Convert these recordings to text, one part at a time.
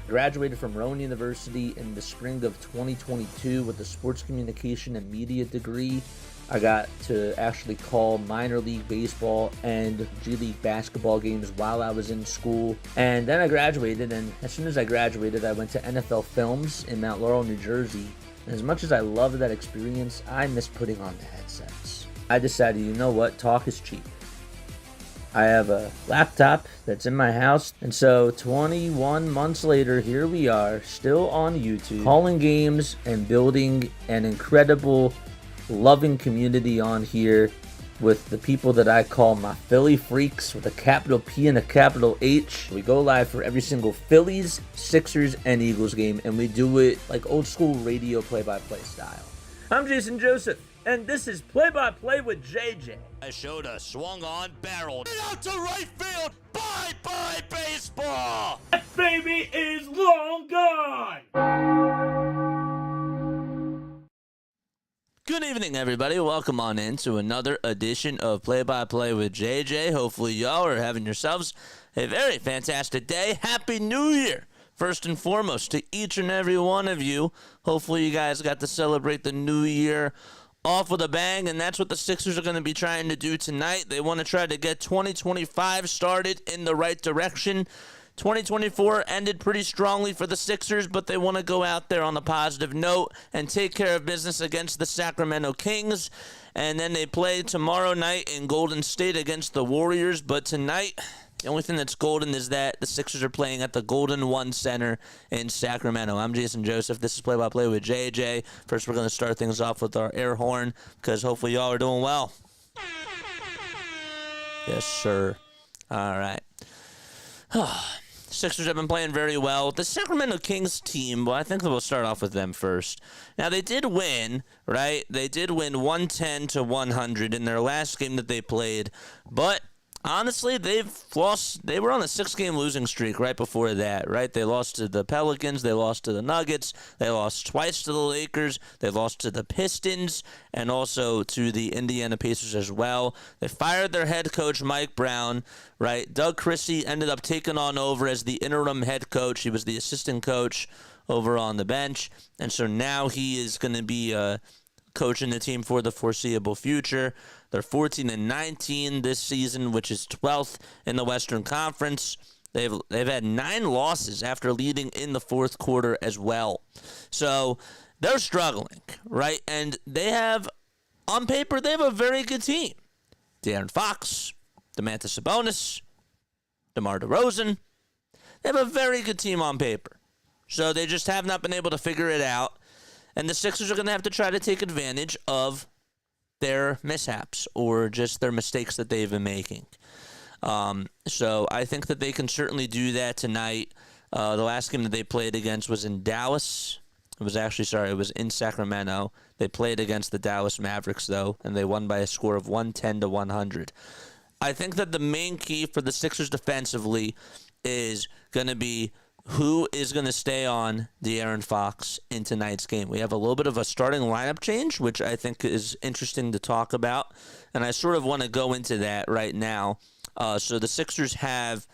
Graduated from Rowan University in the spring of 2022 with a sports communication and media degree. I got to actually call minor league baseball and G League basketball games while I was in school. And then I graduated, and as soon as I graduated, I went to NFL Films in Mount Laurel, New Jersey. And as much as I loved that experience, I miss putting on the headsets. I decided, you know what, talk is cheap. I have a laptop that's in my house, and so 21 months later, here we are, still on YouTube, calling games and building an incredible, loving community on here with the people that I call my Philly freaks with a capital P and a capital H. We go live for every single Phillies, Sixers, and Eagles game, and we do it like old school radio play-by-play style. I'm Jason Joseph, and this is Play-by-Play with JJ. I showed a swung on barrel. Get out to right field. Bye-bye baseball. That baby is long gone. Good evening, everybody. Welcome on in to another edition of Play-by-Play with JJ. Hopefully y'all are having yourselves a very fantastic day. Happy New Year, first and foremost, to each and every one of you. Hopefully you guys got to celebrate the new year off with a bang, and that's what the Sixers are going to be trying to do tonight. They want to try to get 2025 started in the right direction. 2024 ended pretty strongly for the Sixers, but they want to go out there on a positive note and take care of business against the Sacramento Kings. And then they play tomorrow night in Golden State against the Warriors. But tonight, the only thing that's golden is that the Sixers are playing at the Golden One Center in Sacramento. I'm Jason Joseph. This is Play-by-Play with JJ. First, we're going to start things off with our air horn because hopefully y'all are doing well. Yes, sir. All right. Sixers have been playing very well. The Sacramento Kings team, well, I think we'll start off with them first. Now, they did win, right? They did win 110 to 100 in their last game that they played. But honestly, they've lost. They were on a 6-game losing streak right before that, right? They lost to the Pelicans. They lost to the Nuggets. They lost twice to the Lakers. They lost to the Pistons and also to the Indiana Pacers as well. They fired their head coach, Mike Brown, right? Doug Christie ended up taking on over as the interim head coach. He was the assistant coach over on the bench. And so now he is going to be coaching the team for the foreseeable future. They're 14-19 this season, which is 12th in the Western Conference. They've had 9 losses after leading in the fourth quarter as well. So they're struggling, right? And they have, on paper, they have a very good team. De'Aaron Fox, Maxey and Sabonis, derozan. They have a very good team on paper. So they just have not been able to figure it out. And the Sixers are going to have to try to take advantage of their mishaps or just their mistakes that they've been making. So I think that they can certainly do that tonight. The last game that they played against was in Dallas. It was in Sacramento. They played against the Dallas Mavericks, though, and they won by a score of 110 to 100. I think that the main key for the Sixers defensively is going to be who is going to stay on De'Aaron Fox in tonight's game. We have a little bit of a starting lineup change, which I think is interesting to talk about, and I sort of want to go into that right now. So the Sixers have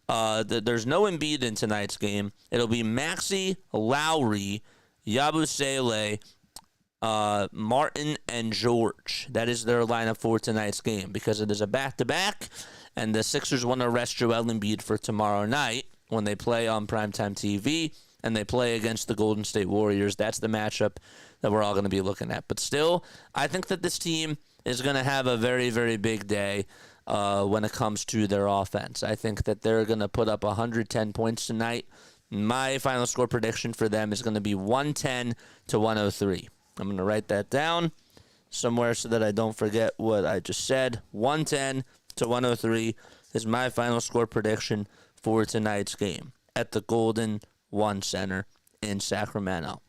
there's no Embiid in tonight's game. It'll be Maxey, Lowry, Yabusele, Martin, and George. That is their lineup for tonight's game because it is a back-to-back, and the Sixers want to rest Joel Embiid for tomorrow night when they play on primetime TV and they play against the Golden State Warriors. That's the matchup that we're all going to be looking at. But still, I think that this team is going to have a very, very big day when it comes to their offense. I think that they're going to put up 110 points tonight. My final score prediction for them is going to be 110 to 103. I'm going to write that down somewhere so that I don't forget what I just said. 110 to 103 is my final score prediction for tonight's game at the Golden One Center in Sacramento.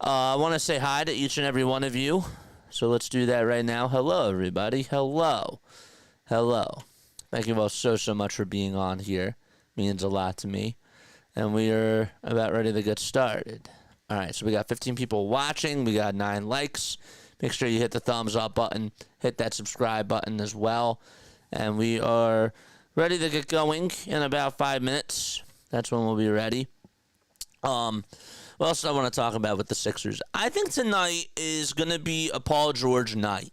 I want to say hi to each and every one of you, so let's do that right now. Hello, everybody. Hello. Thank you all so much for being on here. It means a lot to me, and we are about ready to get started. All right, so we got 15 people watching. We got 9 likes. Make sure you hit the thumbs up button. Hit that subscribe button as well, and we are ready to get going in about 5 minutes. That's when we'll be ready. What else do I want to talk about with the Sixers? I think tonight is going to be a Paul George night.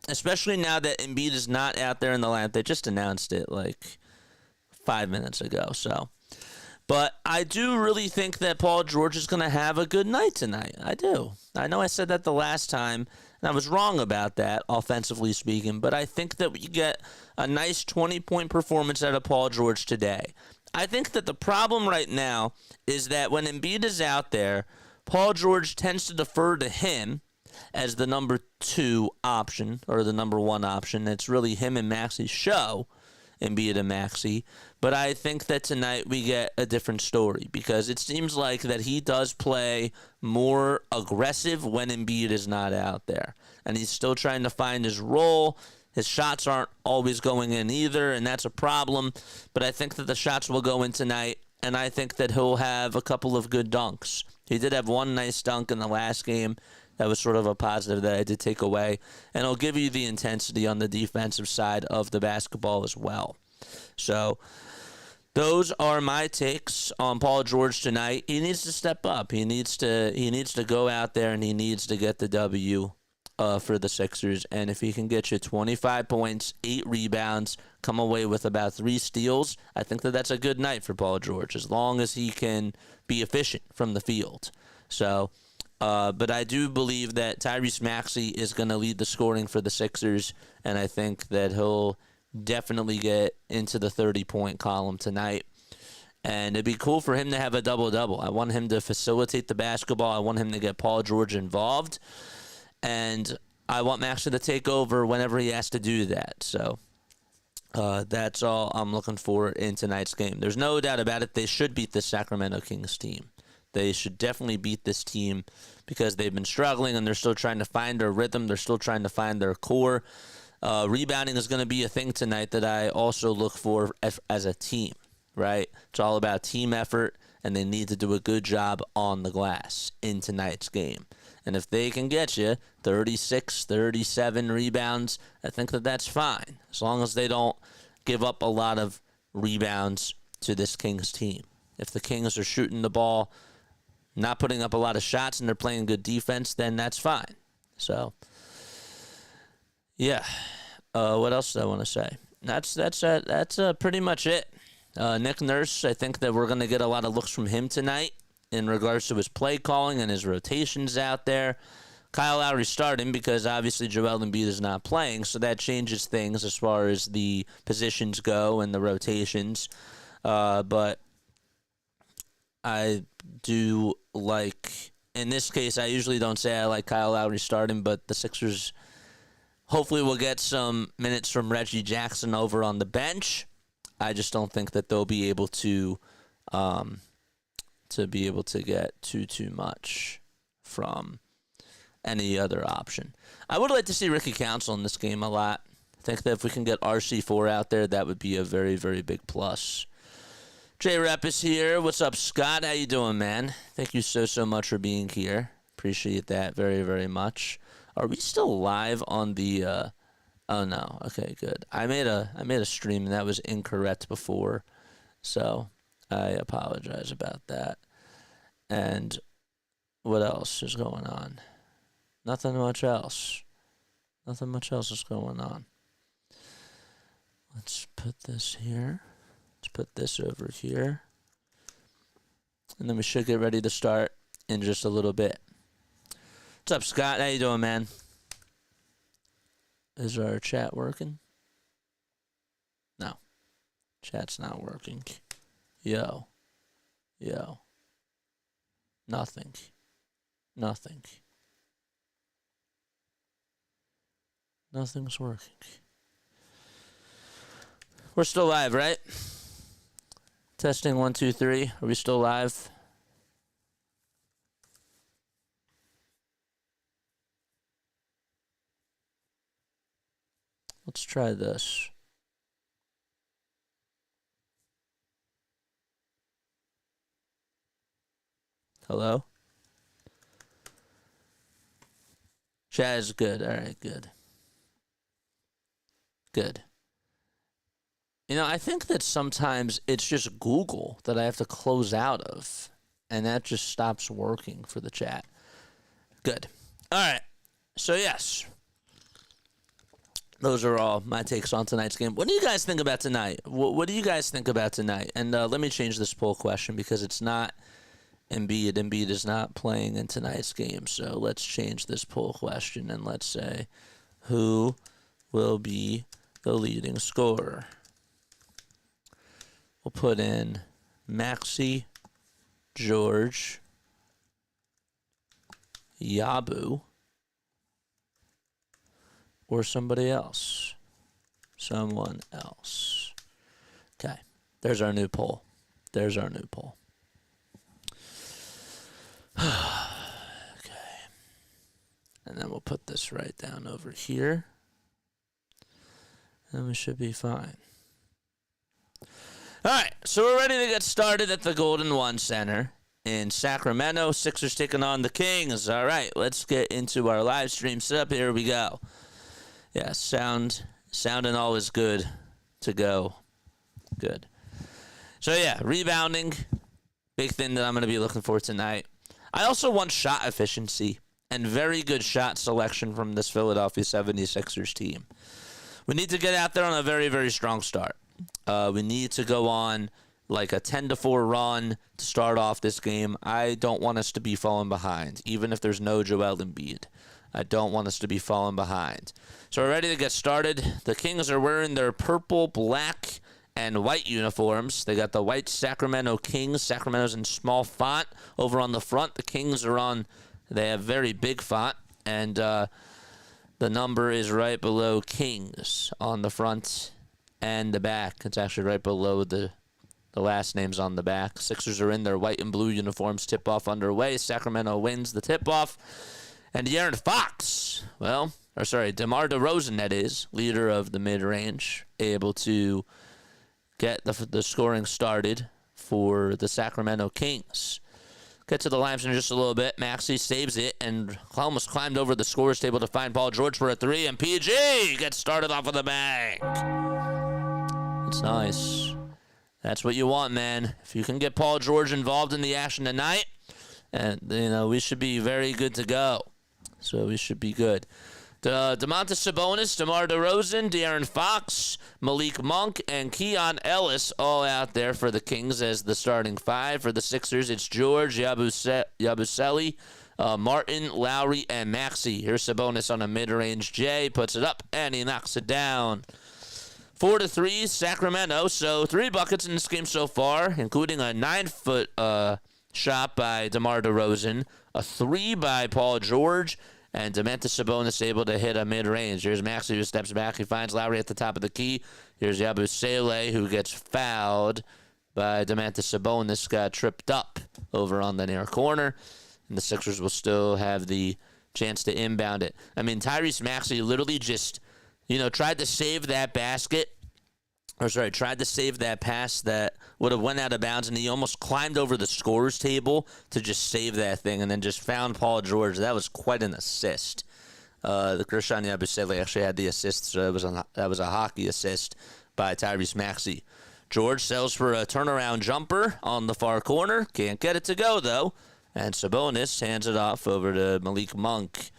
especially now that Embiid is not out there in the lineup. They just announced it like 5 minutes ago. So, but I do really think that Paul George is going to have a good night tonight. I do. I know I said that the last time, and I was wrong about that, offensively speaking, but I think that we get a nice 20-point performance out of Paul George today. I think that the problem right now is that when Embiid is out there, Paul George tends to defer to him as the number 2 option or the number 1 option. It's really him and Maxey's show, Embiid and Maxey. But I think that tonight we get a different story because it seems like that he does play more aggressive when Embiid is not out there. And he's still trying to find his role. His shots aren't always going in either, and that's a problem. But I think that the shots will go in tonight, and I think that he'll have a couple of good dunks. He did have one nice dunk in the last game. That was sort of a positive that I did take away. And it'll give you the intensity on the defensive side of the basketball as well. So those are my takes on Paul George tonight. He needs to step up. He needs to go out there and he needs to get the W for the Sixers. And if he can get you 25 points, 8 rebounds, come away with about 3 steals, I think that that's a good night for Paul George as long as he can be efficient from the field. So, but I do believe that Tyrese Maxey is going to lead the scoring for the Sixers, and I think that he'll definitely get into the 30-point column tonight. And it'd be cool for him to have a double-double. I want him to facilitate the basketball. I want him to get Paul George involved. And I want Maxey to take over whenever he has to do that. So that's all I'm looking for in tonight's game. There's no doubt about it. They should beat the Sacramento Kings team. They should definitely beat this team because they've been struggling and they're still trying to find their rhythm. They're still trying to find their core. Rebounding is going to be a thing tonight that I also look for as a team, right? It's all about team effort, and they need to do a good job on the glass in tonight's game. And if they can get you 36, 37 rebounds, I think that that's fine, as long as they don't give up a lot of rebounds to this Kings team. If the Kings are shooting the ball, not putting up a lot of shots, and they're playing good defense, then that's fine. So, yeah. What else do I want to say? That's pretty much it. Nick Nurse, I think that we're going to get a lot of looks from him tonight in regards to his play calling and his rotations out there. Kyle Lowry starting because obviously Joel Embiid is not playing, so that changes things as far as the positions go and the rotations. But I do like, in this case, I usually don't say I like Kyle Lowry starting, but the Sixers hopefully will get some minutes from Reggie Jackson over on the bench. I just don't think that they'll be able to get too much from any other option. I would like to see Ricky Council in this game a lot. I think that if we can get RC4 out there, that would be a very, very big plus. J-Rep is here. What's up, Scott? How you doing, man? Thank you so much for being here. Appreciate that very, very much. Are we still live on the oh no. Okay, good. I made a stream and that was incorrect before. So I apologize about that. And what else is going on? Nothing much else. Nothing much else is going on. Let's put this here. Let's put this over here. And then we should get ready to start in just a little bit. What's up, Scott? How you doing, man? Is our chat working? No. Chat's not working. Yo. Nothing. Nothing's working. We're still live, right? Testing 1, 2, 3. Are we still live? Let's try this. Hello? Chat is good. All right, good. Good. You know, I think that sometimes it's just Google that I have to close out of, and that just stops working for the chat. Good. All right. So, yes. those are all my takes on tonight's game. What do you guys think about tonight? What do you guys think about tonight? And let me change this poll question because it's not Embiid. Embiid is not playing in tonight's game. So let's change this poll question and let's say, who will be the leading scorer? We'll put in Maxey, George, Yabu, or somebody else. Someone else. Okay. There's our new poll. Okay. And then we'll put this right down over here. And we should be fine. All right, so we're ready to get started at the Golden One Center in Sacramento. Sixers taking on the Kings. All right, let's get into our live stream setup. Here we go. Yeah, sound and all is good to go. Good. So, yeah, rebounding, big thing that I'm going to be looking for tonight. I also want shot efficiency and very good shot selection from this Philadelphia 76ers team. We need to get out there on a very, very strong start. We need to go on like a 10-4 run to start off this game. I don't want us to be falling behind, even if there's no Joel Embiid. I don't want us to be falling behind. So we're ready to get started. The Kings are wearing their purple, black, and white uniforms. They got the white Sacramento Kings. Sacramento's in small font over on the front. The Kings are on, they have very big font. And the number is right below Kings on the front and the back. It's actually right below the last names on the back. Sixers are in their white and blue uniforms. Tip-off underway. Sacramento wins the tip-off. And De'Aaron Fox, DeMar DeRozan, that is, leader of the mid-range, able to get the scoring started for the Sacramento Kings. Get to the lines in just a little bit. Maxey saves it and almost climbed over the scores table to find Paul George for a three. And PG gets started off with a bang. It's nice. That's what you want, man. If you can get Paul George involved in the action tonight, and we should be very good to go. So we should be good. Domantas Sabonis, DeMar DeRozan, De'Aaron Fox, Malik Monk, and Keon Ellis all out there for the Kings as the starting five. For the Sixers, it's George, Yabusele, Martin, Lowry, and Maxey. Here's Sabonis on a mid-range J, puts it up, and he knocks it down. 4-3, Sacramento. So 3 buckets in this game so far, including a 9-foot shot by DeMar DeRozan, a 3 by Paul George, and Domantas Sabonis able to hit a mid-range. Here's Maxey who steps back. He finds Lowry at the top of the key. Here's Yabusele who gets fouled by Domantas Sabonis. Got tripped up over on the near corner. And the Sixers will still have the chance to inbound it. I mean, Tyrese Maxey literally just, tried to save that tried to save that pass that would have went out of bounds, and he almost climbed over the scorer's table to just save that thing and then just found Paul George. That was quite an assist. The Christian Yabusele actually had the assist, so that was a hockey assist by Tyrese Maxey. George sells for a turnaround jumper on the far corner. Can't get it to go, though. And Sabonis hands it off over to Malik Monk.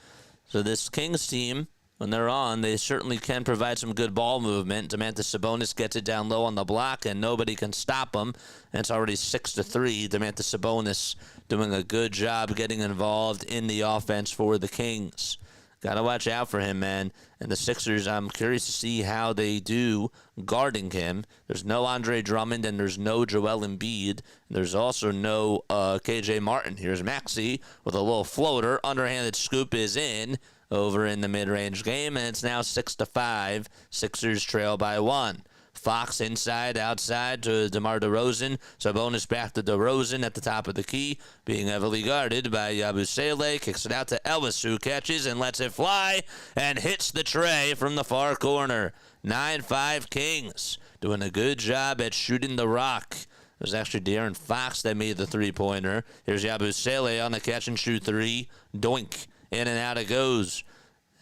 So this Kings team, when they're on, they certainly can provide some good ball movement. Domantas Sabonis gets it down low on the block, and nobody can stop him. And it's already 6-3. Domantas Sabonis doing a good job getting involved in the offense for the Kings. Got to watch out for him, man. And the Sixers, I'm curious to see how they do guarding him. There's no Andre Drummond, and there's no Joel Embiid. There's also no KJ Martin. Here's Maxey with a little floater. Underhanded scoop is in over in the mid-range game, and it's now 6-5. Sixers trail by 1. Fox inside, outside to DeMar DeRozan. Sabonis back to DeRozan at the top of the key, being heavily guarded by Yabusele. Kicks it out to Ellis, who catches and lets it fly and hits the tray from the far corner. 9-5 Kings, doing a good job at shooting the rock. It was actually De'Aaron Fox that made the three-pointer. Here's Yabusele on the catch-and-shoot three. Doink. In and out it goes.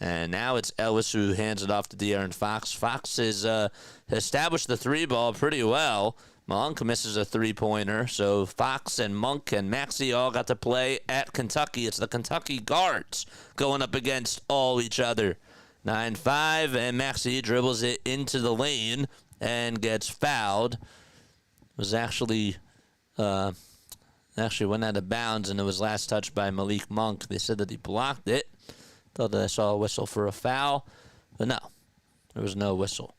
And now it's Ellis who hands it off to De'Aaron Fox. Fox has established the three ball pretty well. Monk misses a three-pointer. So Fox and Monk and Maxey all got to play at Kentucky. It's the Kentucky guards going up against all each other. 9-5, and Maxey dribbles it into the lane and gets fouled. It was actually went out of bounds, and it was last touched by Malik Monk. They said that he blocked it. Thought that I saw a whistle for a foul, but no, there was no whistle.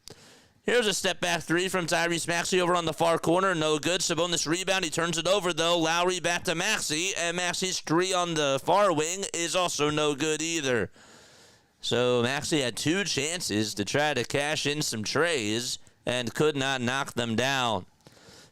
Here's a step-back three from Tyrese Maxey over on the far corner. No good. Sabonis rebound. He turns it over, though. Lowry back to Maxey, and Maxey's three on the far wing is also no good either. So Maxey had two chances to try to cash in some trays and could not knock them down.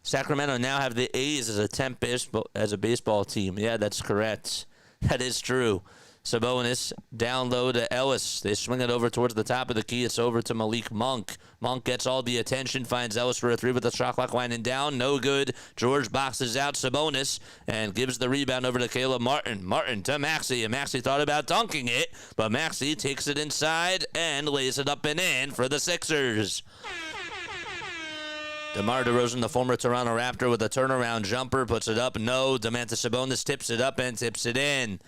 Sacramento now have the A's as a baseball team. Yeah, that's correct. That is true. Sabonis down low to Ellis. They swing it over towards the top of the key. It's over to Malik Monk. Monk gets all the attention, finds Ellis for a three with the shot clock winding down. No good. George boxes out Sabonis and gives the rebound over to Caleb Martin. Martin to Maxey, and Maxey thought about dunking it, but Maxey takes it inside and lays it up and in for the Sixers. DeMar DeRozan, the former Toronto Raptor, with a turnaround jumper, puts it up. No. Domantas Sabonis tips it up and tips it in.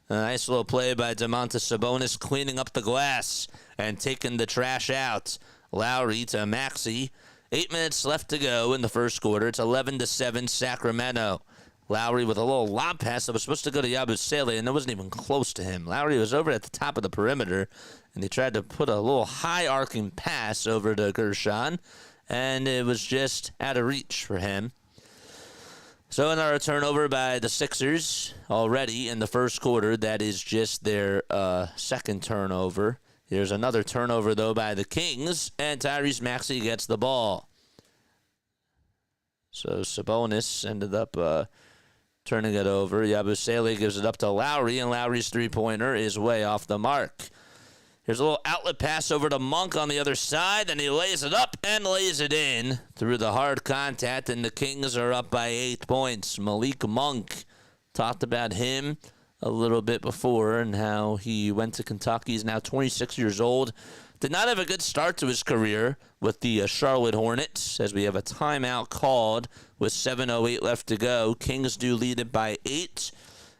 A nice little play by Domantas Sabonis, cleaning up the glass and taking the trash out. Lowry to Maxey. 8 minutes left to go in the first quarter. It's 11-7 Sacramento. Lowry with a little lob pass that was supposed to go to Yabusele, and it wasn't even close to him. Lowry was over at the top of the perimeter, and he tried to put a little high-arcing pass over to Gershon, and it was just out of reach for him. So another turnover by the Sixers already in the first quarter. That is just their second turnover. There's another turnover, though, by the Kings, and Tyrese Maxey gets the ball. So Sabonis ended up turning it over. Yabusele gives it up to Lowry, and Lowry's three-pointer is way off the mark. Here's a little outlet pass over to Monk on the other side, and he lays it up and lays it in through the hard contact, and the Kings are up by 8 points. Malik Monk, talked about him a little bit before and how he went to Kentucky. He's now 26 years old. Did not have a good start to his career with the Charlotte Hornets, as we have a timeout called with 7:08 left to go. Kings do lead it by 8,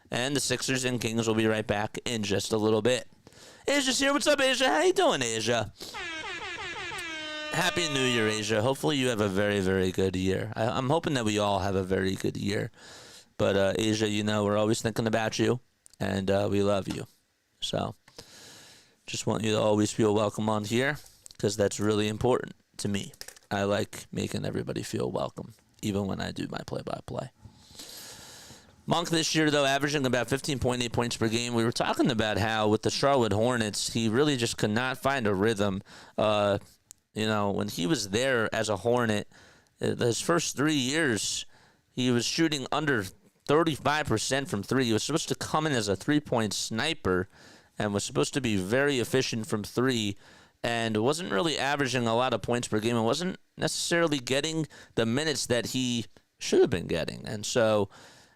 and the Sixers and Kings will be right back in just a little bit. Asia's here. What's up, Asia? How you doing, Asia? Happy New Year, Asia. Hopefully you have a very, very good year. I'm hoping that we all have a very good year. But, Asia, you know, we're always thinking about you, and we love you. So just want you to always feel welcome on here, because that's really important to me. I like making everybody feel welcome, even when I do my play-by-play. Monk this year, though, averaging about 15.8 points per game. We were talking about how with the Charlotte Hornets, he really just could not find a rhythm. When he was there as a Hornet, his first 3 years, he was shooting under 35% from three. He was supposed to come in as a three-point sniper and was supposed to be very efficient from three, and wasn't really averaging a lot of points per game and wasn't necessarily getting the minutes that he should have been getting. And so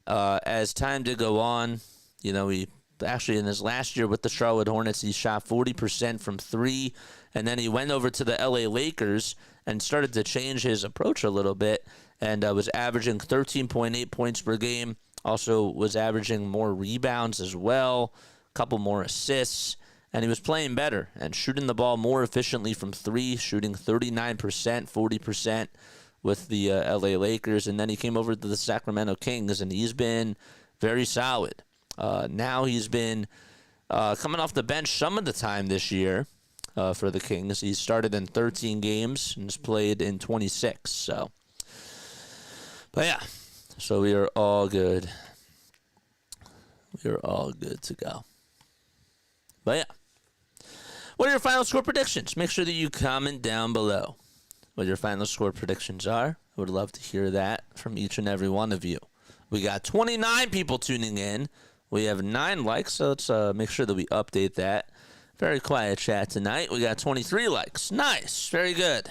as time did go on, he actually in his last year with the Charlotte Hornets, he shot 40% from three, and then he went over to the LA Lakers and started to change his approach a little bit, and was averaging 13.8 points per game. Also was averaging more rebounds as well, a couple more assists, and he was playing better and shooting the ball more efficiently from three, shooting 39%, 40% with the LA Lakers, and then he came over to the Sacramento Kings, and he's been very solid. Now he's been coming off the bench some of the time this year for the Kings. He started in 13 games and has played in 26. So we are all good. We are all good to go. But yeah, what are your final score predictions? Make sure that you comment down below what your final score predictions are. I would love to hear that from each and every one of you. We got 29 people tuning in. We have 9 likes, so let's make sure that we update that. Very quiet chat tonight. We got 23 likes. Nice. Very good.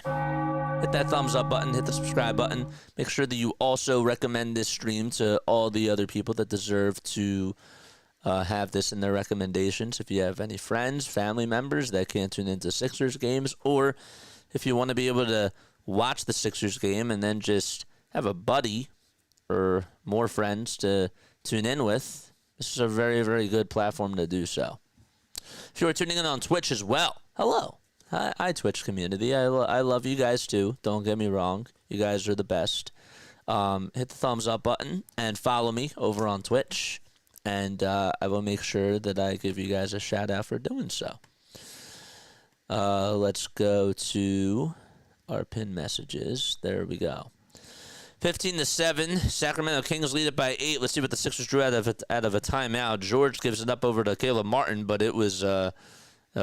Hit that thumbs up button. Hit the subscribe button. Make sure that you also recommend this stream to all the other people that deserve to have this in their recommendations. If you have any friends, family members that can't tune into Sixers games, or if you want to be able to watch the Sixers game and then just have a buddy or more friends to tune in with, this is a very, very good platform to do so. If you are tuning in on Twitch as well, hello. Hi, Twitch community. I love you guys too. Don't get me wrong. You guys are the best. Hit the thumbs up button and follow me over on Twitch. And I will make sure that I give you guys a shout out for doing so. Let's go to our pin messages. There we go. 15-7. Sacramento Kings lead it by 8. Let's see what the Sixers drew out of a timeout. George gives it up over to Caleb Martin, but it was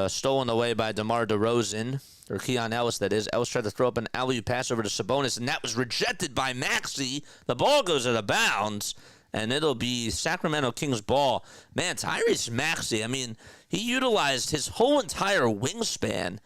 stolen away by DeMar DeRozan, or Keon Ellis, that is. Ellis tried to throw up an alley-oop pass over to Sabonis, and that was rejected by Maxey. The ball goes out of bounds, and it'll be Sacramento Kings ball. Man, Tyrese Maxey, I mean, he utilized his whole entire wingspan,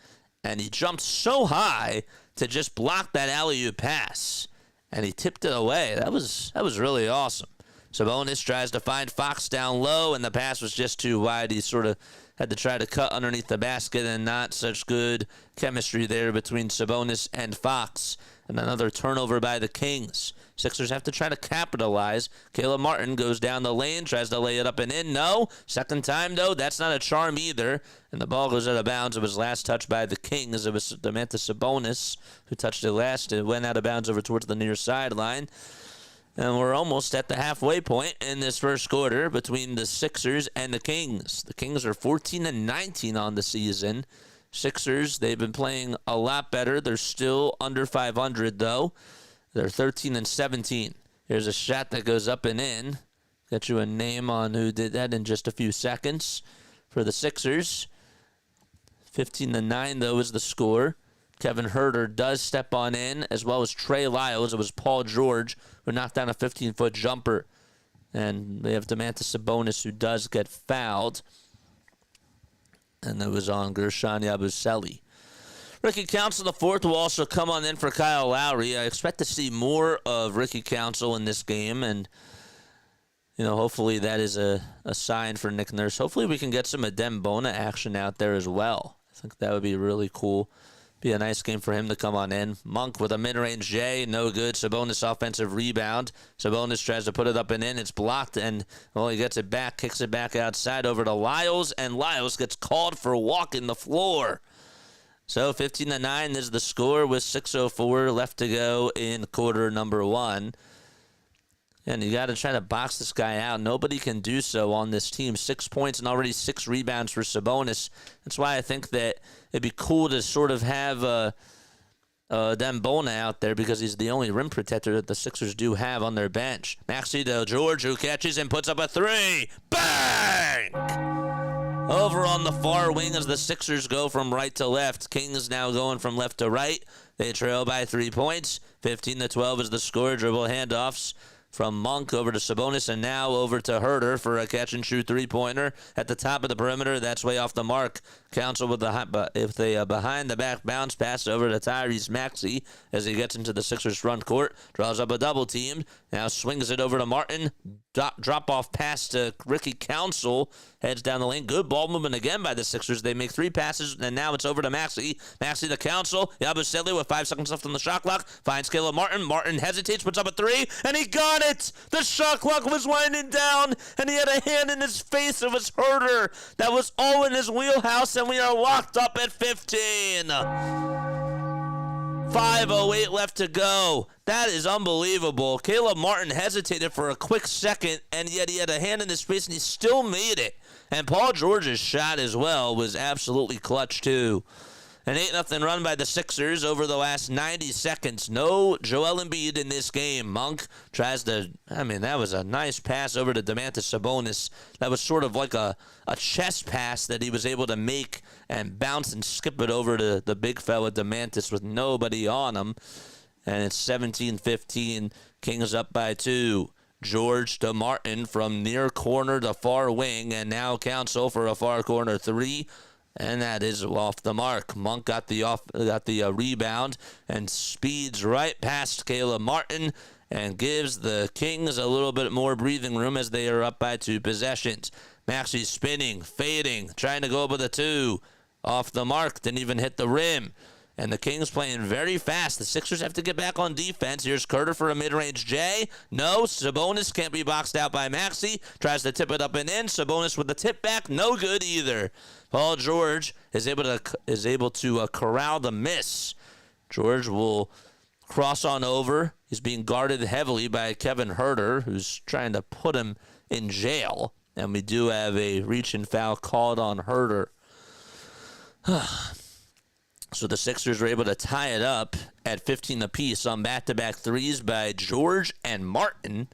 and he jumped so high to just block that alley-oop pass. And he tipped it away. That was really awesome. Sabonis tries to find Fox down low, and the pass was just too wide. He sort of had to try to cut underneath the basket, and not such good chemistry there between Sabonis and Fox. And another turnover by the Kings. Sixers have to try to capitalize. Caleb Martin goes down the lane, tries to lay it up and in. No. Second time, though, that's not a charm either. And the ball goes out of bounds. It was last touched by the Kings. It was Domantas Sabonis who touched it last. It went out of bounds over towards the near sideline. And we're almost at the halfway point in this first quarter between the Sixers and the Kings. The Kings are 14-19 on the season. Sixers, they've been playing a lot better. They're still under 500, though. They're 13-17. Here's a shot that goes up and in. Get you a name on who did that in just a few seconds for the Sixers. 15-9, though, is the score. Kevin Huerter does step on in, as well as Trey Lyles. It was Paul George who knocked down a 15-foot jumper. And they have Domantas Sabonis, who does get fouled. And that was on Gershon Yabusele. Ricky Council, the fourth, will also come on in for Kyle Lowry. I expect to see more of Ricky Council in this game, and hopefully that is a sign for Nick Nurse. Hopefully we can get some Adem Bona action out there as well. I think that would be really cool. Be a nice game for him to come on in. Monk with a mid-range J, no good. Sabonis offensive rebound. Sabonis tries to put it up and in. It's blocked, and he gets it back, kicks it back outside over to Lyles, and Lyles gets called for walking the floor. So 15-9 is the score with 6:04 left to go in quarter number one. And you got to try to box this guy out. Nobody can do so on this team. 6 points and already 6 rebounds for Sabonis. That's why I think that it'd be cool to sort of have Dembona out there, because he's the only rim protector that the Sixers do have on their bench. Maxey to George, who catches and puts up a three. Bang! Over on the far wing as the Sixers go from right to left. Kings now going from left to right. They trail by 3 points. 15-12 is the score. Dribble handoffs from Monk over to Sabonis, and now over to Huerter for a catch-and-shoot three-pointer at the top of the perimeter. That's way off the mark. Council with the behind-the-back bounce pass over to Tyrese Maxey as he gets into the Sixers front court. Draws up a double-team. Now swings it over to Martin. Drop-off pass to Ricky Council. Heads down the lane. Good ball movement again by the Sixers. They make 3 passes, and now it's over to Maxey. Maxey to Council. Yabusele with 5 seconds left on the shot clock. Finds Caleb Martin. Martin hesitates, puts up a 3, and he got it! The shot clock was winding down, and he had a hand in his face. It was Huerter. That was all in his wheelhouse, and we are locked up at 15. 5:08 left to go. That is unbelievable. Caleb Martin hesitated for a quick second, and yet he had a hand in his face, and he still made it. And Paul George's shot as well was absolutely clutch, too. An 8-0 run by the Sixers over the last 90 seconds. No Joel Embiid in this game. Monk tries to, that was a nice pass over to Domantas Sabonis. That was sort of like a chest pass that he was able to make and bounce and skip it over to the big fella Domantas with nobody on him. And it's 17-15. Kings up by 2. George to Martin from near corner to far wing, and now Council for a far corner 3. And that is off the mark. Monk got the rebound and speeds right past Caleb Martin and gives the Kings a little bit more breathing room as they are up by 2 possessions. Maxey spinning, fading, trying to go up with a 2. Off the mark, didn't even hit the rim. And the Kings playing very fast. The Sixers have to get back on defense. Here's Carter for a mid-range J. No, Sabonis can't be boxed out by Maxey. Tries to tip it up and in. Sabonis with the tip back. No good either. Paul George is able to corral the miss. George will cross on over. He's being guarded heavily by Kevin Huerter, who's trying to put him in jail. And we do have a reach-in foul called on Huerter. So the Sixers were able to tie it up at 15 apiece on back-to-back threes by George and Martin.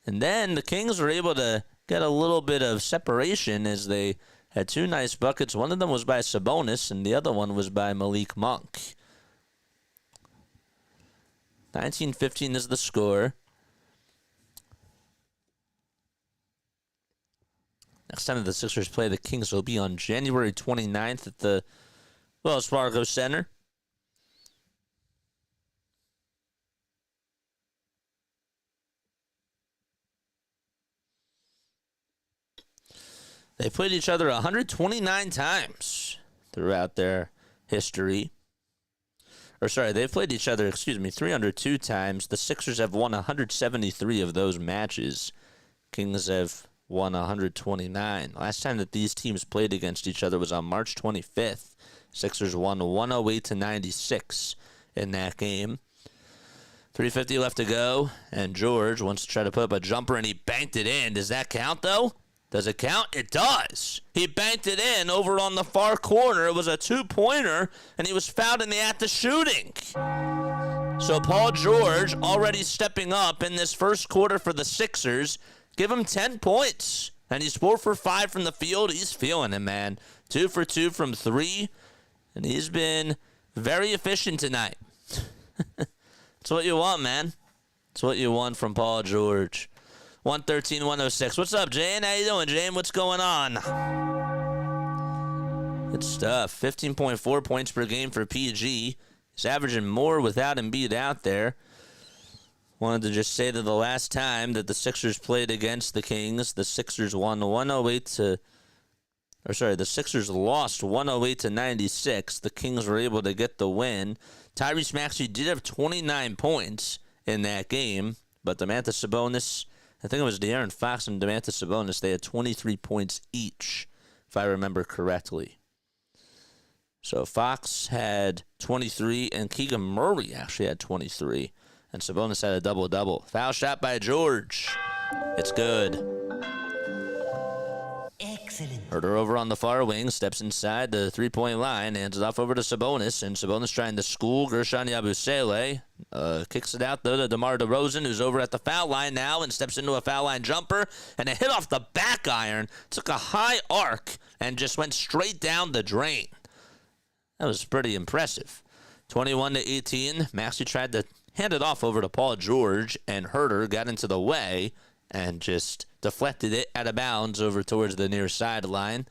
And then the Kings were able to get a little bit of separation as they had two nice buckets. One of them was by Sabonis, and the other one was by Malik Monk. 19-15 is the score. Next time that the Sixers play the Kings will be on January 29th at the Wells Fargo Center. They played each other 129 times throughout their history. They've played each other, 302 times. The Sixers have won 173 of those matches. Kings have won 129. Last time that these teams played against each other was on March 25th. Sixers won 108-96 in that game. 3:50 left to go, and George wants to try to put up a jumper, and he banked it in. Does that count, though? Does it count? It does. He banked it in over on the far corner. It was a two-pointer, and he was fouled in the act of shooting. So Paul George already stepping up in this first quarter for the Sixers. Give him 10 points. And he's 4 for 5 from the field. He's feeling it, man. 2 for 2 from 3. And he's been very efficient tonight. That's what you want, man. That's what you want from Paul George. 113-106. What's up, Jane? How you doing, Jane? What's going on? Good stuff. 15.4 points per game for PG. He's averaging more without Embiid out there. Wanted to just say that the last time that the Sixers played against the Kings, the Sixers the Sixers lost 108-96. The Kings were able to get the win. Tyrese Maxey did have 29 points in that game, but Domantas Sabonis, I think it was De'Aaron Fox and Domantas Sabonis, they had 23 points each, if I remember correctly. So Fox had 23, and Keegan Murray actually had 23. And Sabonis had a double-double. Foul shot by George. It's good. Excellent. Huerter over on the far wing, steps inside the three-point line, hands it off over to Sabonis, and Sabonis trying to school Gershon Yabusele. Kicks it out, though, to DeMar DeRozan, who's over at the foul line now and steps into a foul line jumper, and it hit off the back iron, took a high arc, and just went straight down the drain. That was pretty impressive. 21-18, Maxey tried to hand it off over to Paul George, and Huerter got into the way and just deflected it out of bounds over towards the near sideline.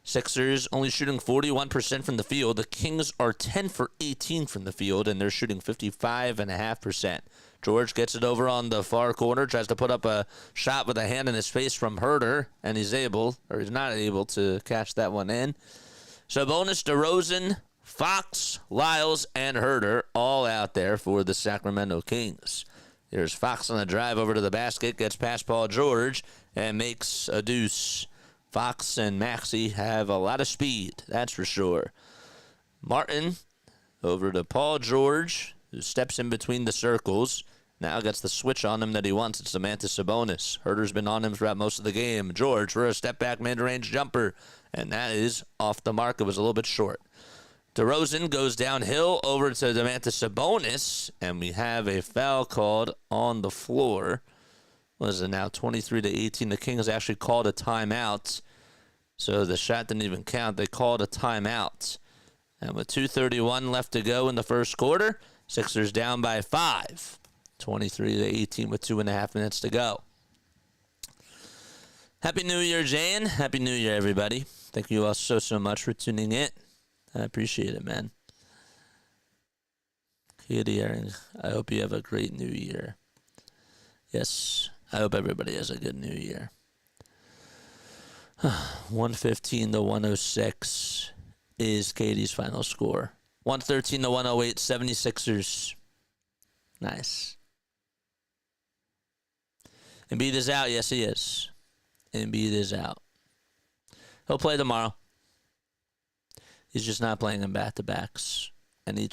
Sixers only shooting 41% from the field. The Kings are 10 for 18 from the field, and they're shooting 55.5%. George gets it over on the far corner, tries to put up a shot with a hand in his face from Huerter, and he's not able to catch that one in. Sabonis, DeRozan, Fox, Lyles, and Huerter all out there for the Sacramento Kings. Here's Fox on the drive over to the basket, gets past Paul George, and makes a deuce. Fox and Maxey have a lot of speed, that's for sure. Martin over to Paul George, who steps in between the circles. Now gets the switch on him that he wants. It's Domantas Sabonis. Huerter's been on him throughout most of the game. George for a step-back mid-range jumper, and that is off the mark. It was a little bit short. DeRozan goes downhill over to Domantas Sabonis, and we have a foul called on the floor. What is it now, 23-18? The Kings actually called a timeout, so the shot didn't even count. They called a timeout. And with 2:31 left to go in the first quarter, Sixers down by 5. 23-18 with 2.5 minutes to go. Happy New Year, Jane. Happy New Year, everybody. Thank you all so much for tuning in. I appreciate it, man. Katie Aaron, I hope you have a great New Year. Yes, I hope everybody has a good New Year. 115-106 is Katie's final score. 113 to 108, 76ers. Nice. Embiid is out. Yes, he is. Embiid is out. He'll play tomorrow. He's just not playing in back-to-backs. And he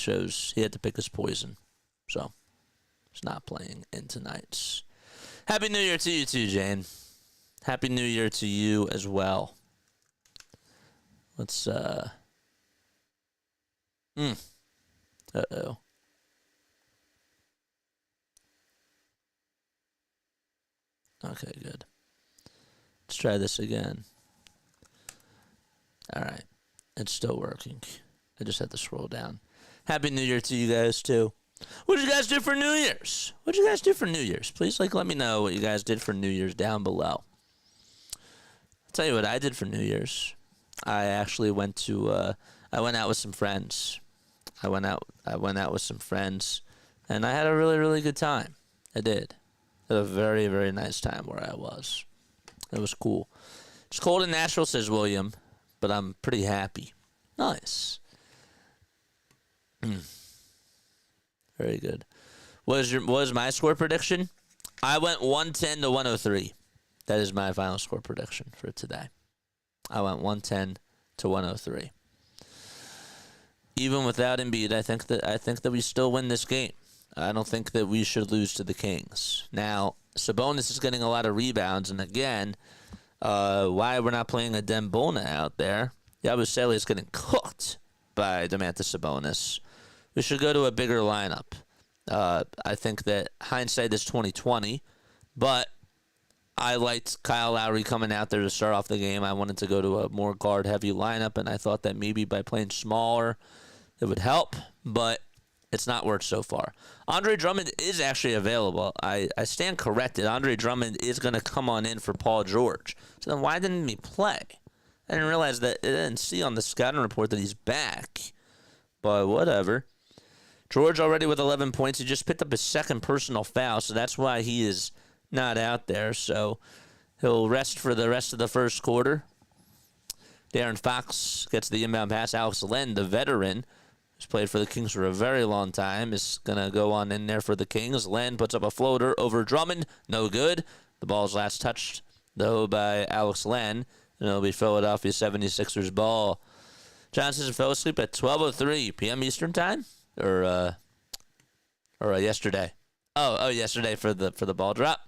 had to pick his poison. So, he's not playing in tonight's. Happy New Year to you too, Jane. Happy New Year to you as well. Let's, Uh-oh. Okay, good. Let's try this again. All right. It's still working. I just had to scroll down. Happy New Year to you guys, too. What did you guys do for New Year's? What did you guys do for New Year's? Please, let me know what you guys did for New Year's down below. I'll tell you what I did for New Year's. I actually went out with some friends. I went out with some friends, and I had a really, really good time. I did. I had a very, very nice time where I was. It was cool. It's cold in Nashville, says William, but I'm pretty happy. Nice. Very good. What was my score prediction? I went 110 to 103. That is my final score prediction for today. I went 110 to 103. Even without Embiid, I think that we still win this game. I don't think that we should lose to the Kings. Now, Sabonis is getting a lot of rebounds, and again, why we're not playing a Dembona out there? Yabusele is getting cooked by Domantas Sabonis. We should go to a bigger lineup. I think that hindsight is 20/20, but I liked Kyle Lowry coming out there to start off the game. I wanted to go to a more guard-heavy lineup, and I thought that maybe by playing smaller, it would help, but it's not worked so far. Andre Drummond is actually available. I stand corrected. Andre Drummond is going to come on in for Paul George. So then why didn't he play? I didn't realize that. I didn't see on the scouting report that he's back, but whatever. George already with 11 points. He just picked up his second personal foul, so that's why he is not out there. So he'll rest for the rest of the first quarter. De'Aaron Fox gets the inbound pass. Alex Len, the veteran, who's played for the Kings for a very long time, is going to go on in there for the Kings. Len puts up a floater over Drummond. No good. The ball's last touched, though, by Alex Len, and it'll be Philadelphia 76ers ball. Johnson fell asleep at 12:03 p.m. Eastern time, or yesterday. Oh, yesterday for the ball drop.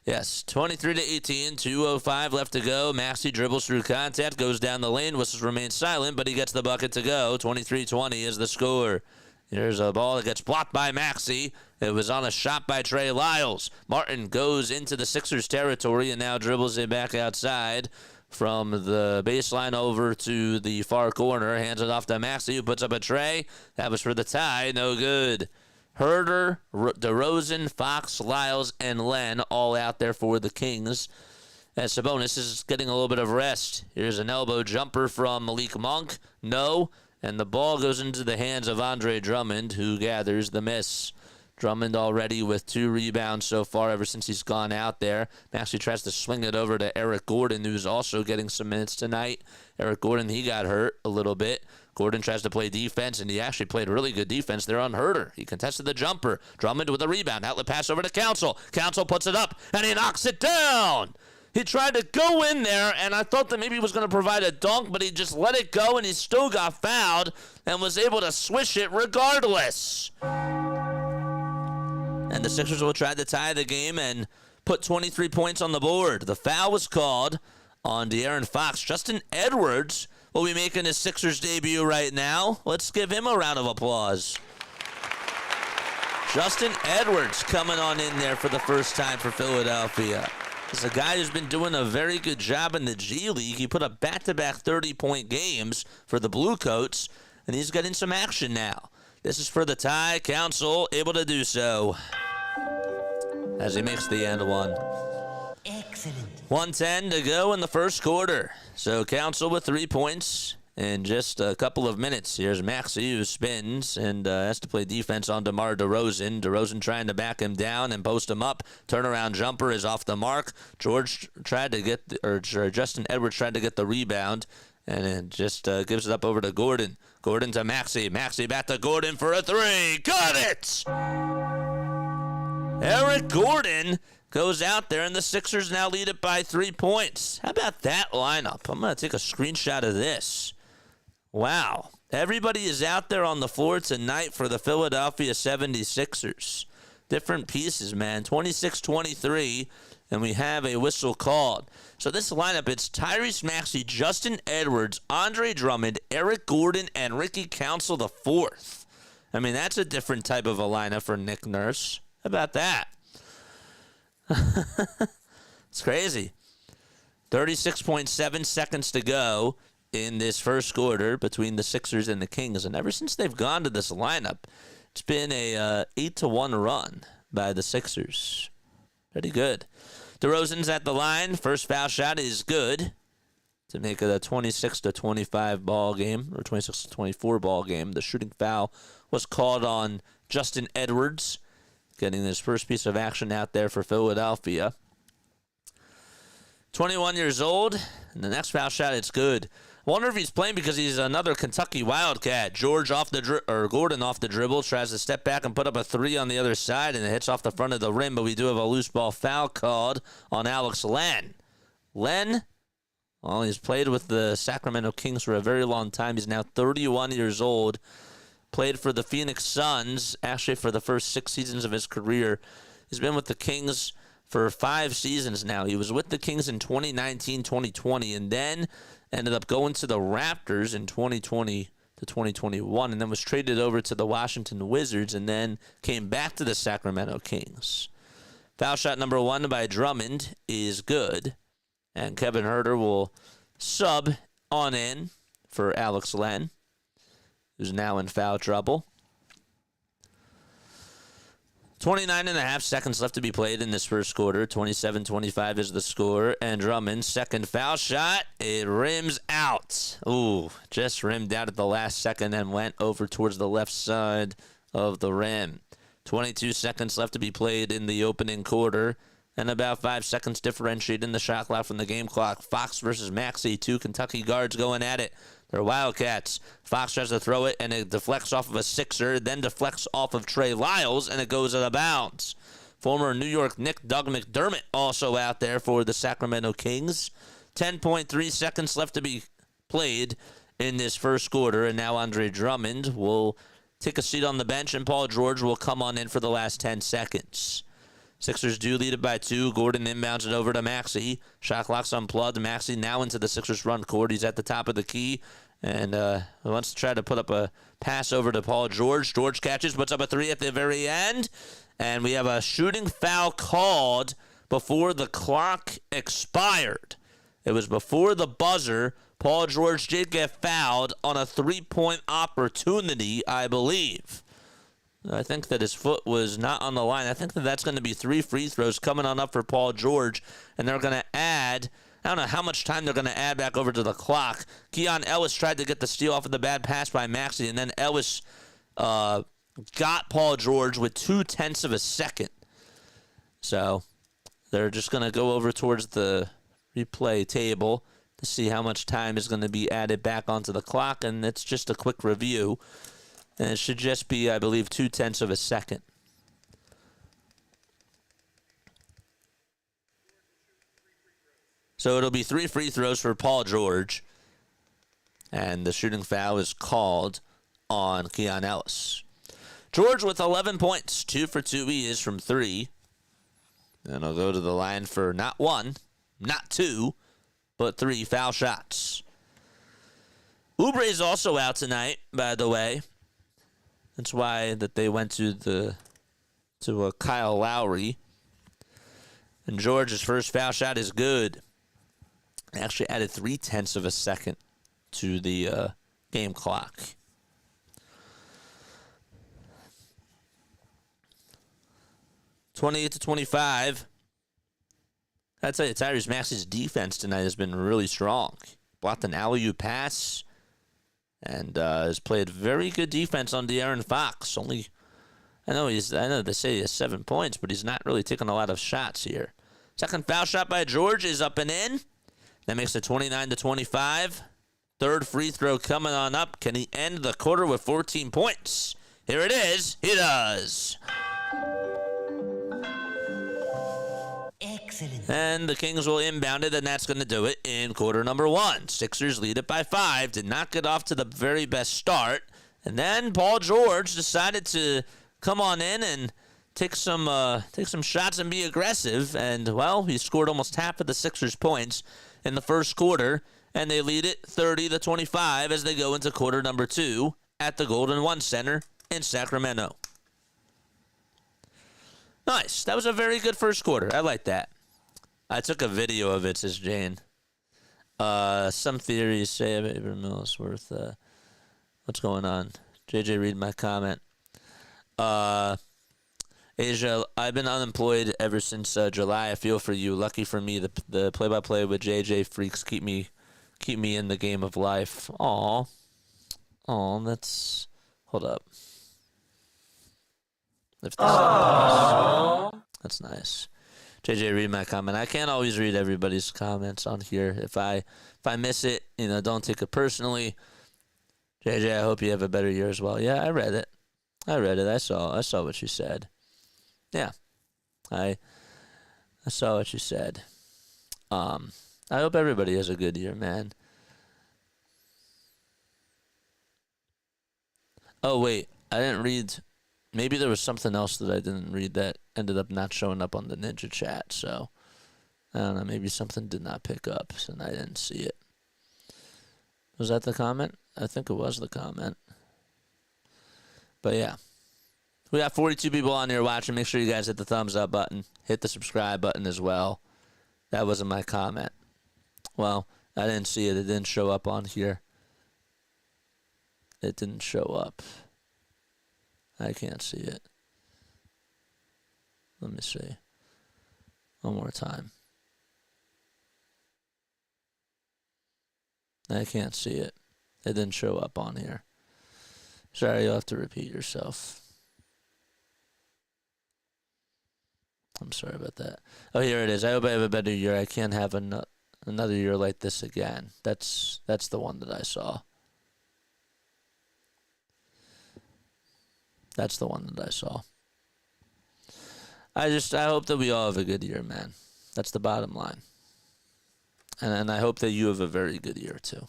Yes, 23-18, 2:05 left to go. Maxey dribbles through contact, goes down the lane, whistles remain silent, but he gets the bucket to go. 23-20 is the score. Here's a ball that gets blocked by Maxey. It was on a shot by Trey Lyles. Martin goes into the Sixers territory and now dribbles it back outside from the baseline over to the far corner. Hands it off to Maxey, who puts up a tray. That was for the tie. No good. Herder, DeRozan, Fox, Lyles, and Len all out there for the Kings. As Sabonis is getting a little bit of rest. Here's an elbow jumper from Malik Monk. No. And the ball goes into the hands of Andre Drummond, who gathers the miss. Drummond already with 2 rebounds so far ever since he's gone out there. Maxey tries to swing it over to Eric Gordon, who's also getting some minutes tonight. Eric Gordon, he got hurt a little bit. Gordon tries to play defense, and he actually played really good defense there on Herder. He contested the jumper. Drummond with a rebound. Outlet pass over to Council. Council puts it up, and he knocks it down. He tried to go in there, and I thought that maybe he was going to provide a dunk, but he just let it go, and he still got fouled and was able to swish it regardless. And the Sixers will try to tie the game and put 23 points on the board. The foul was called on De'Aaron Fox. Justin Edwards will be making his Sixers debut right now. Let's give him a round of applause. Justin Edwards coming on in there for the first time for Philadelphia. He's a guy who's been doing a very good job in the G League. He put up back-to-back 30-point games for the Blue Coats, and he's getting some action now. This is for the tie. Council able to do so as he makes the end one. Excellent. 1:10 to go in the first quarter. So Council with 3 points in just a couple of minutes. Here's Maxey, who spins and has to play defense on DeMar DeRozan. DeRozan trying to back him down and post him up. Turnaround jumper is off the mark. Justin Edwards tried to get the rebound, and it just gives it up over to Gordon. Gordon to Maxey. Maxey back to Gordon for a three. Got it! Eric Gordon goes out there, and the Sixers now lead it by 3 points. How about that lineup? I'm going to take a screenshot of this. Wow. Everybody is out there on the floor tonight for the Philadelphia 76ers. Different pieces, man. 26-23, and we have a whistle called. So this lineup, it's Tyrese Maxey, Justin Edwards, Andre Drummond, Eric Gordon, and Ricky Council IV. I mean, that's a different type of a lineup for Nick Nurse. How about that? It's crazy. 36.7 seconds to go in this first quarter between the Sixers and the Kings. And ever since they've gone to this lineup, it's been a 8-1 run by the Sixers. Pretty good. DeRozan's at the line. First foul shot is good to make it a 26-25 ball game, or 26-24 ball game. The shooting foul was called on Justin Edwards, getting his first piece of action out there for Philadelphia. 21 years old, and the next foul shot, it's good. I wonder if he's playing because he's another Kentucky Wildcat. Gordon off the dribble, tries to step back and put up a three on the other side, and it hits off the front of the rim, but we do have a loose ball foul called on Alex Len. Len, well, he's played with the Sacramento Kings for a very long time. He's now 31 years old. Played for the Phoenix Suns, actually for the first 6 seasons of his career. He's been with the Kings for 5 seasons now. He was with the Kings in 2019-2020, and then ended up going to the Raptors in 2020 to 2021, and then was traded over to the Washington Wizards, and then came back to the Sacramento Kings. Foul shot number 1 by Drummond is good, and Kevin Huerter will sub on in for Alex Len, who's now in foul trouble. 29.5 seconds left to be played in this first quarter. 27-25 is the score. And Drummond's second foul shot, it rims out. Ooh, just rimmed out at the last second and went over towards the left side of the rim. 22 seconds left to be played in the opening quarter. And about 5 seconds differentiating the shot clock from the game clock. Fox versus Maxey, 2 Kentucky guards going at it. They're Wildcats. Fox tries to throw it, and it deflects off of a Sixer, then deflects off of Trey Lyles, and it goes out of bounds. Former New York Knick Doug McDermott also out there for the Sacramento Kings. 10.3 seconds left to be played in this first quarter, and now Andre Drummond will take a seat on the bench, and Paul George will come on in for the last 10 seconds. Sixers do lead it by 2. Gordon inbounds it over to Maxey. Shot clock's unplugged. Maxey now into the Sixers front court. He's at the top of the key and wants to try to put up a pass over to Paul George. George catches, puts up a 3 at the very end. And we have a shooting foul called before the clock expired. It was before the buzzer. Paul George did get fouled on a 3-point opportunity, I believe. I think that his foot was not on the line. I think that that's going to be 3 free throws coming on up for Paul George, and they're going to add, I don't know how much time they're going to add back over to the clock. Keon Ellis tried to get the steal off of the bad pass by Maxey, and then Ellis got Paul George with 0.2 of a second. So they're just going to go over towards the replay table to see how much time is going to be added back onto the clock, and it's just a quick review. And it should just be, I believe, 0.2 of a second. So it'll be 3 free throws for Paul George. And the shooting foul is called on Keon Ellis. George with 11 points. 2 for 2 he is from 3. And he'll go to the line for not 1, not 2, but 3 foul shots. Oubre's also out tonight, by the way. That's why that they went to Kyle Lowry. And George's first foul shot is good. Actually added 0.3 of a second to the game clock. (28-25). I'd tell you, Tyrese Maxey's defense tonight has been really strong. Blocked an alley-oop pass. And has played very good defense on De'Aaron Fox. I know they say he has 7 points, but he's not really taking a lot of shots here. Second foul shot by George is up and in. That makes it 29-25. Third free throw coming on up. Can he end the quarter with 14 points? Here it is. He does. Excellent. And the Kings will inbound it, and that's going to do it in quarter number 1. Sixers lead it by 5. Did not get off to the very best start. And then Paul George decided to come on in and take some shots and be aggressive. And, well, he scored almost half of the Sixers' points in the first quarter. And they lead it 30-25 as they go into quarter number 2 at the Golden One Center in Sacramento. Nice. That was a very good first quarter. I like that. I took a video of it, says Jane. Some theories say Abraham Ellsworth. What's going on? JJ, read my comment. Asia, I've been unemployed ever since July. I feel for you. Lucky for me, the play-by-play with JJ freaks keep me in the game of life. Aw, that's... Hold up. If that's nice. JJ, read my comment. I can't always read everybody's comments on here. If I miss it, don't take it personally. JJ, I hope you have a better year as well. Yeah, I read it. I saw what you said. Yeah. I saw what you said. I hope everybody has a good year, man. Oh, wait. I didn't read... Maybe there was something else that I didn't read that ended up not showing up on the Ninja chat, so... I don't know. Maybe something did not pick up, and I didn't see it. Was that the comment? I think it was the comment. But, yeah. We got 42 people on here watching. Make sure you guys hit the thumbs up button. Hit the subscribe button as well. That wasn't my comment. Well, I didn't see it. It didn't show up on here. It didn't show up. I can't see it. Let me see. One more time. I can't see it. It didn't show up on here. Sorry, you'll have to repeat yourself. I'm sorry about that. Oh, here it is. I hope I have a better year. I can't have another year like this again. That's the one that I saw. That's the one that I saw. I hope that we all have a good year, man. That's the bottom line. And I hope that you have a very good year, too.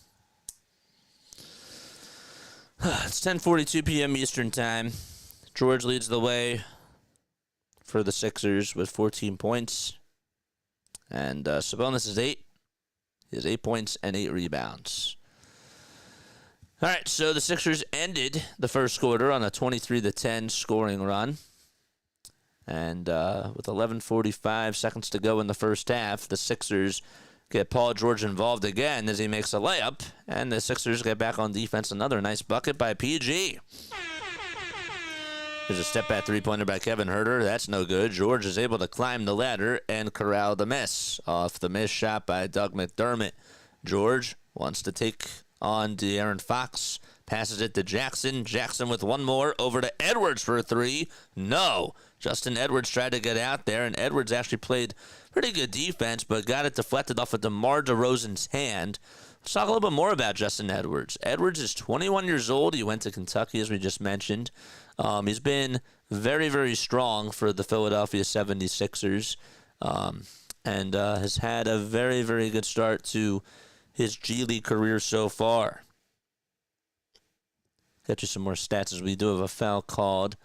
It's 10:42 p.m. Eastern Time. George leads the way for the Sixers with 14 points. And Sabonis is 8. He has 8 points and 8 rebounds. All right, so the Sixers ended the first quarter on a 23-10 scoring run. And with 11:45 seconds to go in the first half, the Sixers get Paul George involved again as he makes a layup. And the Sixers get back on defense. Another nice bucket by PG. There's a step-back three-pointer by Kevin Huerter. That's no good. George is able to climb the ladder and corral the miss. Off the miss shot by Doug McDermott. George wants to take on De'Aaron Fox. Passes it to Jackson. Jackson with one more. Over to Edwards for a three. No. Justin Edwards tried to get out there, and Edwards actually played pretty good defense, but got it deflected off of DeMar DeRozan's hand. Let's talk a little bit more about Justin Edwards. Edwards is 21 years old. He went to Kentucky, as we just mentioned. He's been very, very strong for the Philadelphia 76ers and has had a very, very good start to his G League career so far. Got you some more stats as we do have a foul called.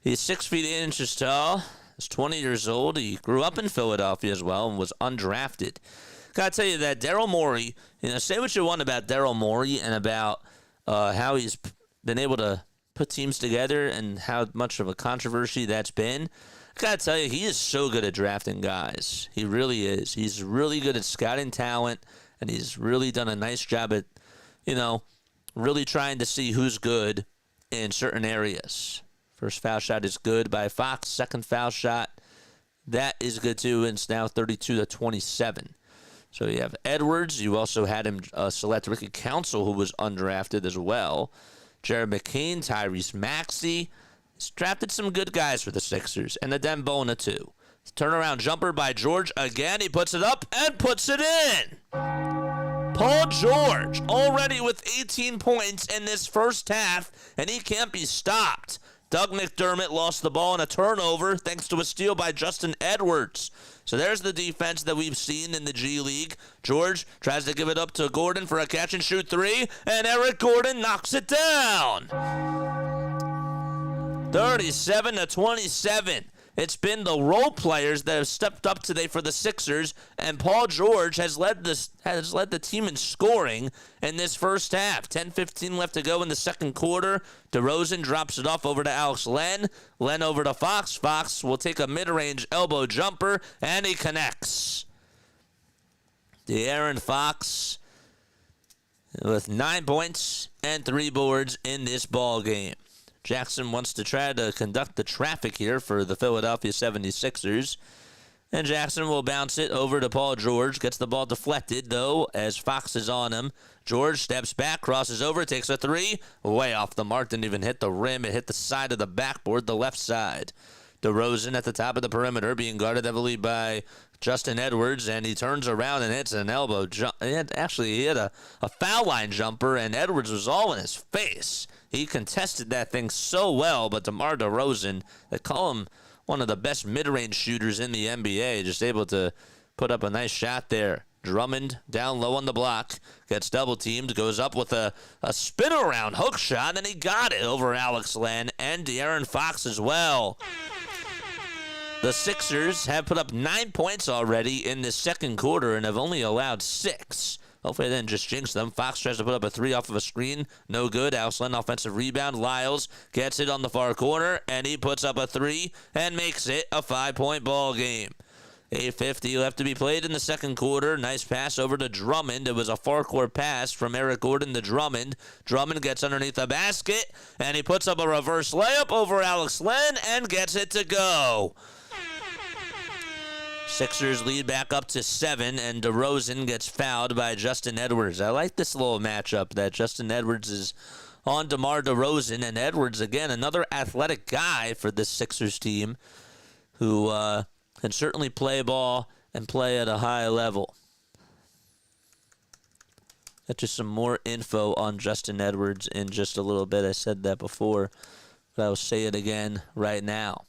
He's 6 feet 8 inches tall. He's 20 years old. He grew up in Philadelphia as well and was undrafted. Gotta tell you that Daryl Morey, say what you want about Daryl Morey and about how he's been able to put teams together and how much of a controversy that's been. I gotta tell you, he is so good at drafting guys. He really is. He's really good at scouting talent, and he's really done a nice job at, really trying to see who's good in certain areas. First foul shot is good by Fox. Second foul shot, that is good too, and it's now 32-27. So you have Edwards. You also had him select Ricky Council, who was undrafted as well. Jared McCain, Tyrese Maxey. He's drafted some good guys for the Sixers, and the Dembona too. Turnaround jumper by George again. He puts it up and puts it in. Paul George already with 18 points in this first half, and he can't be stopped. Doug McDermott lost the ball in a turnover thanks to a steal by Justin Edwards. So there's the defense that we've seen in the G League. George tries to give it up to Gordon for a catch-and-shoot three, and Eric Gordon knocks it down. 37-27. It's been the role players that have stepped up today for the Sixers, and Paul George has led the team in scoring in this first half. 10:15 left to go in the second quarter. DeRozan drops it off over to Alex Len. Len over to Fox. Fox will take a mid-range elbow jumper, and he connects. De'Aaron Fox with 9 points and 3 boards in this ball game. Jackson wants to try to conduct the traffic here for the Philadelphia 76ers. And Jackson will bounce it over to Paul George. Gets the ball deflected, though, as Fox is on him. George steps back, crosses over, takes a three. Way off the mark. Didn't even hit the rim. It hit the side of the backboard, the left side. DeRozan at the top of the perimeter, being guarded heavily by Justin Edwards, and he turns around and hits an elbow jump. He had a foul line jumper, and Edwards was all in his face. He contested that thing so well, but DeMar DeRozan, they call him one of the best mid-range shooters in the NBA, just able to put up a nice shot there. Drummond down low on the block, gets double-teamed, goes up with a spin-around hook shot, and he got it over Alex Len and De'Aaron Fox as well. The Sixers have put up 9 points already in the second quarter and have only allowed 6. Hopefully they didn't just jinx them. Fox tries to put up a three off of a screen. No good. Alex Len offensive rebound. Lyles gets it on the far corner, and he puts up a three and makes it a 5-point ball game. 8:50 left to be played in the second quarter. Nice pass over to Drummond. It was a far-court pass from Eric Gordon to Drummond. Drummond gets underneath the basket, and he puts up a reverse layup over Alex Len and gets it to go. Sixers lead back up to 7, and DeRozan gets fouled by Justin Edwards. I like this little matchup that Justin Edwards is on DeMar DeRozan, and Edwards, again, another athletic guy for this Sixers team who can certainly play ball and play at a high level. That's just some more info on Justin Edwards in just a little bit. I said that before, but I will say it again right now.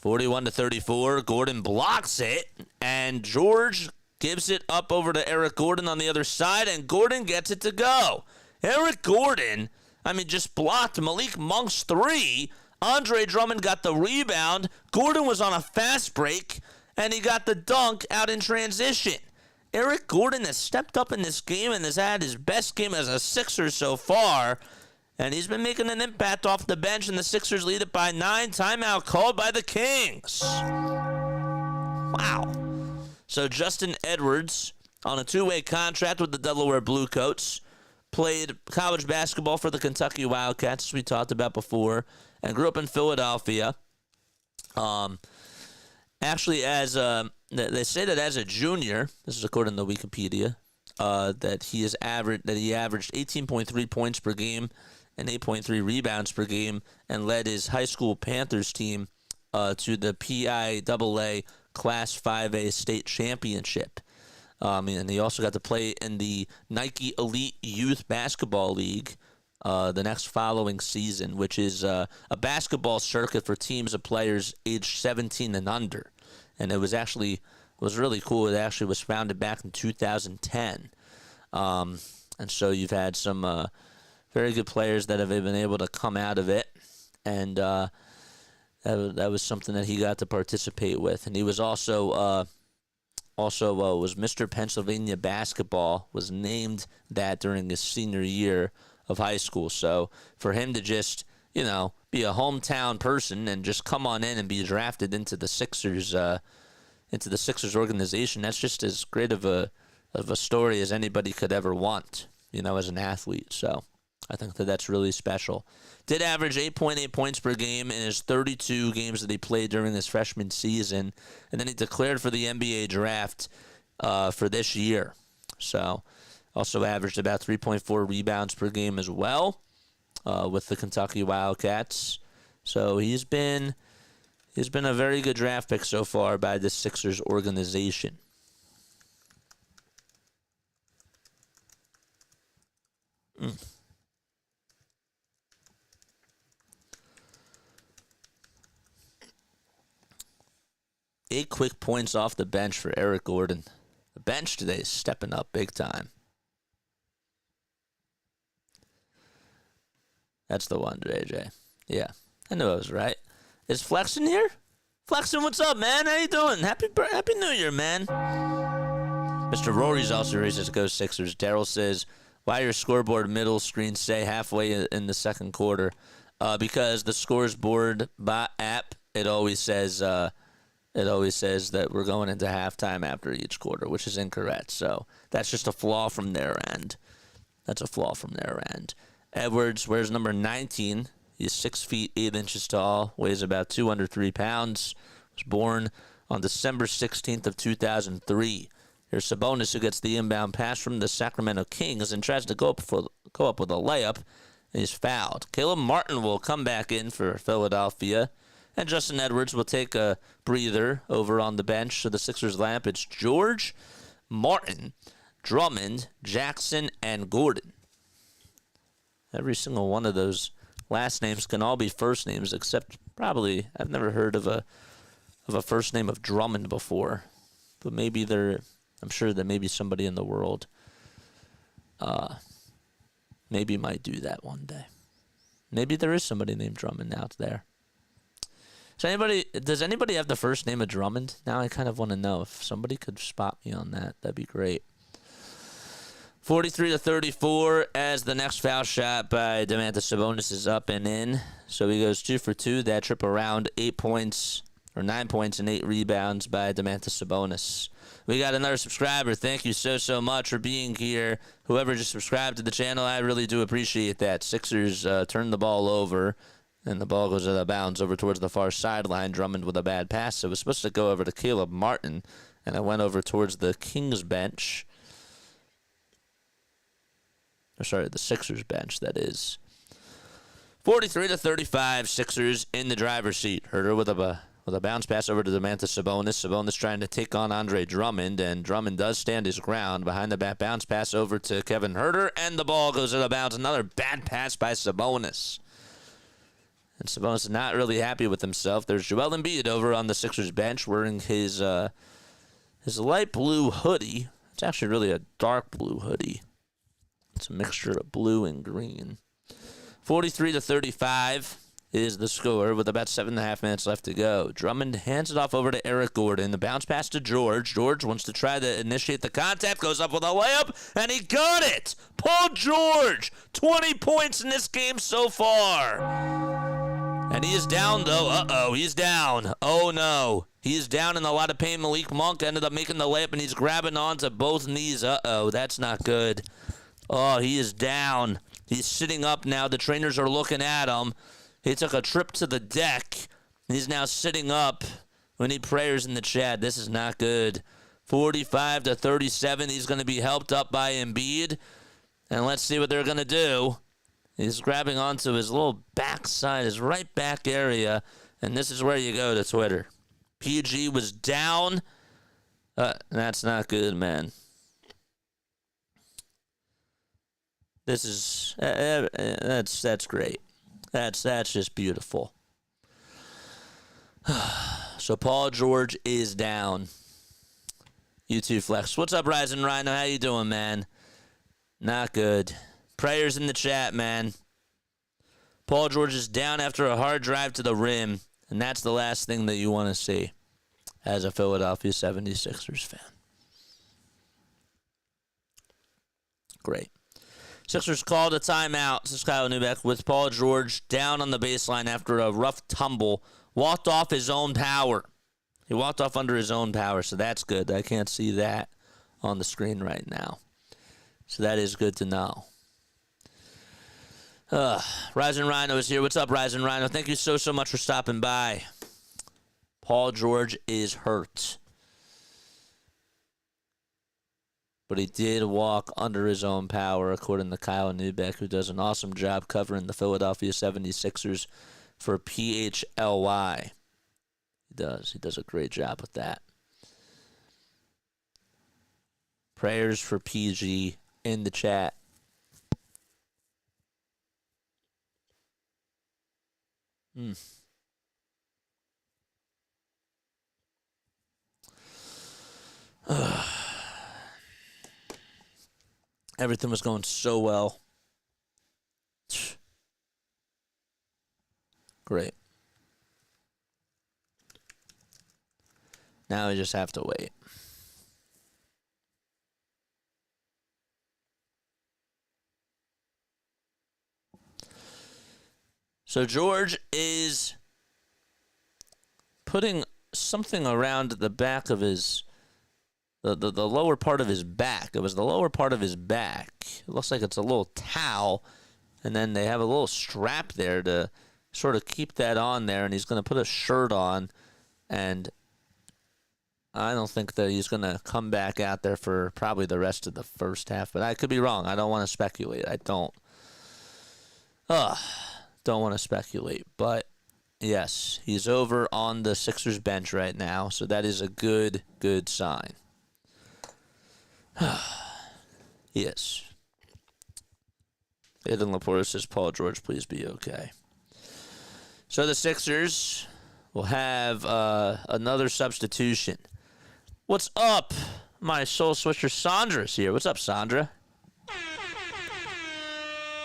41-34. Gordon blocks it, and George gives it up over to Eric Gordon on the other side, and Gordon gets it to go. Eric Gordon, just blocked Malik Monk's three. Andre Drummond got the rebound. Gordon was on a fast break, and he got the dunk out in transition. Eric Gordon has stepped up in this game and has had his best game as a Sixer so far. And he's been making an impact off the bench, and the Sixers lead it by 9. Timeout called by the Kings. Wow. So Justin Edwards, on a 2-way contract with the Delaware Bluecoats, played college basketball for the Kentucky Wildcats, as we talked about before, and grew up in Philadelphia. Actually, they say that as a junior, this is according to Wikipedia, that he averaged 18.3 points per game and 8.3 rebounds per game, and led his high school Panthers team to the PIAA Class 5A state championship. And he also got to play in the Nike Elite Youth Basketball League the next following season, which is a basketball circuit for teams of players aged 17 and under. And it was really cool. It actually was founded back in 2010. And so you've had some very good players that have been able to come out of it. And that was something that he got to participate with. And he was also was Mr. Pennsylvania Basketball, was named that during his senior year of high school. So for him to just, be a hometown person and just come on in and be drafted into the Sixers organization, that's just as great of a story as anybody could ever want, as an athlete. So I think that's really special. Did average 8.8 points per game in his 32 games that he played during his freshman season, and then he declared for the NBA draft for this year. So also averaged about 3.4 rebounds per game as well with the Kentucky Wildcats. So he's been a very good draft pick so far by the Sixers organization. Eight quick points off the bench for Eric Gordon. The bench today is stepping up big time. That's the one, JJ. Yeah, I knew I was right. Is Flexen here? Flexen, what's up, man? How you doing? Happy New Year, man. Mr. Rory's also here. He says, go Sixers. Daryl says, why your scoreboard middle screen say halfway in the second quarter? Because the scores board by app, it always says that we're going into halftime after each quarter, which is incorrect. So that's just a flaw from their end. Edwards wears number 19. He's 6 feet 8 inches tall, weighs about 203 pounds. Was born on December 16th of 2003. Here's Sabonis, who gets the inbound pass from the Sacramento Kings and tries to go up with a layup, and he's fouled. Caleb Martin will come back in for Philadelphia, and Justin Edwards will take a breather over on the bench. So the Sixers lineup, it's George, Martin, Drummond, Jackson, and Gordon. Every single one of those last names can all be first names, except probably I've never heard of a first name of Drummond before. But maybe I'm sure that maybe somebody in the world maybe might do that one day. Maybe there is somebody named Drummond out there. So does anybody have the first name of Drummond? Now I kind of want to know. If somebody could spot me on that, that'd be great. 43-34 as the next foul shot by Domantas Sabonis is up and in. So he goes 2 for 2. That trip around 9 points and 8 rebounds by Domantas Sabonis. We got another subscriber. Thank you so much for being here. Whoever just subscribed to the channel, I really do appreciate that. Sixers turn the ball over, and the ball goes out of bounds over towards the far sideline. Drummond with a bad pass. It was supposed to go over to Caleb Martin, and it went over towards the Kings bench. The Sixers bench, that is. 43-35, Sixers in the driver's seat. Herter with a bounce pass over to Domantas Sabonis. Sabonis trying to take on Andre Drummond, and Drummond does stand his ground. Behind the back bounce pass over to Kevin Herter, and the ball goes out of bounds. Another bad pass by Sabonis. And Sabonis is not really happy with himself. There's Joel Embiid over on the Sixers bench wearing his light blue hoodie. It's actually really a dark blue hoodie. It's a mixture of blue and green. 43-35 is the score with about 7.5 minutes left to go. Drummond hands it off over to Eric Gordon. The bounce pass to George. George wants to try to initiate the contact. Goes up with a layup, and he got it! Paul George! 20 points in this game so far. And he is down, though. He's down. Oh, no. He is down in a lot of pain. Malik Monk ended up making the layup, and he's grabbing onto both knees. That's not good. Oh, he is down. He's sitting up now. The trainers are looking at him. He took a trip to the deck. He's now sitting up. We need prayers in the chat. This is not good. 45-37. He's going to be helped up by Embiid. And let's see what they're going to do. He's grabbing onto his little backside, his right back area. And this is where you go to Twitter. PG was down. That's not good, man. This is that's great. That's just beautiful. So Paul George is down. You too, Flex. What's up, Rising Rhino? How you doing, man? Not good. Prayers in the chat, man. Paul George is down after a hard drive to the rim, and that's the last thing that you want to see as a Philadelphia 76ers fan. Great. Sixers called a timeout. This is Kyle Neubeck with Paul George down on the baseline after a rough tumble. Walked off his own power. He walked off under his own power, so that's good. I can't see that on the screen right now. So that is good to know. Rising Rhino is here. What's up, Rising Rhino? Thank you so much for stopping by. Paul George is hurt. But he did walk under his own power, according to Kyle Neubeck, who does an awesome job covering the Philadelphia 76ers for PHLY. He does a great job with that. Prayers for PG in the chat. Everything was going so well. Great. Now we just have to wait. So George is putting something around the back of his, the lower part of his back. It was the lower part of his back. It looks like it's a little towel, and then they have a little strap there to sort of keep that on there, and he's going to put a shirt on, and I don't think that he's going to come back out there for probably the rest of the first half, but I could be wrong. I don't want to speculate. I don't want to speculate, but yes, he's over on the Sixers bench right now, so that is a good sign. Yes. Aiden Laporte says, Paul George, please be okay. So the Sixers will have another substitution. What's up? My soul switcher Sandra's here. What's up, Sandra?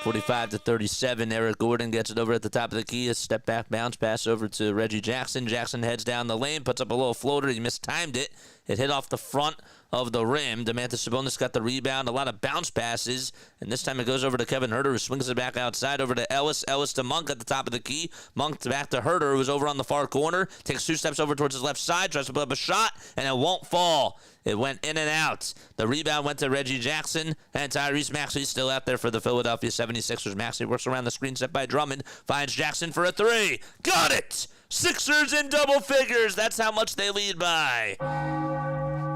45-37, Eric Gordon gets it over at the top of the key. A step back bounce pass over to Reggie Jackson. Jackson heads down the lane, puts up a little floater. He mistimed it. It hit off the front of the rim. Domantas Sabonis got the rebound. A lot of bounce passes. And this time it goes over to Kevin Huerter, who swings it back outside over to Ellis. Ellis to Monk at the top of the key. Monk back to Huerter, who's over on the far corner. Takes 2 steps over towards his left side. Tries to put up a shot, and it won't fall. It went in and out. The rebound went to Reggie Jackson, and Tyrese Maxey still out there for the Philadelphia 76ers. Maxey works around the screen set by Drummond. Finds Jackson for a 3. Got it! Sixers in double figures. That's how much they lead by.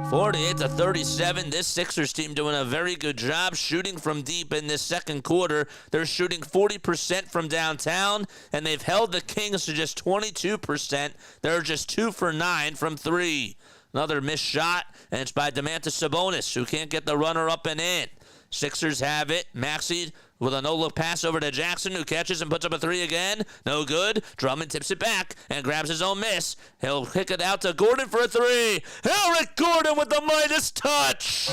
48-37. This Sixers team doing a very good job shooting from deep in this second quarter. They're shooting 40% from downtown, and they've held the Kings to just 22%. They're just 2 for 9 from 3. Another missed shot, and it's by Domantas Sabonis, who can't get the runner up and in. Sixers have it. Maxey with a no-look pass over to Jackson, who catches and puts up a 3 again. No good. Drummond tips it back and grabs his own miss. He'll kick it out to Gordon for a 3. Eric Gordon with the Midas touch.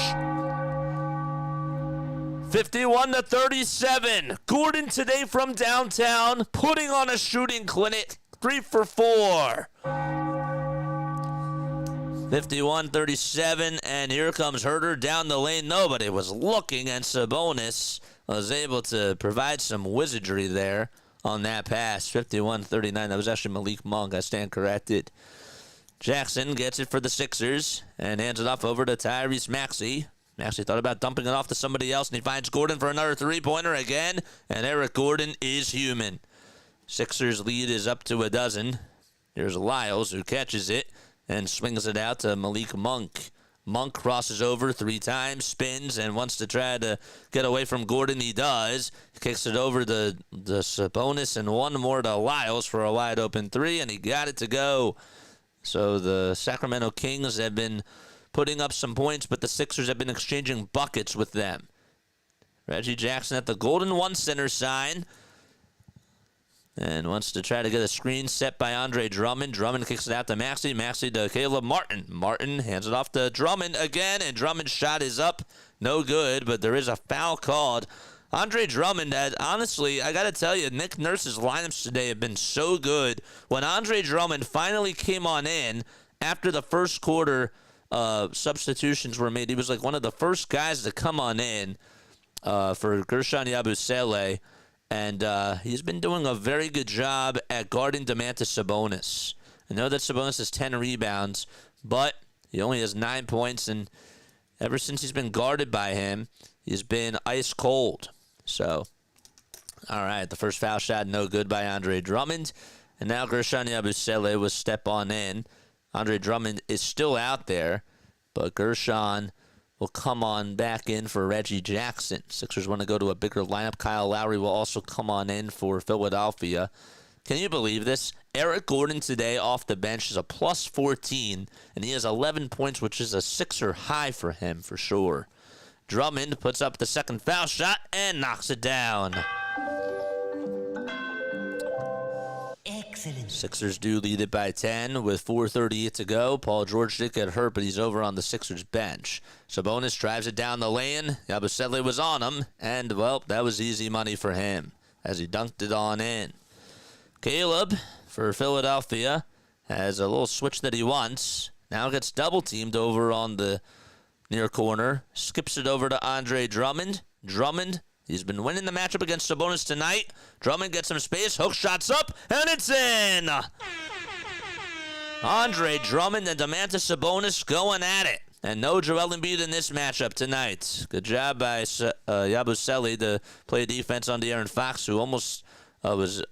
51-37. Gordon today from downtown, putting on a shooting clinic. 3 for 4. 51-37, and here comes Huerter down the lane. Nobody was looking, and Sabonis was able to provide some wizardry there on that pass. 51-39. That was actually Malik Monk. I stand corrected. Jackson gets it for the Sixers and hands it off over to Tyrese Maxey. Maxey thought about dumping it off to somebody else, and he finds Gordon for another 3-pointer again, and Eric Gordon is human. Sixers lead is up to 12. Here's Lyles, who catches it and swings it out to Malik Monk. Monk crosses over 3 times, spins, and wants to try to get away from Gordon. He does. Kicks it over to the Sabonis and one more to Lyles for a wide-open 3, and he got it to go. So the Sacramento Kings have been putting up some points, but the Sixers have been exchanging buckets with them. Reggie Jackson at the Golden 1 center sign. And wants to try to get a screen set by Andre Drummond. Drummond kicks it out to Maxey. Maxey to Caleb Martin. Martin hands it off to Drummond again, and Drummond's shot is up. No good, but there is a foul called. Andre Drummond, honestly, I got to tell you, Nick Nurse's lineups today have been so good. When Andre Drummond finally came on in after the first quarter substitutions were made, he was like one of the first guys to come on in for Gershon Yabusele. And he's been doing a very good job at guarding Domantas Sabonis. I know that Sabonis has 10 rebounds, but he only has 9 points. And ever since he's been guarded by him, he's been ice cold. So, all right, the first foul shot, no good by Andre Drummond. And now Gershon Yabusele will step on in. Andre Drummond is still out there, but Gershon will come on back in for Reggie Jackson. Sixers want to go to a bigger lineup. Kyle Lowry will also come on in for Philadelphia. Can you believe this? Eric Gordon today off the bench is a plus 14, and he has 11 points, which is a Sixer high for him for sure. Drummond puts up the second foul shot and knocks it down. Excellent. Excellent. Sixers do lead it by 10 with 4:38 to go. Paul George did get hurt, but he's over on the Sixers bench. Sabonis drives it down the lane. Yabusele was on him, and, well, that was easy money for him as he dunked it on in. Caleb, for Philadelphia, has a little switch that he wants. Now gets double-teamed over on the near corner. Skips it over to Andre Drummond. Drummond, he's been winning the matchup against Sabonis tonight. Drummond gets some space. Hook shots up, and it's in! Andre Drummond and Domantas Sabonis going at it. And no Joel Embiid in this matchup tonight. Good job by Yabusele to play defense on De'Aaron Fox, who almost was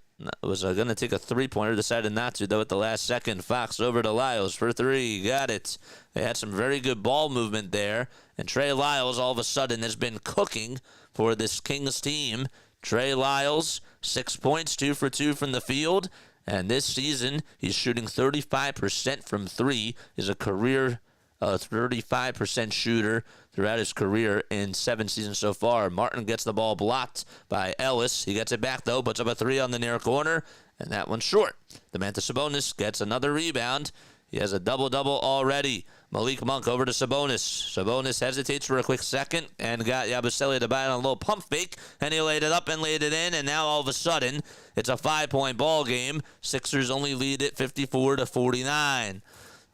going to take a three-pointer, decided not to, though, at the last second. Fox over to Lyles for three. Got it. They had some very good ball movement there. And Trey Lyles, all of a sudden, has been cooking for this Kings team. Trey Lyles, 6 points, 2 for 2 from the field. And this season, he's shooting 35% from three. He's a career 35% shooter throughout his career in 7 seasons so far. Martin gets the ball blocked by Ellis. He gets it back, though, puts up a three on the near corner, and that one's short. Domantas Sabonis gets another rebound. He has a double-double already. Malik Monk over to Sabonis. Sabonis hesitates for a quick second and got Yabusele to buy on a little pump fake, and he laid it up and laid it in, and now all of a sudden it's a 5-point ball game. Sixers only lead it 54-49.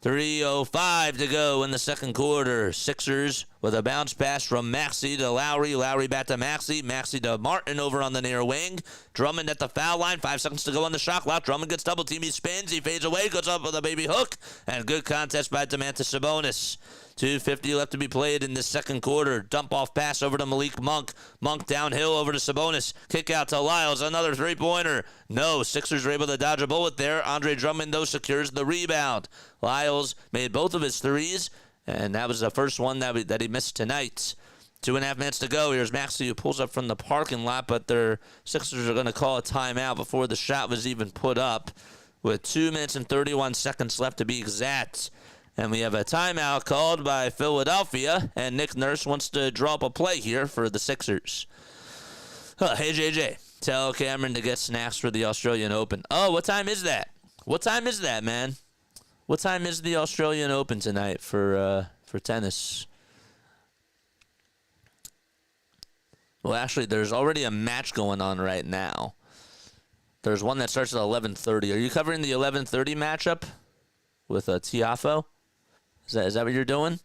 3:05 to go in the second quarter. Sixers with a bounce pass from Maxey to Lowry. Lowry back to Maxey. Maxey to Martin over on the near wing. Drummond at the foul line. 5 seconds to go on the shot clock. Drummond gets double team. He spins. He fades away. Goes up with a baby hook. And good contest by Domantas Sabonis. 2:50 left to be played in the second quarter. Dump off pass over to Malik Monk. Monk downhill over to Sabonis. Kick out to Lyles. Another three-pointer. No, Sixers are able to dodge a bullet there. Andre Drummond, though, secures the rebound. Lyles made both of his threes, and that was the first one that he missed tonight. 2.5 minutes to go. Here's Maxey, who pulls up from the parking lot, but their Sixers are going to call a timeout before the shot was even put up, with 2 minutes and 31 seconds left to be exact. And we have a timeout called by Philadelphia, and Nick Nurse wants to draw up a play here for the Sixers. Hey, JJ, tell Cameron to get snacks for the Australian Open. Oh, what time is that? What time is that, man? What time is the Australian Open tonight for tennis? Well, actually, there's already a match going on right now. There's one that starts at 11:30. Are you covering the 11:30 matchup with Tiafo? Is that what you're doing?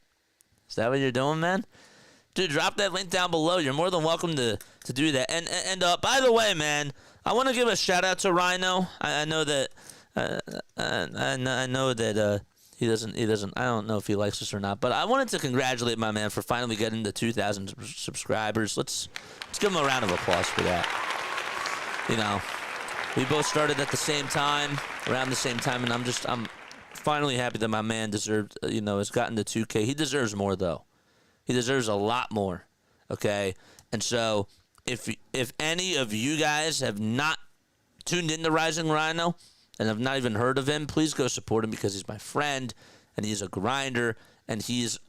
Is that what you're doing, man? Dude, drop that link down below. You're more than welcome to do that. And by the way, man, I want to give a shout out to Rhino. I know that I know that he doesn't. I don't know if he likes us or not, but I wanted to congratulate my man for finally getting to 2,000 subscribers. Let's give him a round of applause for that. You know, we both started at the same time, around the same time, and I'm finally happy that my man has gotten to 2K. He deserves more, though. He deserves a lot more, okay? And so if any of you guys have not tuned into Rising Rhino and have not even heard of him, please go support him because he's my friend and he's a grinder, and his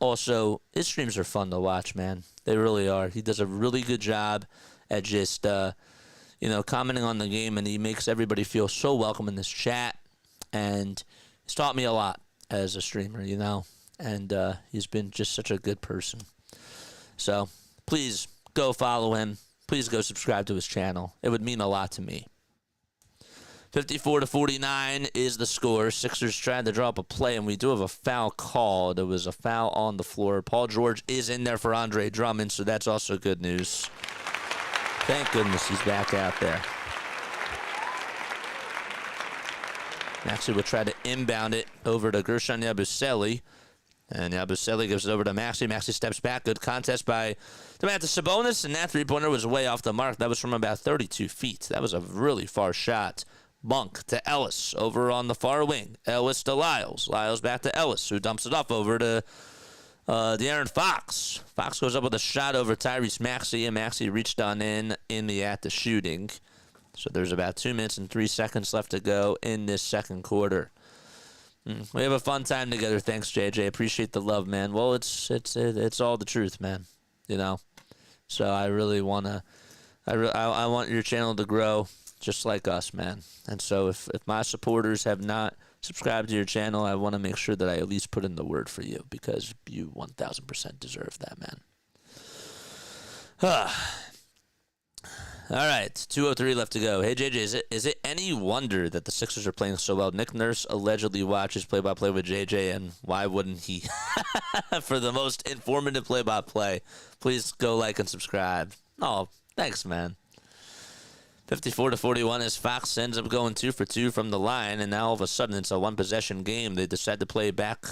streams are fun to watch, man. They really are. He does a really good job at just, commenting on the game, and he makes everybody feel so welcome in this chat, and he's taught me a lot as a streamer, and he's been just such a good person. So please go follow him. Please go subscribe to his channel. It would mean a lot to me. 54-49 is the score. Sixers trying to draw up a play, and we do have a foul called. There was a foul on the floor. Paul George is in there for Andre Drummond, so that's also good news. Thank goodness he's back out there. Maxey will try to inbound it over to Gershon Yabusele. And Yabusele gives it over to Maxey. Maxey steps back. Good contest by Domantas Sabonis. And that three-pointer was way off the mark. That was from about 32 feet. That was a really far shot. Monk to Ellis over on the far wing. Ellis to Lyles. Lyles back to Ellis, who dumps it off over to De'Aaron Fox. Fox goes up with a shot over Tyrese Maxey, and Maxey reached on in the act of shooting. So there's about 2 minutes and 3 seconds left to go in this second quarter. We have a fun time together. Thanks, JJ. Appreciate the love, man. Well, it's all the truth, man. So I really want to. I want your channel to grow. just like us, man. And so if my supporters have not subscribed to your channel, I want to make sure that I at least put in the word for you, because you 1,000% deserve that, man. All right, 2:03 left to go. Hey, JJ, is it any wonder that the Sixers are playing so well? Nick Nurse allegedly watches play-by-play with JJ, and why wouldn't he? For the most informative play-by-play, please go like and subscribe. Oh, thanks, man. 54-41 as Fox ends up going 2 for 2 from the line, and now all of a sudden it's a one-possession game. They decide to play back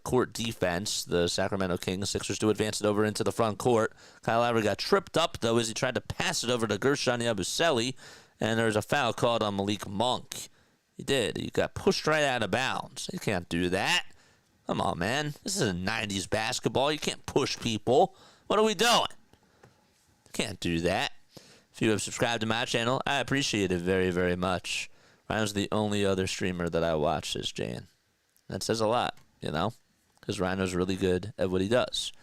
court defense. The Sacramento Kings. Sixers do advance it over into the front court. Kyle Lowry got tripped up, though, as he tried to pass it over to Gershon Yabusele, and there's a foul called on Malik Monk. He did. He got pushed right out of bounds. You can't do that. Come on, man. This is a 90s basketball. You can't push people. What are we doing? Can't do that. If you have subscribed to my channel, I appreciate it very, very much. Ryan's the only other streamer that I watch, says Jan. That says a lot, you know, because Rhino's really good at what he does.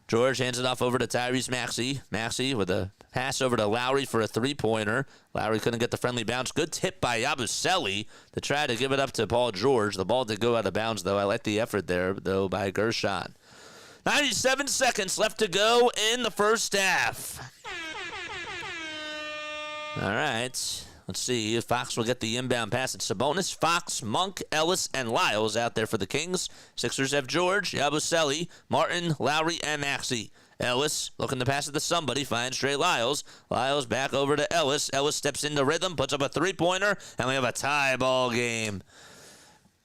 George hands it off over to Tyrese Maxey. Maxey with a pass over to Lowry for a three-pointer. Lowry couldn't get the friendly bounce. Good tip by Yabusele to try to give it up to Paul George. The ball did go out of bounds, though. I like the effort there, though, by Gershon. 97 seconds left to go in the first half. All right, let's see if Fox will get the inbound pass. It's Sabonis, Fox, Monk, Ellis, and Lyles out there for the Kings. Sixers have George, Yabusele, Martin, Lowry, and Maxey. Ellis looking to pass it to somebody, finds Trey Lyles. Lyles back over to Ellis. Ellis steps into rhythm, puts up a three-pointer, and we have a tie ball game.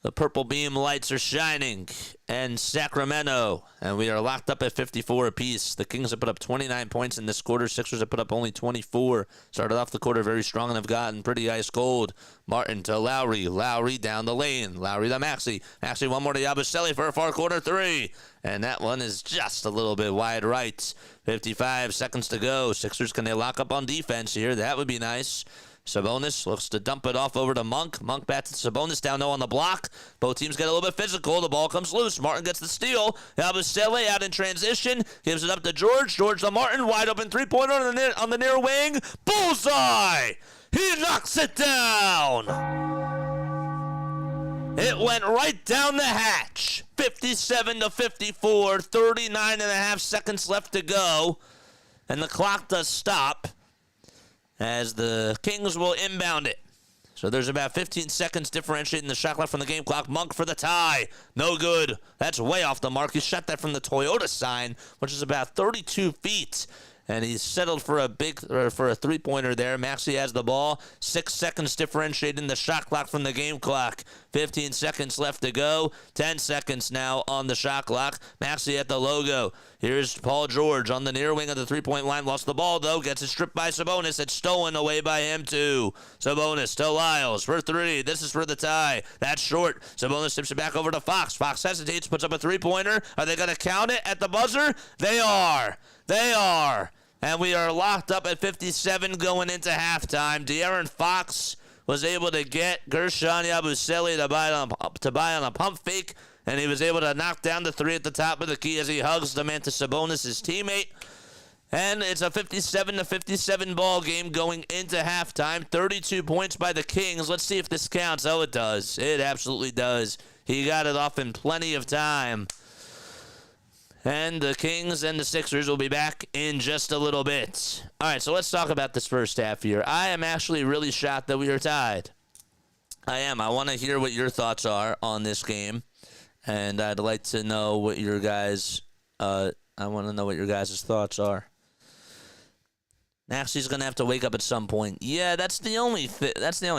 The purple beam lights are shining in Sacramento, and we are locked up at 54 apiece. The Kings have put up 29 points in this quarter. Sixers have put up only 24. Started off the quarter very strong and have gotten pretty ice cold. Martin to Lowry. Lowry down the lane. Lowry to Maxey. Maxey one more to Yabusele for a far corner three. And that one is just a little bit wide right. 55 seconds to go. Sixers, can they lock up on defense here? That would be nice. Sabonis looks to dump it off over to Monk. Monk back to Sabonis, down low on the block. Both teams get a little bit physical. The ball comes loose. Martin gets the steal. Yabusele out in transition. Gives it up to George. George to Martin. Wide open three-pointer on the near wing. Bullseye! He knocks it down! It went right down the hatch. 57-54. 39 and a half seconds left to go. And the clock does stop, as the Kings will inbound it. So there's about 15 seconds differentiating the shot clock from the game clock. Monk for the tie. No good. That's way off the mark. He shot that from the Toyota sign, which is about 32 feet. And he's settled for a three-pointer there. Maxey has the ball. 6 seconds differentiating the shot clock from the game clock. 15 seconds left to go. 10 seconds now on the shot clock. Maxey at the logo. Here's Paul George on the near wing of the three-point line. Lost the ball, though. Gets it stripped by Sabonis. It's stolen away by him, too. Sabonis to Lyles for three. This is for the tie. That's short. Sabonis tips it back over to Fox. Fox hesitates, puts up a three-pointer. Are they going to count it at the buzzer? They are. They are. And we are locked up at 57 going into halftime. De'Aaron Fox was able to get Gershon Yabusele to buy on a pump fake, and he was able to knock down the three at the top of the key as he hugs the man to Sabonis, his teammate. And it's a 57-57 ball game going into halftime. 32 points by the Kings. Let's see if this counts. Oh, it does. It absolutely does. He got it off in plenty of time. And the Kings and the Sixers will be back in just a little bit. All right, so let's talk about this first half here. I am actually really shocked that we are tied. I am. I want to hear what your thoughts are on this game. And I'd like to know what your guys' thoughts are. Maxey's going to have to wake up at some point. Yeah, that's the only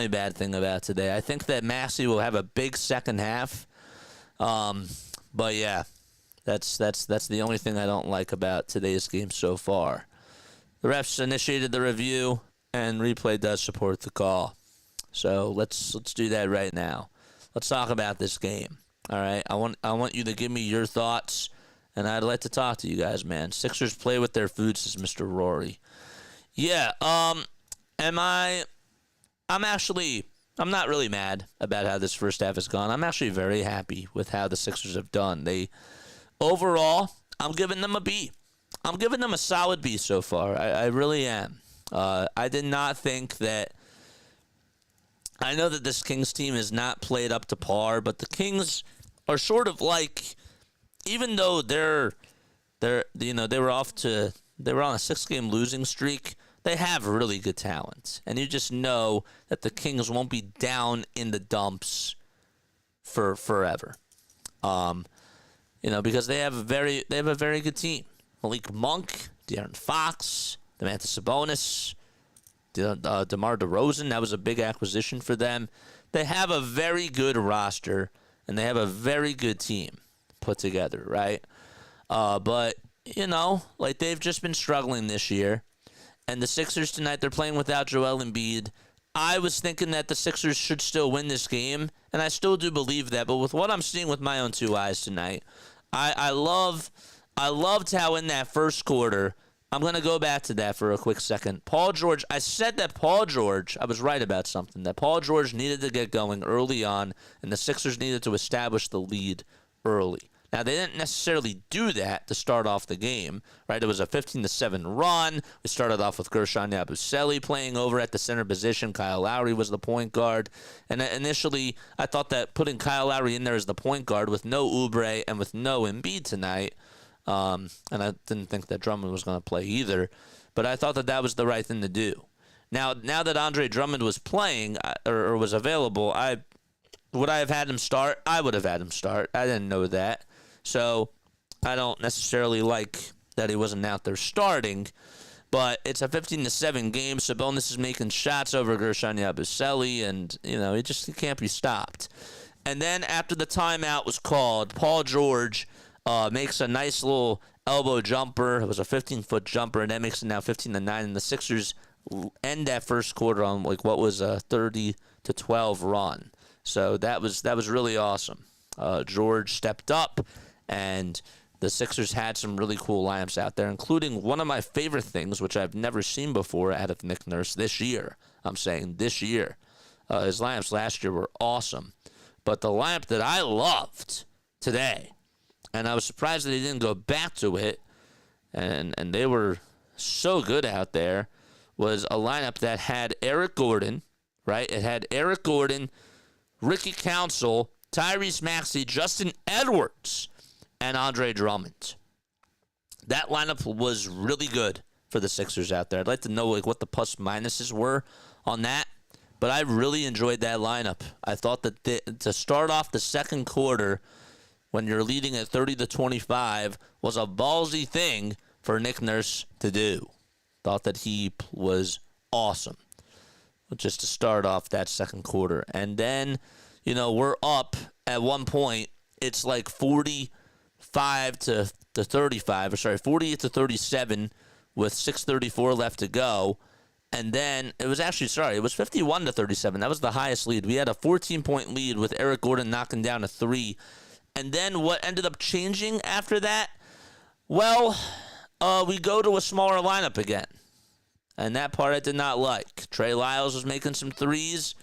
bad thing about today. I think that Maxey will have a big second half. But yeah. That's the only thing I don't like about today's game so far. The refs initiated the review, and replay does support the call. So let's do that right now. Let's talk about this game. All right, I want you to give me your thoughts, and I'd like to talk to you guys, man. Sixers play with their food, says Mr. Rory. Yeah. I'm not really mad about how this first half has gone. I'm actually very happy with how the Sixers have done. Overall, I'm giving them a B. I'm giving them a solid B so far. I really am. I did not think that I know that this Kings team is not played up to par, but the Kings are sort of like, even though they were on a 6-game losing streak, they have really good talent, and you just know that the Kings won't be down in the dumps for forever. Because they have a very good team. Malik Monk, De'Aaron Fox, Domantas Sabonis, DeMar DeRozan. That was a big acquisition for them. They have a very good roster, and they have a very good team put together, right? But they've just been struggling this year. And the Sixers tonight, they're playing without Joel Embiid. I was thinking that the Sixers should still win this game, and I still do believe that. But with what I'm seeing with my own two eyes tonight, I loved how in that first quarter, I'm going to go back to that for a quick second. Paul George, I said that Paul George, I was right about something, that Paul George needed to get going early on, and the Sixers needed to establish the lead early. Now, they didn't necessarily do that to start off the game, right? It was a 15-7 run. We started off with Gershon Yabusele playing over at the center position. Kyle Lowry was the point guard. And initially, I thought that putting Kyle Lowry in there as the point guard with no Oubre and with no Embiid tonight, and I didn't think that Drummond was going to play either, but I thought that was the right thing to do. Now that Andre Drummond was playing or was available, would I have had him start? I would have had him start. I didn't know that. So I don't necessarily like that he wasn't out there starting, but it's a 15-7 game. Sabonis is making shots over Gershon Yabusele, and he can't be stopped. And then after the timeout was called, Paul George makes a nice little elbow jumper. It was a 15-foot jumper, and that makes it now 15-9. And the Sixers end that first quarter on what was a 30-12 run. So that was really awesome. George stepped up, and the Sixers had some really cool lineups out there, including one of my favorite things, which I've never seen before out of Nick Nurse this year. I'm saying this year. His lineups last year were awesome. But the lineup that I loved today, and I was surprised that he didn't go back to it, and they were so good out there, was a lineup that had Eric Gordon, right? It had Eric Gordon, Ricky Council, Tyrese Maxey, Justin Edwards, and Andre Drummond. That lineup was really good for the Sixers out there. I'd like to know what the plus minuses were on that, but I really enjoyed that lineup. I thought that to start off the second quarter when you're leading at 30-25 was a ballsy thing for Nick Nurse to do. Thought that he was awesome just to start off that second quarter. And then, we're up at one point. It's like 48-37 with 6:34 left to go. And then it was 51-37. That was the highest lead. We had a 14-point lead with Eric Gordon knocking down a three. And then what ended up changing after that? Well, we go to a smaller lineup again. And that part I did not like. Trey Lyles was making some threes,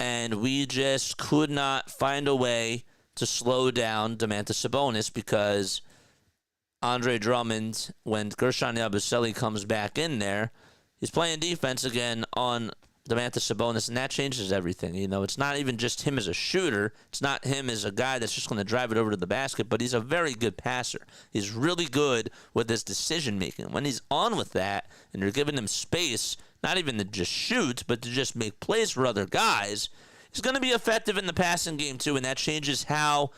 and we just could not find a way to slow down Domantas Sabonis because Andre Drummond, when Gershon Yabusele comes back in there, he's playing defense again on Domantas Sabonis, and that changes everything. It's not even just him as a shooter. It's not him as a guy that's just going to drive it over to the basket, but he's a very good passer. He's really good with his decision-making. When he's on with that, and you're giving him space, not even to just shoot, but to just make plays for other guys, he's going to be effective in the passing game too, and that changes how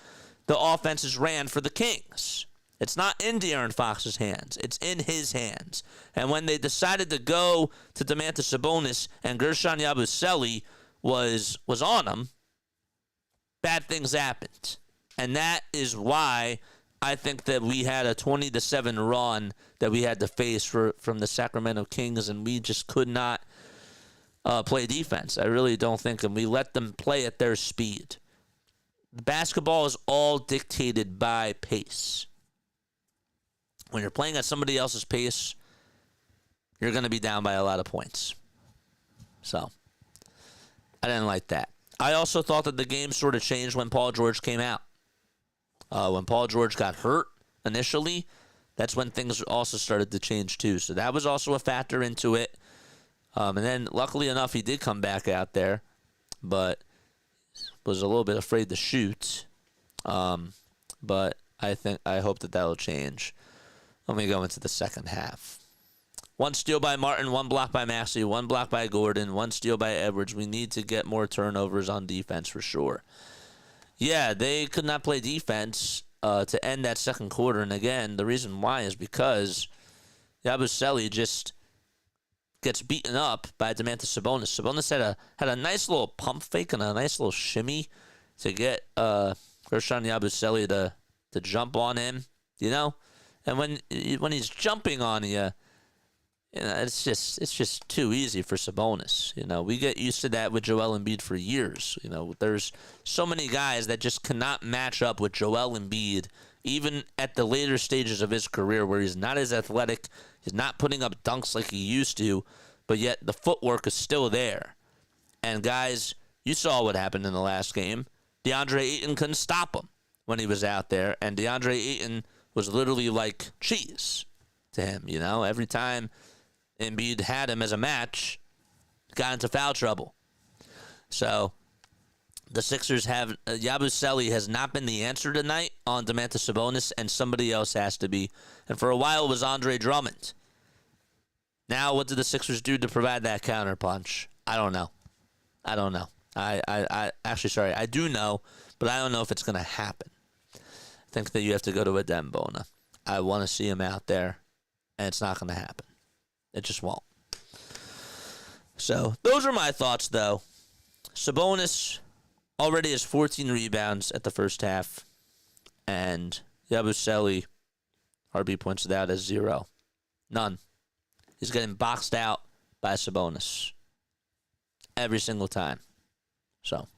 the offenses ran for the Kings. It's not in De'Aaron Fox's hands. It's in his hands. And when they decided to go to Domantas Sabonis and Gershon Yabusele was on him, bad things happened. And that is why I think that we had a 20-7 run that we had to face from the Sacramento Kings, and we just could not play defense. I really don't think, and we let them play at their speed. Basketball is all dictated by pace. When you're playing at somebody else's pace, you're going to be down by a lot of points. So, I didn't like that. I also thought that the game sort of changed when Paul George came out. When Paul George got hurt initially, that's when things also started to change too. So that was also a factor into it. And then, luckily enough, he did come back out there. but was a little bit afraid to shoot. But I hope that will change when we go into the second half. 1 steal by Martin, 1 block by Maxey, 1 block by Gordon, 1 steal by Edwards. We need to get more turnovers on defense for sure. Yeah, they could not play defense to end that second quarter. And again, the reason why is because Yabusele just gets beaten up by Domantas Sabonis. Sabonis had a nice little pump fake and a nice little shimmy to get Gershon Yabusele to jump on him, you know? And when he's jumping on you, it's just too easy for Sabonis. You know, we get used to that with Joel Embiid for years. You know, there's so many guys that just cannot match up with Joel Embiid, even at the later stages of his career where he's not as athletic, he's not putting up dunks like he used to, but yet the footwork is still there. And guys, you saw what happened in the last game. DeAndre Ayton couldn't stop him when he was out there, and DeAndre Ayton was literally like cheese to him, you know? Every time Embiid had him as a match, got into foul trouble. So the Sixers have Yabusele has not been the answer tonight on Domantas Sabonis, and somebody else has to be. And for a while it was Andre Drummond. Now what did the Sixers do to provide that counterpunch? I don't know. I actually, sorry, I do know, but I don't know if it's going to happen. I think that you have to go to a Dembona. I want to see him out there, and it's not going to happen. It just won't. So those are my thoughts, though. Sabonis already has 14 rebounds at the first half, and Yabusele, RB points it out, as 0. None. He's getting boxed out by Sabonis every single time. So,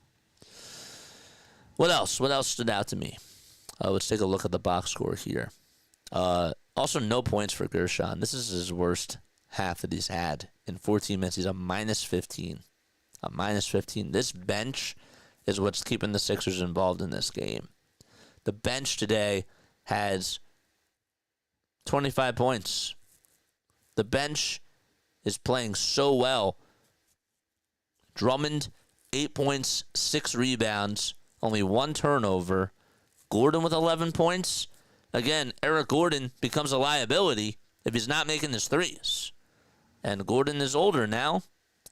what else? What else stood out to me? Let's take a look at the box score here. Also, no points for Gershon. This is his worst half that he's had in 14 minutes. He's a minus 15. A minus 15. This bench is what's keeping the Sixers involved in this game. The bench today has 25 points. The bench is playing so well. Drummond, 8 points, 6 rebounds, only 1 turnover. Gordon with 11 points. Again, Eric Gordon becomes a liability if he's not making his threes. And Gordon is older now.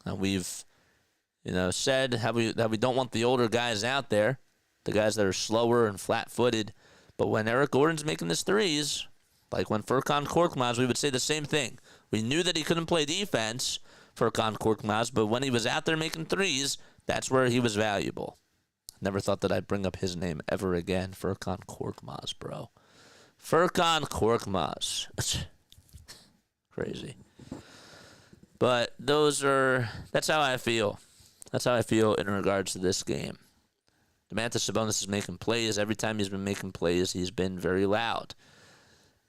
And we've, said that we don't want the older guys out there, the guys that are slower and flat-footed. But when Eric Gordon's making his threes, like when Furkan Korkmaz, we would say the same thing. We knew that he couldn't play defense, Furkan Korkmaz, but when he was out there making threes, that's where he was valuable. Never thought that I'd bring up his name ever again. Furkan Korkmaz, bro. Furkan Korkmaz. Crazy. But that's how I feel. That's how I feel in regards to this game. Domantas Sabonis is making plays. Every time he's been making plays, he's been very loud.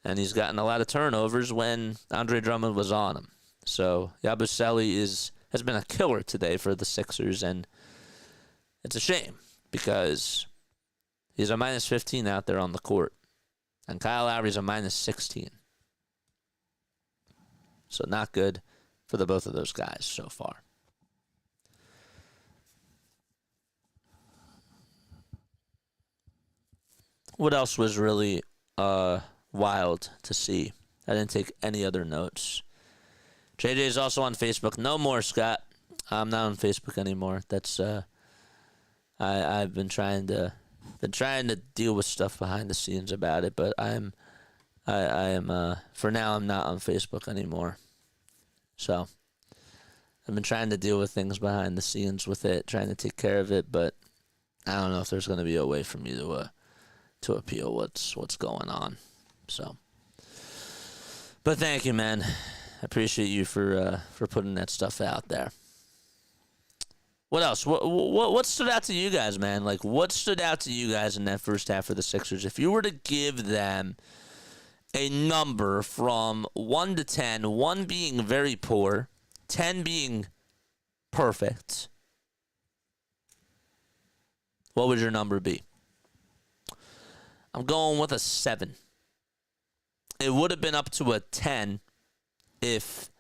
And he's gotten a lot of turnovers when Andre Drummond was on him. So Yabusele has been a killer today for the Sixers, and it's a shame because he's a minus 15 out there on the court. And Kyle Lowry's a minus 16. So not good for the both of those guys so far. What else was really wild to see? I didn't take any other notes. JJ is also on Facebook. No more, Scott. I'm not on Facebook anymore. That's I've been trying to deal with stuff behind the scenes about it, but I am for now I'm not on Facebook anymore. So I've been trying to deal with things behind the scenes with it, trying to take care of it, but I don't know if there's going to be a way for me to appeal what's going on. So, but thank you, man. I appreciate you for putting that stuff out there. What else? What stood out to you guys, man? Like, what stood out to you guys in that first half for the Sixers? If you were to give them a number from 1 to 10, 1 being very poor, 10 being perfect, what would your number be? I'm going with a 7. It would have been up to a 10 if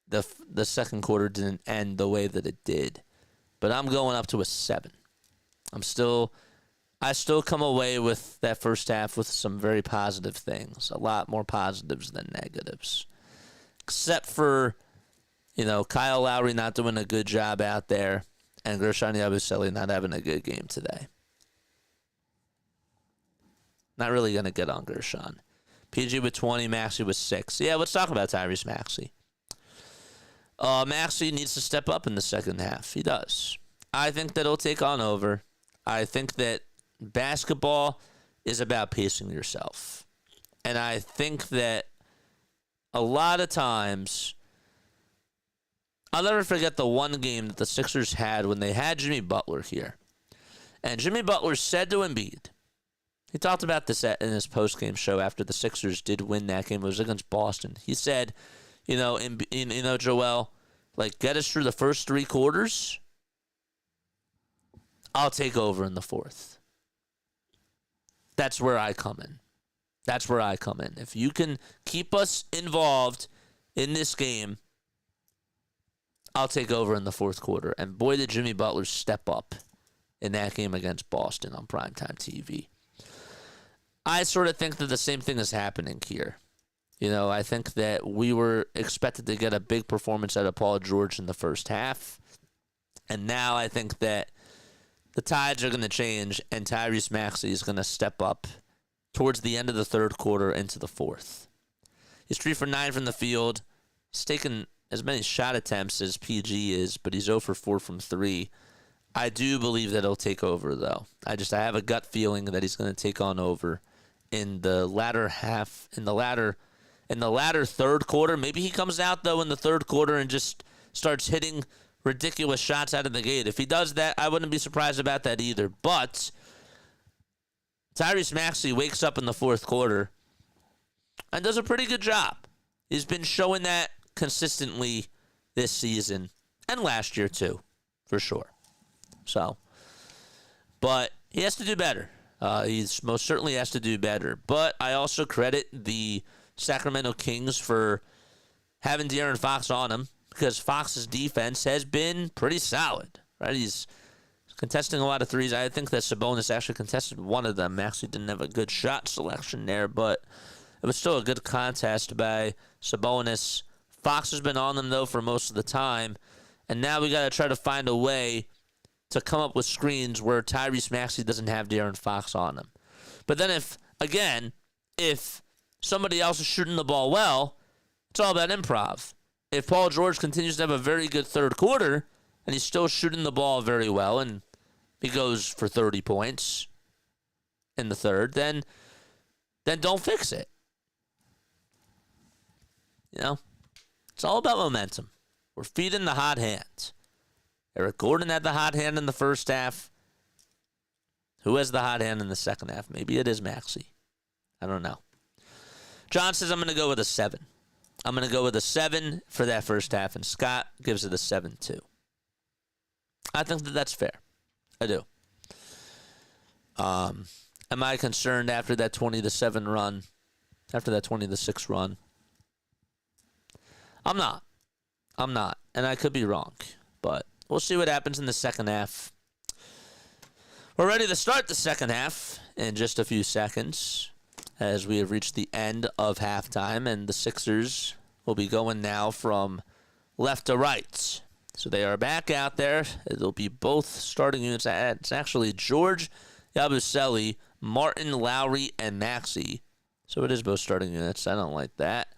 the second quarter didn't end the way that it did. but I'm going up to a 7. I still come away with that first half with some very positive things, a lot more positives than negatives, except for, Kyle Lowry not doing a good job out there and Gershon Yabusele not having a good game today. Not really going to get on Gershon. PG with 20, Maxey with 6. Yeah, let's talk about Tyrese Maxey. Maxey needs to step up in the second half. He does. I think that he'll take on over. I think that basketball is about pacing yourself. And I think that a lot of times, I'll never forget the one game that the Sixers had when they had Jimmy Butler here. And Jimmy Butler said to Embiid, he talked about this in his post-game show after the Sixers did win that game. It was against Boston. He said, Joel, get us through the first 3 quarters. I'll take over in the fourth. That's where I come in. If you can keep us involved in this game, I'll take over in the fourth quarter. And boy, did Jimmy Butler step up in that game against Boston on primetime TV. I sort of think that the same thing is happening here. I think that we were expected to get a big performance out of Paul George in the first half. And now I think that the tides are going to change and Tyrese Maxey is going to step up towards the end of the third quarter into the fourth. He's 3 for 9 from the field. He's taken as many shot attempts as PG is, but he's 0 for 4 from 3. I do believe that he'll take over, though. I have a gut feeling that he's going to take on over in the latter half, in the latter third quarter. Maybe he comes out, though, in the third quarter and just starts hitting ridiculous shots out of the gate. If he does that, I wouldn't be surprised about that either. But Tyrese Maxey wakes up in the fourth quarter and does a pretty good job. He's been showing that consistently this season and last year, too, for sure. So, but he has to do better. He most certainly has to do better. But I also credit the Sacramento Kings for having De'Aaron Fox on him because Fox's defense has been pretty solid, right? He's contesting a lot of threes. I think that Sabonis actually contested one of them. Maxey didn't have a good shot selection there, but it was still a good contest by Sabonis. Fox has been on them, though, for most of the time. And now we got to try to find a way to come up with screens where Tyrese Maxey doesn't have De'Aaron Fox on him. But then if somebody else is shooting the ball well, it's all about improv. If Paul George continues to have a very good third quarter and he's still shooting the ball very well and he goes for 30 points in the third, then don't fix it. It's all about momentum. We're feeding the hot hand. Eric Gordon had the hot hand in the first half. Who has the hot hand in the second half? Maybe it is Maxey. I don't know. John says I'm going to go with a 7. I'm going to go with a 7 for that first half, and Scott gives it a 7 too. I think that that's fair. I do. Am I concerned after that 20-7 run? After that 20-6 run? I'm not. And I could be wrong, but we'll see what happens in the second half. We're ready to start the second half in just a few seconds as we have reached the end of halftime, and the Sixers will be going now from left to right. So they are back out there. It'll be both starting units. It's actually George, Yabusele, Martin, Lowry, and Maxey. So it is both starting units. I don't like that.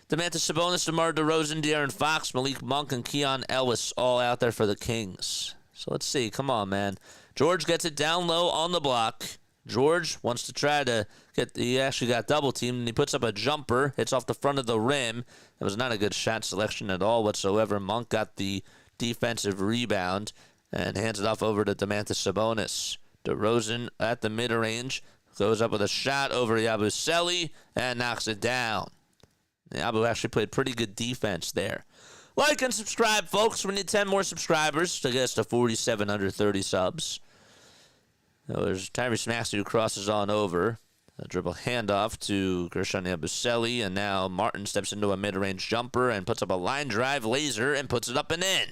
Domantas Sabonis, DeMar DeRozan, De'Aaron Fox, Malik Monk, and Keon Ellis all out there for the Kings. So let's see. Come on, man. George gets it down low on the block. George wants to try to he actually got double teamed, and he puts up a jumper, hits off the front of the rim. That was not a good shot selection at all whatsoever. Monk got the defensive rebound and hands it off over to Domantas Sabonis. DeRozan at the mid-range goes up with a shot over Yabusele and knocks it down. Yabu actually played pretty good defense there. Like and subscribe, folks. We need 10 more subscribers to get us to 4,730 subs. There's Tyrese Maxey who crosses on over. A dribble handoff to Gershon Yabusele, and now Martin steps into a mid-range jumper and puts up a line drive laser and puts it up and in.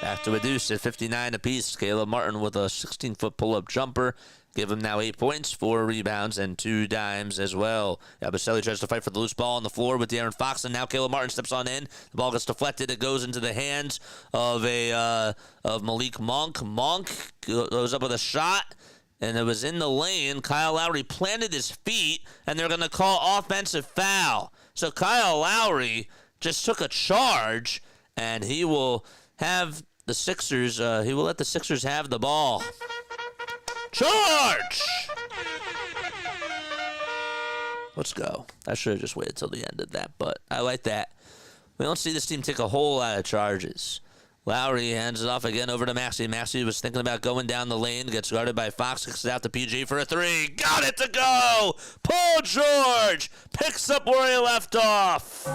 Back to a deuce at 59 apiece. Caleb Martin with a 16-foot pull-up jumper. Give him now 8 points, 4 rebounds, and 2 dimes as well. Yabusele tries to fight for the loose ball on the floor with De'Aaron Fox, and now Caleb Martin steps on in. The ball gets deflected. It goes into the hands of Malik Monk. Monk goes up with a shot, and it was in the lane. Kyle Lowry planted his feet, and they're going to call offensive foul. So Kyle Lowry just took a charge, and he will have the Sixers. He will let the Sixers have the ball. Charge! Let's go. I should have just waited till the end of that, but I like that. We don't see this team take a whole lot of charges. Lowry hands it off again over to Maxey. Maxey was thinking about going down the lane, gets guarded by Fox, kicks it out to PG for a 3. Got it to go! Paul George picks up where he left off.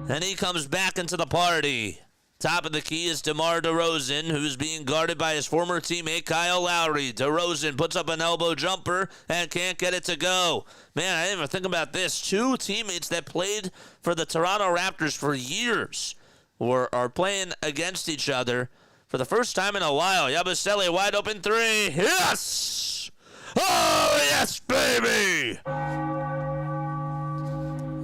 And he comes back into the party. Top of the key is DeMar DeRozan, who's being guarded by his former teammate Kyle Lowry. DeRozan puts up an elbow jumper and can't get it to go. Man, I didn't even think about this. 2 teammates that played for the Toronto Raptors for years are playing against each other for the first time in a while. Yabusele wide open 3. Yes! Oh, yes, baby!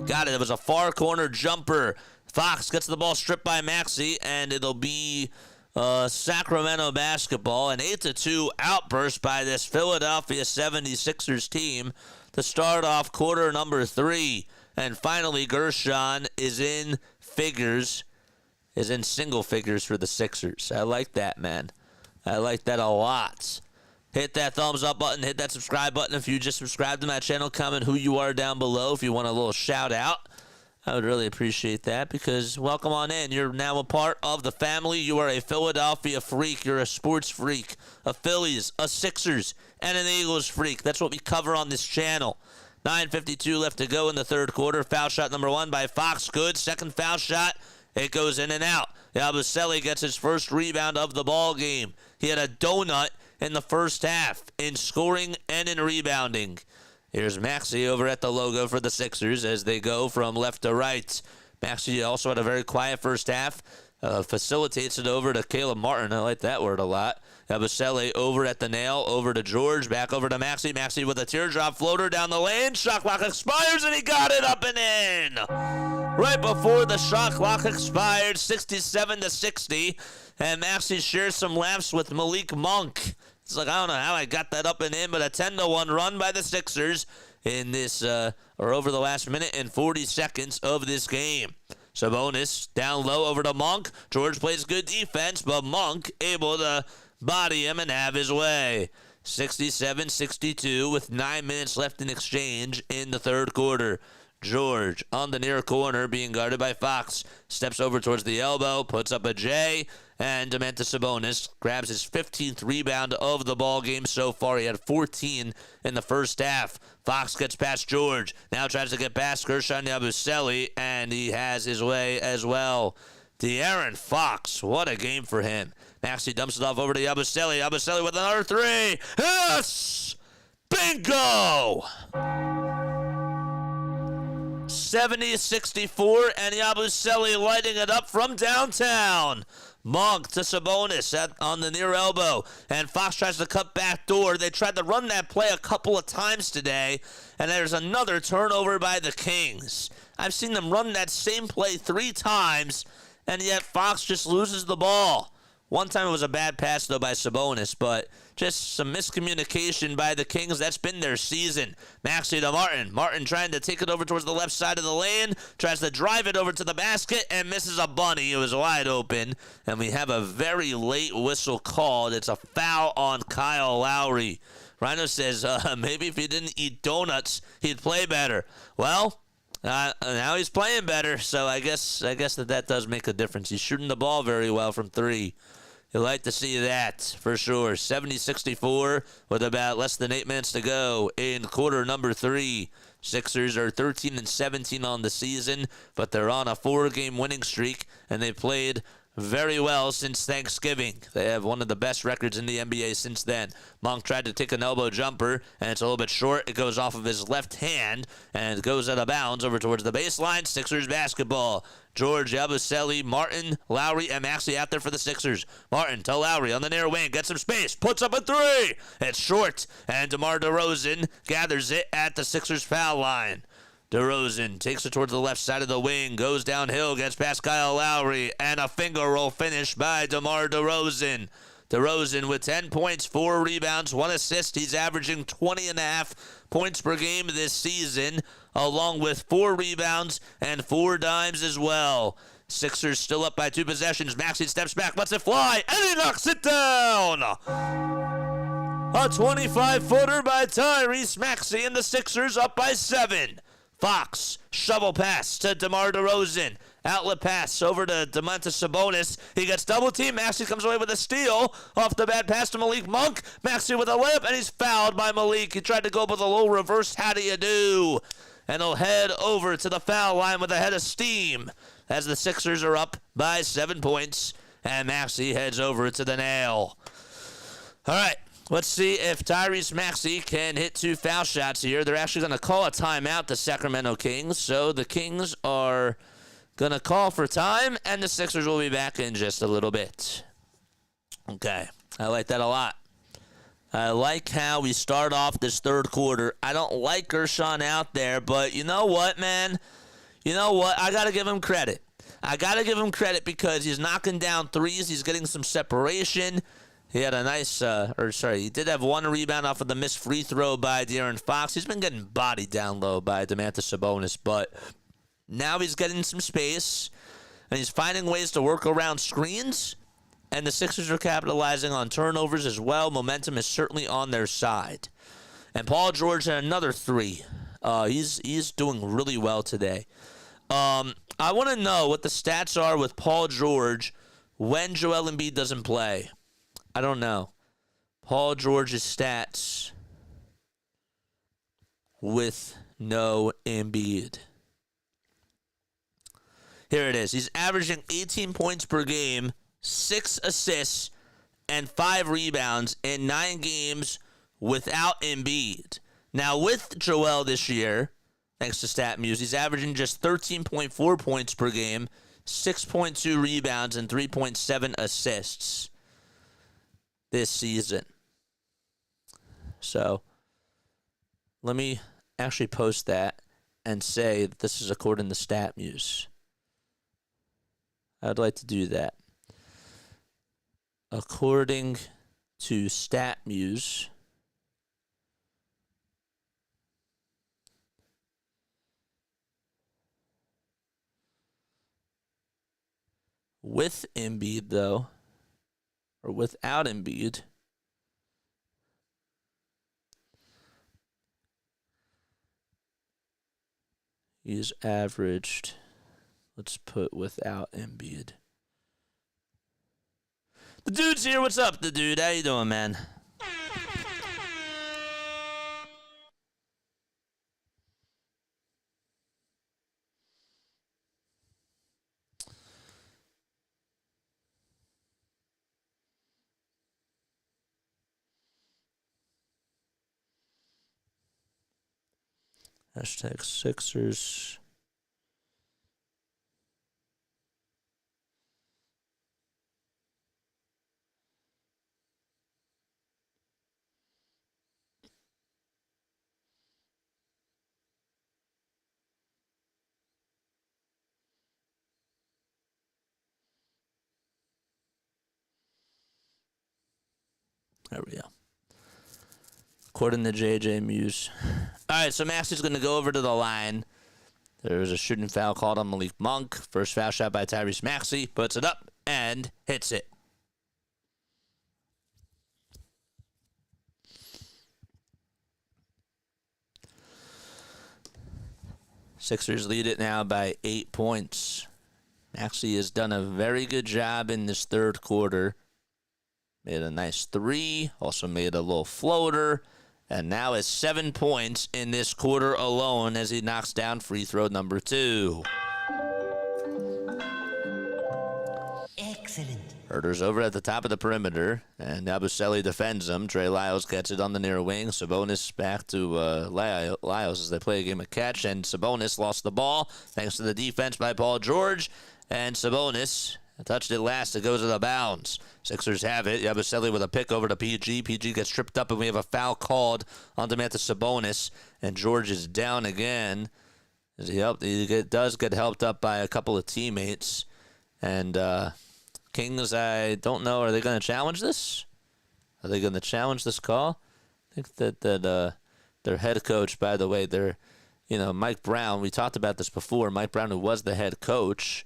Got it. It was a far corner jumper. Fox gets the ball stripped by Maxey, and it'll be Sacramento basketball. An 8-2 outburst by this Philadelphia 76ers team to start off quarter number 3. And finally, Gershon is in single figures for the Sixers. I like that, man. I like that a lot. Hit that thumbs up button. Hit that subscribe button if you just subscribed to my channel. Comment who you are down below if you want a little shout out. I would really appreciate that because welcome on in. You're now a part of the family. You are a Philadelphia freak. You're a sports freak, a Phillies, a Sixers, and an Eagles freak. That's what we cover on this channel. 9:52 left to go in the third quarter. Foul shot number 1 by Fox. Good. Second foul shot. It goes in and out. Yabusele gets his first rebound of the ball game. He had a donut in the first half in scoring and in rebounding. Here's Maxey over at the logo for the Sixers as they go from left to right. Maxey also had a very quiet first half. Facilitates it over to Caleb Martin. I like that word a lot. Yabusele over at the nail. Over to George. Back over to Maxey. Maxey with a teardrop floater down the lane. Shot clock expires, and he got it up and in. Right before the shot clock expired, 67-60. And Maxey shares some laughs with Malik Monk. It's like, I don't know how I got that up and in, but a 10-1 run by the Sixers in this, over the last minute and 40 seconds of this game. Sabonis down low over to Monk. George plays good defense, but Monk able to body him and have his way. 67-62 with 9 minutes left in exchange in the third quarter. George on the near corner being guarded by Fox. Steps over towards the elbow, puts up a J, and Domantas Sabonis grabs his 15th rebound of the ball game so far. He had 14 in the first half. Fox gets past George. Now tries to get past Gershon Yabusele, and he has his way as well. De'Aaron Fox, what a game for him. Maxey dumps it off over to Yabusele. Yabusele with another 3. Yes! Bingo! 70-64, and Yabusele lighting it up from downtown. Monk to Sabonis on the near elbow, and Fox tries to cut back door. They tried to run that play a couple of times today, and there's another turnover by the Kings. I've seen them run that same play 3 times, and yet Fox just loses the ball. One time it was a bad pass, though, by Sabonis, but just some miscommunication by the Kings. That's been their season. Maxey to Martin. Martin trying to take it over towards the left side of the lane. Tries to drive it over to the basket and misses a bunny. It was wide open. And we have a very late whistle called. It's a foul on Kyle Lowry. Rhino says, maybe if he didn't eat donuts, he'd play better. Well, now he's playing better, so I guess that does make a difference. He's shooting the ball very well from 3. You'd like to see that for sure. 70-64 with about less than 8 minutes to go in quarter number 3. Sixers are 13-17 on the season, but they're on a 4-game winning streak, and they played very well since Thanksgiving. They have one of the best records in the NBA since then. Monk tried to take an elbow jumper, and it's a little bit short. It goes off of his left hand, and it goes out of bounds over towards the baseline. Sixers basketball. George, Yabusele, Martin, Lowry, and Maxey out there for the Sixers. Martin to Lowry on the near wing. Gets some space. Puts up a three. It's short, and DeMar DeRozan gathers it at the Sixers foul line. DeRozan takes it towards the left side of the wing, goes downhill, gets past Kyle Lowry, and a finger roll finish by DeMar DeRozan. DeRozan with 10 points, 4 rebounds, 1 assist. He's averaging 20.5 points per game this season, along with 4 rebounds and 4 dimes as well. Sixers still up by 2 possessions. Maxey steps back, lets it fly, and he knocks it down. A 25-footer by Tyrese Maxey, and the Sixers up by 7. Fox, shovel pass to DeMar DeRozan. Outlet pass over to Domantas Sabonis. He gets double teamed. Maxey comes away with a steal off the bad pass to Malik Monk. Maxey with a layup, and he's fouled by Malik. He tried to go with a little reverse how do you do. And he'll head over to the foul line with a head of steam as the Sixers are up by 7 points. And Maxey heads over to the nail. All right. Let's see if Tyrese Maxey can hit 2 foul shots here. They're actually going to call a timeout, the Sacramento Kings. So the Kings are going to call for time, and the Sixers will be back in just a little bit. Okay, I like that a lot. I like how we start off this third quarter. I don't like Gershon out there, but you know what, man? You know what? I got to give him credit. I got to give him credit because he's knocking down threes. He's getting some separation. He had a nice, he did have 1 rebound off of the missed free throw by De'Aaron Fox. He's been getting bodied down low by Domantas Sabonis, but now he's getting some space, and he's finding ways to work around screens, and the Sixers are capitalizing on turnovers as well. Momentum is certainly on their side. And Paul George had another 3. He's doing really well today. I want to know what the stats are with Paul George when Joel Embiid doesn't play. I don't know. Paul George's stats with no Embiid. Here it is. He's averaging 18 points per game, 6 assists, and 5 rebounds in 9 games without Embiid. Now, with Joel this year, thanks to StatMuse, he's averaging just 13.4 points per game, 6.2 rebounds, and 3.7 assists this season. So let me actually post that and say that this is according to StatMuse. I'd like to do that. According to StatMuse, with Embiid, though, or without Embiid, he's averaged, let's put without Embiid. The dude's here. What's up, the dude? How you doing, man? Hashtag Sixers. There we go. According to JJ Muse. All right, so Maxey's going to go over to the line. There's a shooting foul called on Malik Monk. First foul shot by Tyrese Maxey. Puts it up and hits it. Sixers lead it now by 8 points. Maxey has done a very good job in this third quarter. Made a nice 3. Also made a little floater. And now is 7 points in this quarter alone as he knocks down free throw number 2. Excellent. Herder's over at the top of the perimeter, and Yabusele defends him. Trey Lyles gets it on the near wing. Sabonis back to Lyles as they play a game of catch, and Sabonis lost the ball thanks to the defense by Paul George, and Sabonis touched it last. It goes to the bounds. Sixers have it. Yabusele with a pick over to PG. PG gets tripped up, and we have a foul called on Domantas Sabonis, and George is down again. He does get helped up by a couple of teammates, and Kings, I don't know. Are they going to challenge this? Are they going to challenge this call? I think that their head coach, by the way, Mike Brown. We talked about this before. Mike Brown, who was the head coach,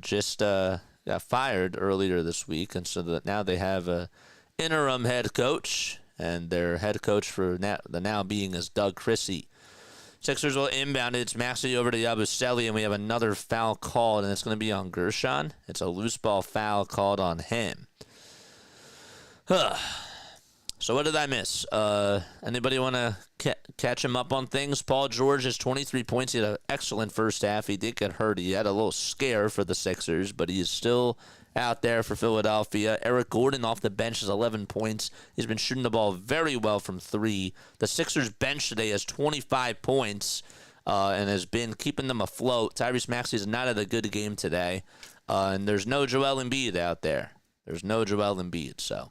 just got fired earlier this week, and so that now they have a interim head coach, and their head coach for the now being is Doug Chrissy. Sixers will inbound it. It's Maxey over to Yabusele, and we have another foul called, and it's going to be on Gershon. It's a loose ball foul called on him. So what did I miss? Anybody want to catch him up on things? Paul George has 23 points. He had an excellent first half. He did get hurt. He had a little scare for the Sixers, but he is still out there for Philadelphia. Eric Gordon off the bench has 11 points. He's been shooting the ball very well from three. The Sixers bench today has 25 points and has been keeping them afloat. Tyrese Maxey is not had a good game today. And there's no Joel Embiid out there. There's no Joel Embiid, so.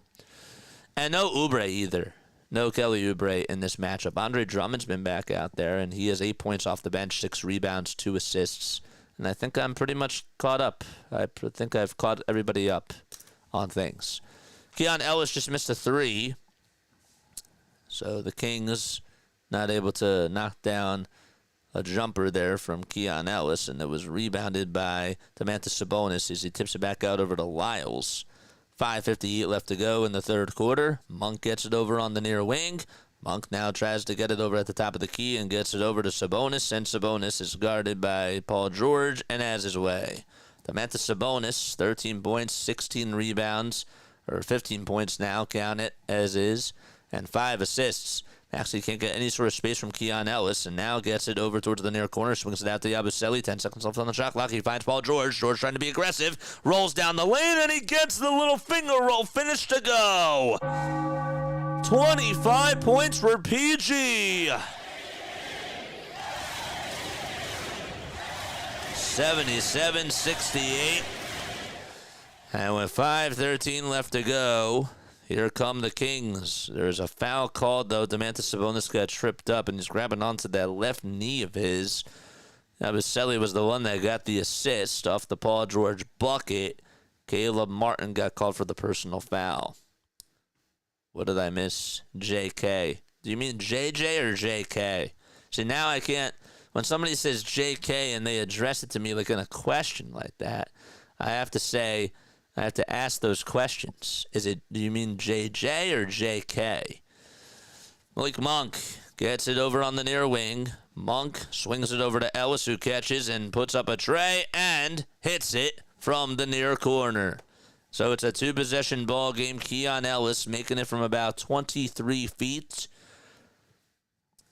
And no Oubre either. No Kelly Oubre in this matchup. Andre Drummond's been back out there, and he has 8 points off the bench, 6 rebounds, 2 assists. And I think I'm pretty much caught up. I think I've caught everybody up on things. Keon Ellis just missed a 3. So the Kings not able to knock down a jumper there from Keon Ellis, and it was rebounded by Domantas Sabonis as he tips it back out over to Lyles. 5:58 left to go in the third quarter. Monk gets it over on the near wing. Monk now tries to get it over at the top of the key and gets it over to Sabonis, and Sabonis is guarded by Paul George and has his way. Domantas Sabonis, 13 points, 16 rebounds, or 15 points now, count it as is, and 5 assists. Actually can't get any sort of space from Keon Ellis, and now gets it over towards the near corner, swings it out to Yabusele, 10 seconds left on the shot clock. He finds Paul George. George trying to be aggressive, rolls down the lane, and he gets the little finger roll finish to go. 25 points for PG. 77-68. And with 5:13 left to go, here come the Kings. There's a foul called, though. Domantas Sabonis got tripped up, and he's grabbing onto that left knee of his. Yabusele was the one that got the assist off the Paul George bucket. Caleb Martin got called for the personal foul. What did I miss? JK. Do you mean JJ or JK? See, now I can't. When somebody says JK and they address it to me like in a question like that, I have to ask those questions. Do you mean JJ or JK? Malik Monk gets it over on the near wing. Monk swings it over to Ellis, who catches and puts up a tray and hits it from the near corner. So it's a 2-possession ball game. Keon Ellis making it from about 23 feet.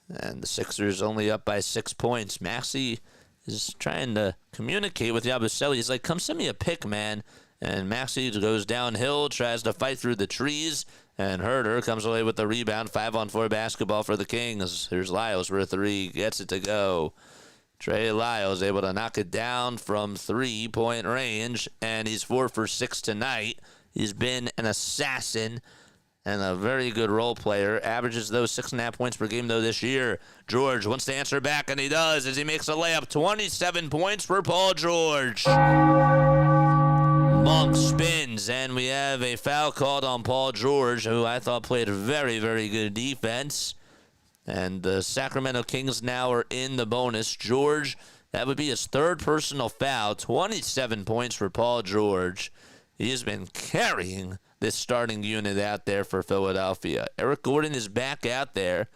And the Sixers only up by 6 points. Maxey is trying to communicate with Yabusele. He's like, come send me a pick, man. And Maxey goes downhill, tries to fight through the trees, and Herder comes away with the rebound. 5-on-4 basketball for the Kings. Here's Lyles for a 3, gets it to go. Trey Lyles able to knock it down from 3-point range, and he's 4 for 6 tonight. He's been an assassin and a very good role player. Averages those 6.5 points per game, though, this year. George wants to answer back, and he does as he makes a layup. 27 points for Paul George. Monk spins, and we have a foul called on Paul George, who I thought played very, very good defense. And the Sacramento Kings now are in the bonus. George, that would be his 3rd personal foul. 27 points for Paul George. He has been carrying this starting unit out there for Philadelphia. Eric Gordon is back out there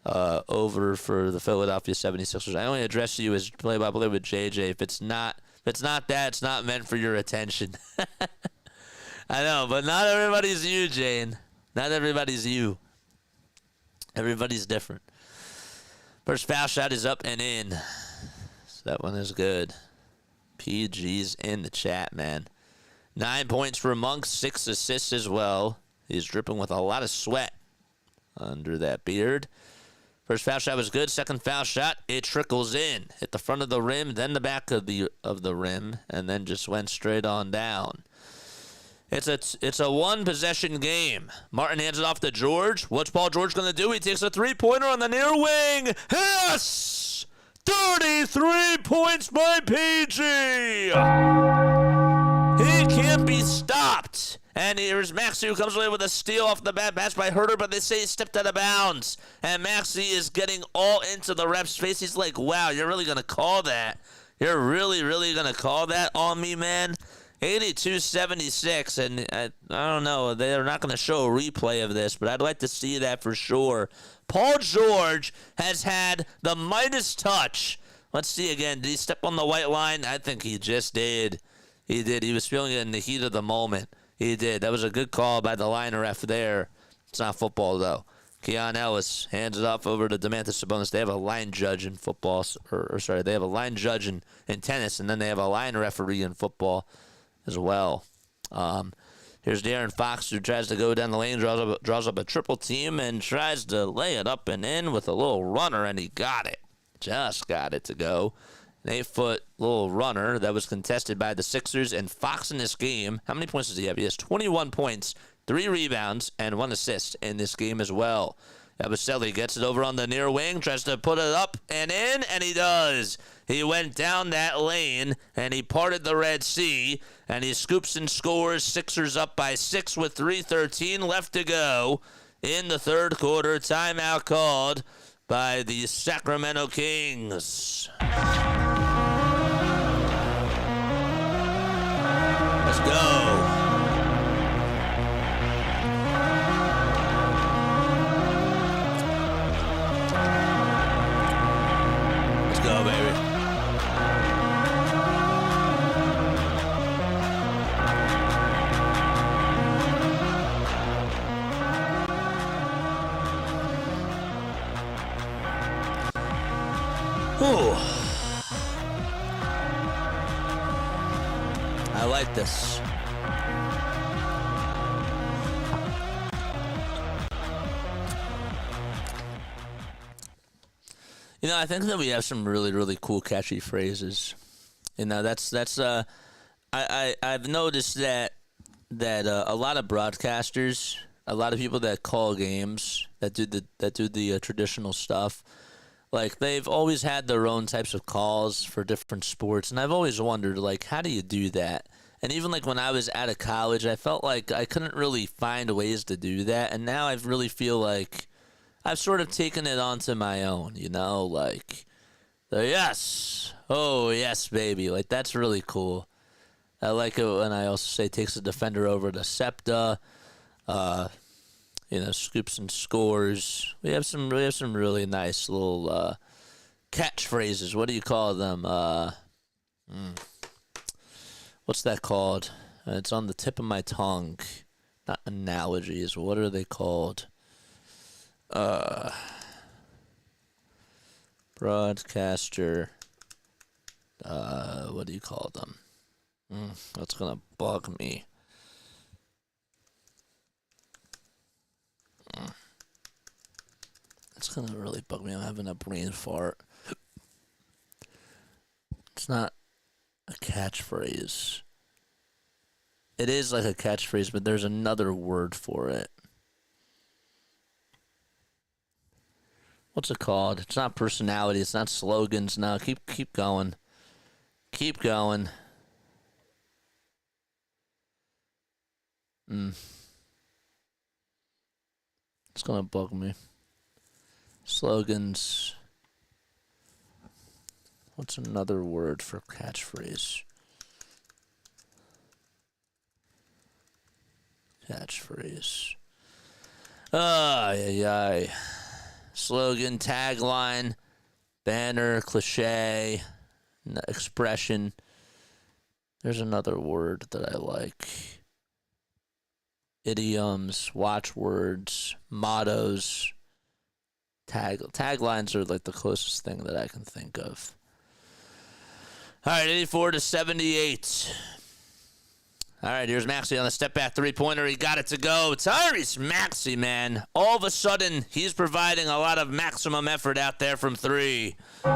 over for the Philadelphia 76ers. I only address you as play-by-play with JJ. If it's not that, it's not meant for your attention. I know, but not everybody's you, Jane. Not everybody's you. Everybody's different. First foul shot is up and in. So that one is good. PG's in the chat, man. 9 points for Monk, 6 assists as well. He's dripping with a lot of sweat under that beard. First foul shot was good. Second foul shot, it trickles in. Hit the front of the rim, then the back of the rim, and then just went straight on down. It's a one-possession game. Martin hands it off to George. What's Paul George going to do? He takes a three-pointer on the near wing. Yes! 33 points by PG! He can't be stopped. And here's Maxey, who comes away with a steal off the bat. Pass by Herter, but they say he stepped out of bounds. And Maxey is getting all into the ref's face. He's like, wow, you're really going to call that? You're really, really going to call that on me, man? 82-76, and I don't know, they're not going to show a replay of this, but I'd like to see that for sure. Paul George has had the Midas touch. Let's see again. Did he step on the white line? I think he just did. He did. He was feeling it in the heat of the moment. He did. That was a good call by the line ref there. It's not football, though. Keon Ellis hands it off over to Domantas Sabonis. They have a line judge in football. They have a line judge in tennis, and then they have a line referee in football as well. Here's De'Aaron Fox, who tries to go down the lane, draws up a triple team, and tries to lay it up and in with a little runner, and he got it. Just got it to go. An 8-foot little runner that was contested by the Sixers, and Fox in this game, how many points does he have? He has 21 points, 3 rebounds, and 1 assist in this game as well. Abaselli gets it over on the near wing, tries to put it up and in, and he does. He went down that lane, and he parted the Red Sea, and he scoops and scores. Sixers up by 6 with 3:13 left to go in the third quarter. Timeout called by the Sacramento Kings. Let's go. Go, baby. Ooh. I like this. You know, I think that we have some really, really cool, catchy phrases. You know, I've noticed that a lot of broadcasters, a lot of people that call games, that do the traditional stuff, like they've always had their own types of calls for different sports, and I've always wondered, like, how do you do that? And even like when I was out of college, I felt like I couldn't really find ways to do that, and now I really feel like I've sort of taken it onto my own, you know, like the yes, oh yes, baby, like that's really cool. I like it when I also say takes the defender over to SEPTA, scoops and scores. We have some really nice little catchphrases. What do you call them? What's that called? It's on the tip of my tongue. Not analogies. What are they called? Broadcaster, what do you call them? That's gonna bug me. It's gonna really bug me. I'm having a brain fart. It's not a catchphrase. It is like a catchphrase, but there's another word for it. What's it called? It's not personality. It's not slogans. No, keep going. Keep going. It's gonna bug me. Slogans. What's another word for catchphrase? Catchphrase. Ay. Slogan, tagline, banner, cliche, expression. There's another word that I like. Idioms, watchwords, mottos. Taglines are like the closest thing that I can think of. All right, 84-78. All right, here's Maxey on the step-back three-pointer. He got it to go. Tyrese Maxey, man. All of a sudden, he's providing a lot of maximum effort out there from three. All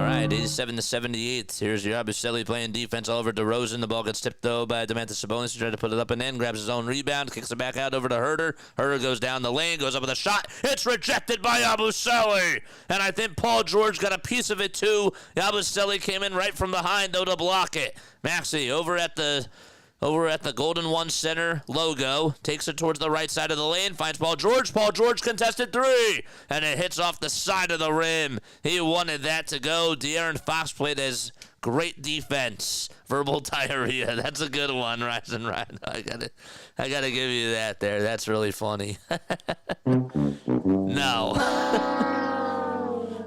right, 87-78. Here's Yabusele playing defense all over DeRozan. The ball gets tipped, though, by Domantas Sabonis. He tried to put it up and in, grabs his own rebound, kicks it back out over to Herter. Herter goes down the lane, goes up with a shot. It's rejected by Yabusele. And I think Paul George got a piece of it, too. Yabusele came in right from behind, though, to block it. Maxey over at the Golden One Center logo, takes it towards the right side of the lane, finds Paul George. Paul George contested three, and it hits off the side of the rim. He wanted that to go. De'Aaron Fox played as great defense. Verbal diarrhea. That's a good one, Ryzen Ryan. I gotta give you that there. That's really funny. No.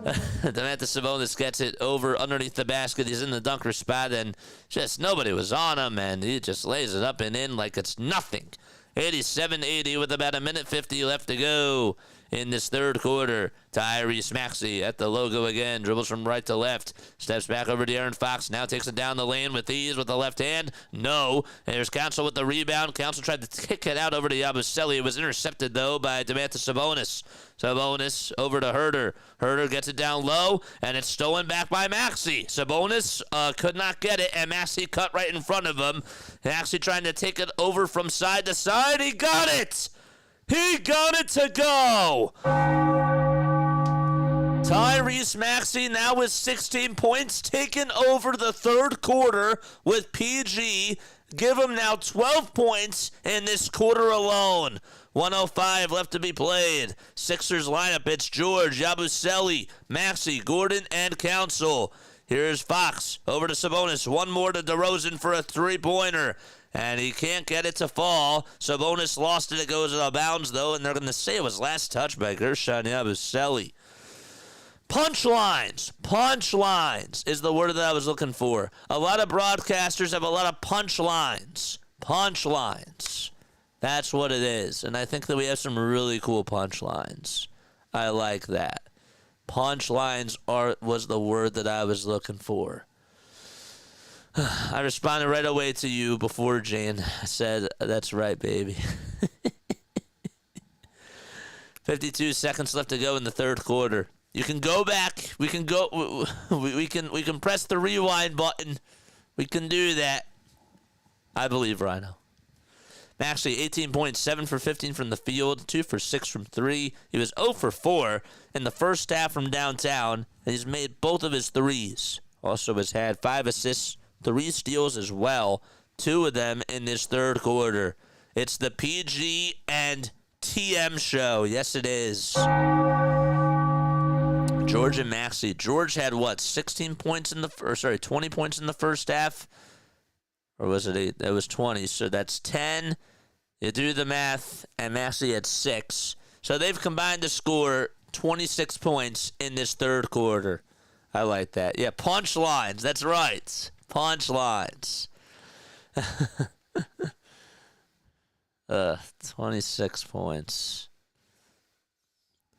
Domantas Sabonis gets it over underneath the basket. He's in the dunker spot, and just nobody was on him, and he just lays it up and in like it's nothing. 87-80 with about 1:50 left to go in this third quarter. Tyrese Maxey at the logo again, dribbles from right to left, steps back over to De'Aaron Fox, now takes it down the lane with ease with the left hand. No. And there's Council with the rebound. Council tried to kick it out over to Yabusele. It was intercepted, though, by Domantas Sabonis. Sabonis over to Herter. Herter gets it down low, and it's stolen back by Maxey. Sabonis could not get it, and Maxey cut right in front of him. Maxey trying to take it over from side to side. He got it! He got it to go! Tyrese Maxey now with 16 points, taking over the third quarter with PG. Give him now 12 points in this quarter alone. 1:05 left to be played. Sixers lineup, it's George, Yabusele, Maxey, Gordon, and Council. Here's Fox over to Sabonis. One more to DeRozan for a three-pointer. And he can't get it to fall. Sabonis lost it. It goes out of bounds, though, and they're going to say it was last touch by Gershon Yabusele. Punchlines. Punchlines is the word that I was looking for. A lot of broadcasters have a lot of punchlines. Punchlines. That's what it is. And I think that we have some really cool punchlines. I like that. Punchlines was the word that I was looking for. I responded right away to you before Jane. I said, that's right, baby. 52 seconds left to go in the third quarter. You can go back. We can go. We can press the rewind button. We can do that. I believe Rhino. Maxey, 18 points, 7 for 15 from the field, 2 for 6 from 3. He was 0 for 4 in the first half from downtown, and he's made both of his threes. Also has had 5 assists, 3 steals as well, 2 of them in this third quarter. It's the PG and TM show. Yes, it is. George and Maxey. George had what? 20 points in the first half. Or was it 8? That was 20. So that's 10. You do the math, and Maxey had 6. So they've combined to score 26 points in this third quarter. I like that. Yeah, punchlines. That's right. Punchlines. 26 points.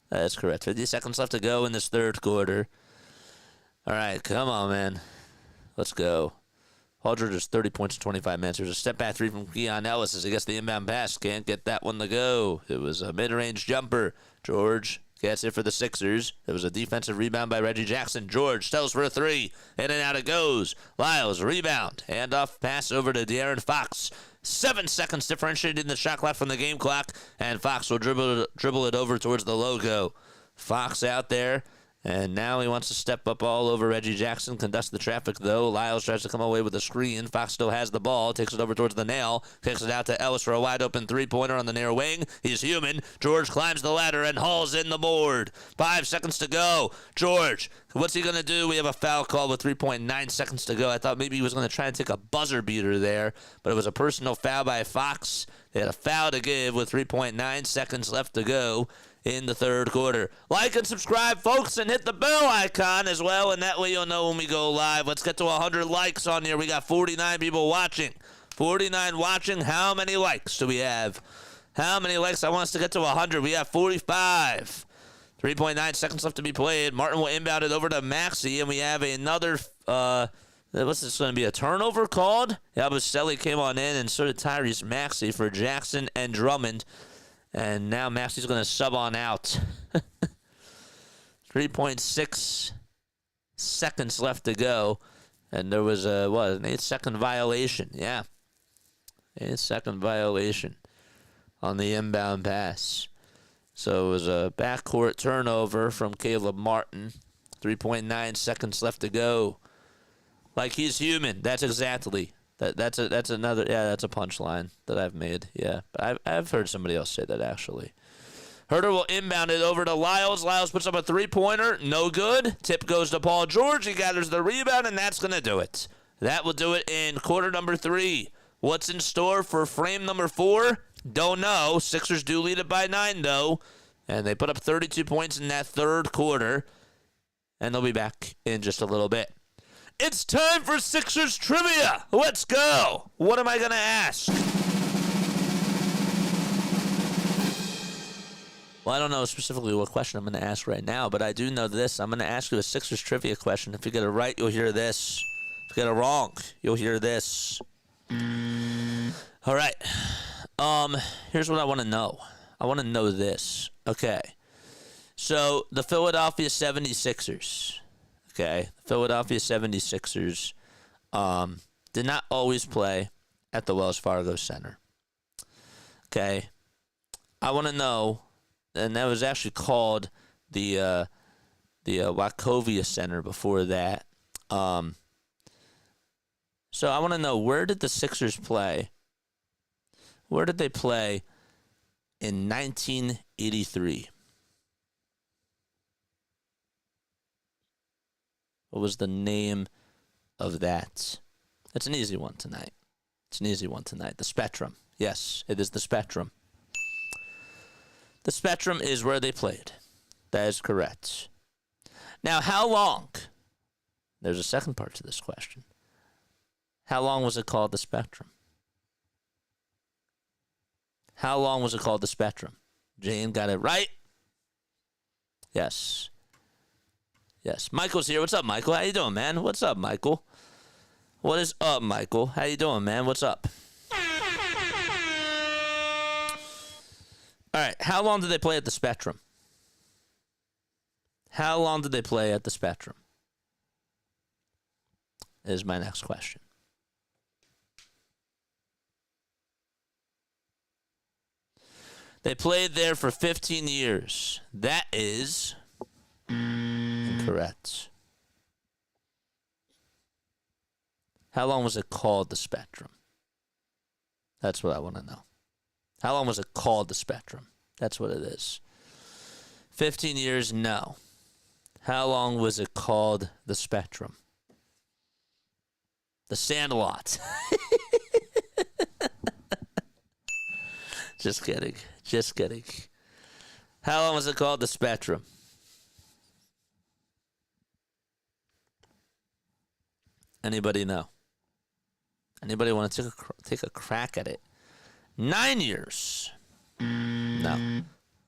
That's correct. 50 seconds left to go in this third quarter. All right, come on, man. Let's go. Paul George is 30 points in 25 minutes. There's a step-back three from Keon Ellis as he gets the inbound pass. Can't get that one to go. It was a mid-range jumper. George gets it for the Sixers. It was a defensive rebound by Reggie Jackson. George sells for a three. In and out it goes. Lyles, rebound. Handoff pass over to De'Aaron Fox. 7 seconds differentiating the shot clock from the game clock, and Fox will dribble it over towards the logo. Fox out there, and now he wants to step up all over Reggie Jackson, conduct the traffic, though. Lyles tries to come away with a screen. Fox still has the ball, takes it over towards the nail, kicks it out to Ellis for a wide-open three-pointer on the near wing. He's human. George climbs the ladder and hauls in the board. 5 seconds to go. George, what's he going to do? We have a foul call with 3.9 seconds to go. I thought maybe he was going to try and take a buzzer beater there, but it was a personal foul by Fox. They had a foul to give with 3.9 seconds left to go in the third quarter. Like and subscribe, folks, and hit the bell icon as well, and that way you'll know when we go live. Let's get to 100 likes on here. We got 49 people watching. 49 watching. How many likes do we have? How many likes? I want us to get to 100. We have 45. 3.9 seconds left to be played. Martin will inbound it over to Maxey, and we have another What's this going to be, a turnover called? Yabusele came on in, and so did Tyrese Maxey for Jackson and Drummond. And now Maxey's going to sub on out. 3.6 seconds left to go. And there was an 8-second violation. Yeah. 8-second violation on the inbound pass. So it was a backcourt turnover from Caleb Martin. 3.9 seconds left to go. Like he's human. That's exactly. That's another. Yeah, that's a punchline that I've made. Yeah, but I've heard somebody else say that actually. Herter will inbound it over to Lyles. Lyles puts up a three-pointer. No good. Tip goes to Paul George. He gathers the rebound, and that's going to do it. That will do it in quarter number 3. What's in store for frame number 4? Don't know. Sixers do lead it by 9, though. And they put up 32 points in that third quarter. And they'll be back in just a little bit. It's time for Sixers trivia. Let's go. What am I going to ask? Well, I don't know specifically what question I'm going to ask right now, but I do know this. I'm going to ask you a Sixers trivia question. If you get it right, you'll hear this. If you get it wrong, you'll hear this. All right. Here's what I want to know. I want to know this. Okay. So, the Philadelphia 76ers. Okay, the Philadelphia 76ers did not always play at the Wells Fargo Center. Okay, I want to know, and that was actually called the Wachovia Center before that. So I want to know, where did the Sixers play? Where did they play in 1983? What was the name of that? It's an easy one tonight. The Spectrum. Yes, it is the Spectrum. The Spectrum is where they played. That is correct. Now, how long? There's a second part to this question. How long was it called the Spectrum? How long was it called the Spectrum? Jane got it right. Yes. Yes, Michael's here. What's up, Michael? How you doing, man? What's up, Michael? What is up, Michael? How you doing, man? What's up? All right, how long did they play at the Spectrum? How long did they play at the Spectrum? Is my next question. They played there for 15 years. That is incorrect. How long was it called the Spectrum? That's what I want to know. How long was it called the Spectrum? That's what it is. 15 years, no. How long was it called the Spectrum? The Sandlot. Just kidding. Just kidding. How long was it called the Spectrum? Anybody know? Anybody want to take a crack at it? 9 years. No.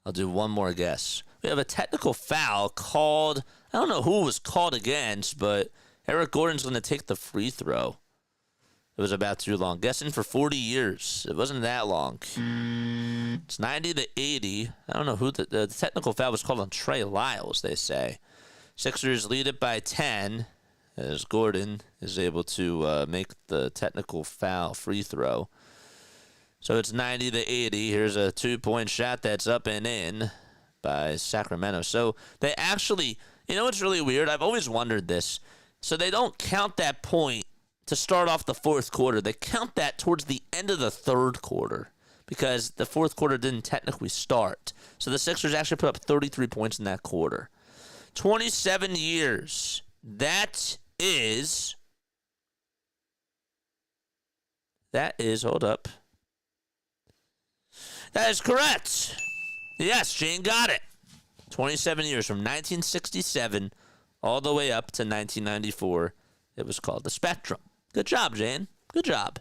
I'll do one more guess. We have a technical foul called, I don't know who it was called against, but Eric Gordon's going to take the free throw. It was about too long. Guessing for 40 years. It wasn't that long. It's 90 to 80. I don't know who the technical foul was called on Trey Lyles, they say. Sixers lead it by 10 as Gordon is able to make the technical foul free throw. So it's 90 to 80. Here's a 2-point shot that's up and in by Sacramento. So they actually, you know what's really weird? I've always wondered this. So they don't count that point to start off the fourth quarter. They count that towards the end of the third quarter because the fourth quarter didn't technically start. So the Sixers actually put up 33 points in that quarter. 27 years. That is, hold up. That is correct. Yes, Jane got it. 27 years from 1967 all the way up to 1994. It was called the Spectrum. Good job, Jane. Good job.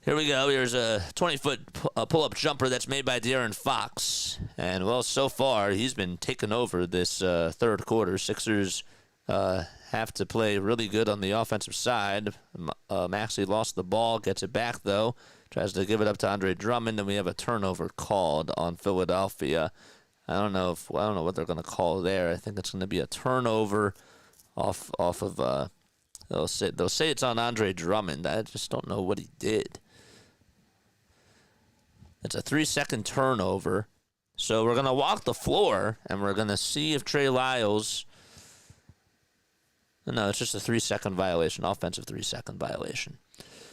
Here we go. Here's a 20-foot pull-up jumper that's made by De'Aaron Fox. And, well, so far, he's been taking over this third quarter. Sixers have to play really good on the offensive side. Maxey lost the ball, gets it back, though. Tries to give it up to Andre Drummond, and we have a turnover called on Philadelphia. I don't know what they're going to call there. I think it's going to be a turnover off of they'll say it's on Andre Drummond. I just don't know what he did. It's a 3-second turnover. So we're going to walk the floor, and we're going to see if Trey Lyles... No, it's just a 3-second violation, offensive 3-second violation.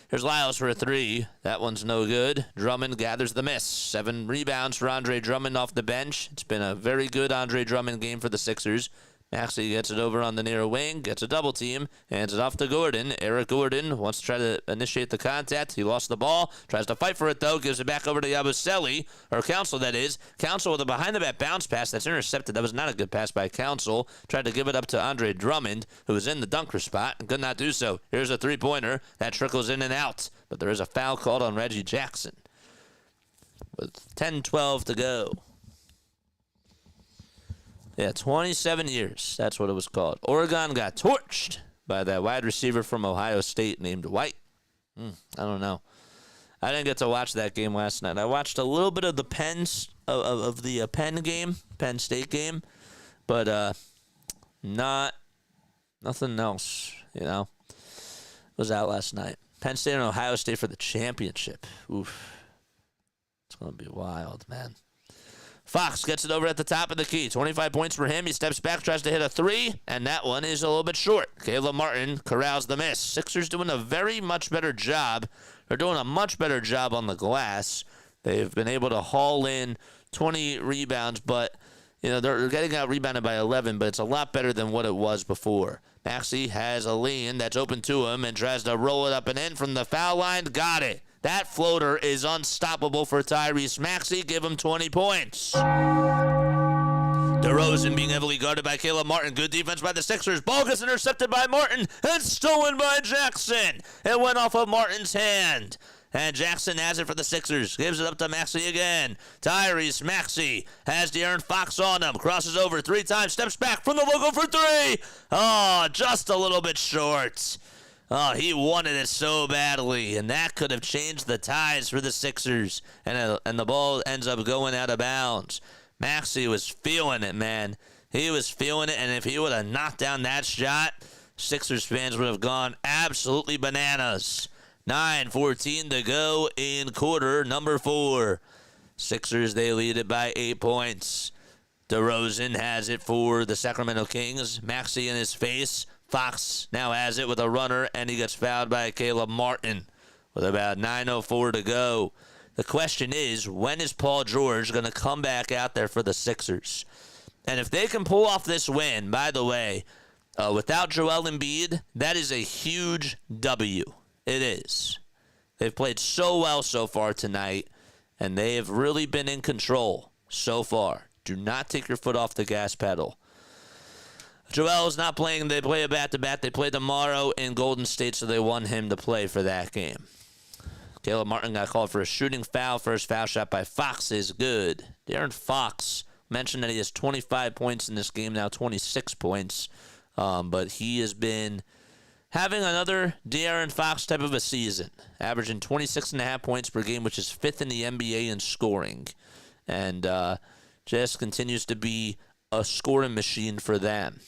Here's Lyles for a 3. That one's no good. Drummond gathers the miss. 7 rebounds for Andre Drummond off the bench. It's been a very good Andre Drummond game for the Sixers. Maxey gets it over on the near wing, gets a double team, hands it off to Gordon. Eric Gordon wants to try to initiate the contact. He lost the ball, tries to fight for it, though, gives it back over to Yabusele, or Council, that is. Council with a behind-the-back bounce pass that's intercepted. That was not a good pass by Council. Tried to give it up to Andre Drummond, who was in the dunker spot, and could not do so. Here's a three-pointer. That trickles in and out, but there is a foul called on Reggie Jackson with 10-12 to go. Yeah, 27 years. That's what it was called. Oregon got torched by that wide receiver from Ohio State named White. I don't know. I didn't get to watch that game last night. I watched a little bit of the Penn State game, but nothing else. Was out last night. Penn State and Ohio State for the championship. Oof, it's gonna be wild, man. Fox gets it over at the top of the key. 25 points for him. He steps back, tries to hit a 3, and that one is a little bit short. Caleb Martin corrals the miss. Sixers doing a very much better job. They're doing a much better job on the glass. They've been able to haul in 20 rebounds, but they're getting out rebounded by 11, but it's a lot better than what it was before. Maxey has a lane that's open to him and tries to roll it up and in from the foul line. Got it. That floater is unstoppable for Tyrese Maxey. Give him 20 points. DeRozan being heavily guarded by Caleb Martin. Good defense by the Sixers. Ball gets intercepted by Martin and stolen by Jackson. It went off of Martin's hand. And Jackson has it for the Sixers. Gives it up to Maxey again. Tyrese Maxey has De'Aaron Fox on him. Crosses over 3 times. Steps back from the logo for 3. Oh, just a little bit short. Oh, he wanted it so badly, and that could have changed the ties for the Sixers, and the ball ends up going out of bounds. Maxey was feeling it, man. He was feeling it, and if he would have knocked down that shot, Sixers fans would have gone absolutely bananas. 9:14 to go in quarter number 4. Sixers, they lead it by 8 points. DeRozan has it for the Sacramento Kings. Maxey in his face. Fox now has it with a runner, and he gets fouled by Caleb Martin with about 9:04 to go. The question is, when is Paul George going to come back out there for the Sixers? And if they can pull off this win, by the way, without Joel Embiid, that is a huge W. It is. They've played so well so far tonight, and they have really been in control so far. Do not take your foot off the gas pedal. Joel is not playing. They play a bat-to-bat. They play tomorrow in Golden State, so they want him to play for that game. Caleb Martin got called for a shooting foul. First foul shot by Fox is good. De'Aaron Fox mentioned that he has 25 points in this game, now 26 points. But he has been having another De'Aaron Fox type of a season, averaging 26.5 points per game, which is 5th in the NBA in scoring. And just continues to be a scoring machine for them.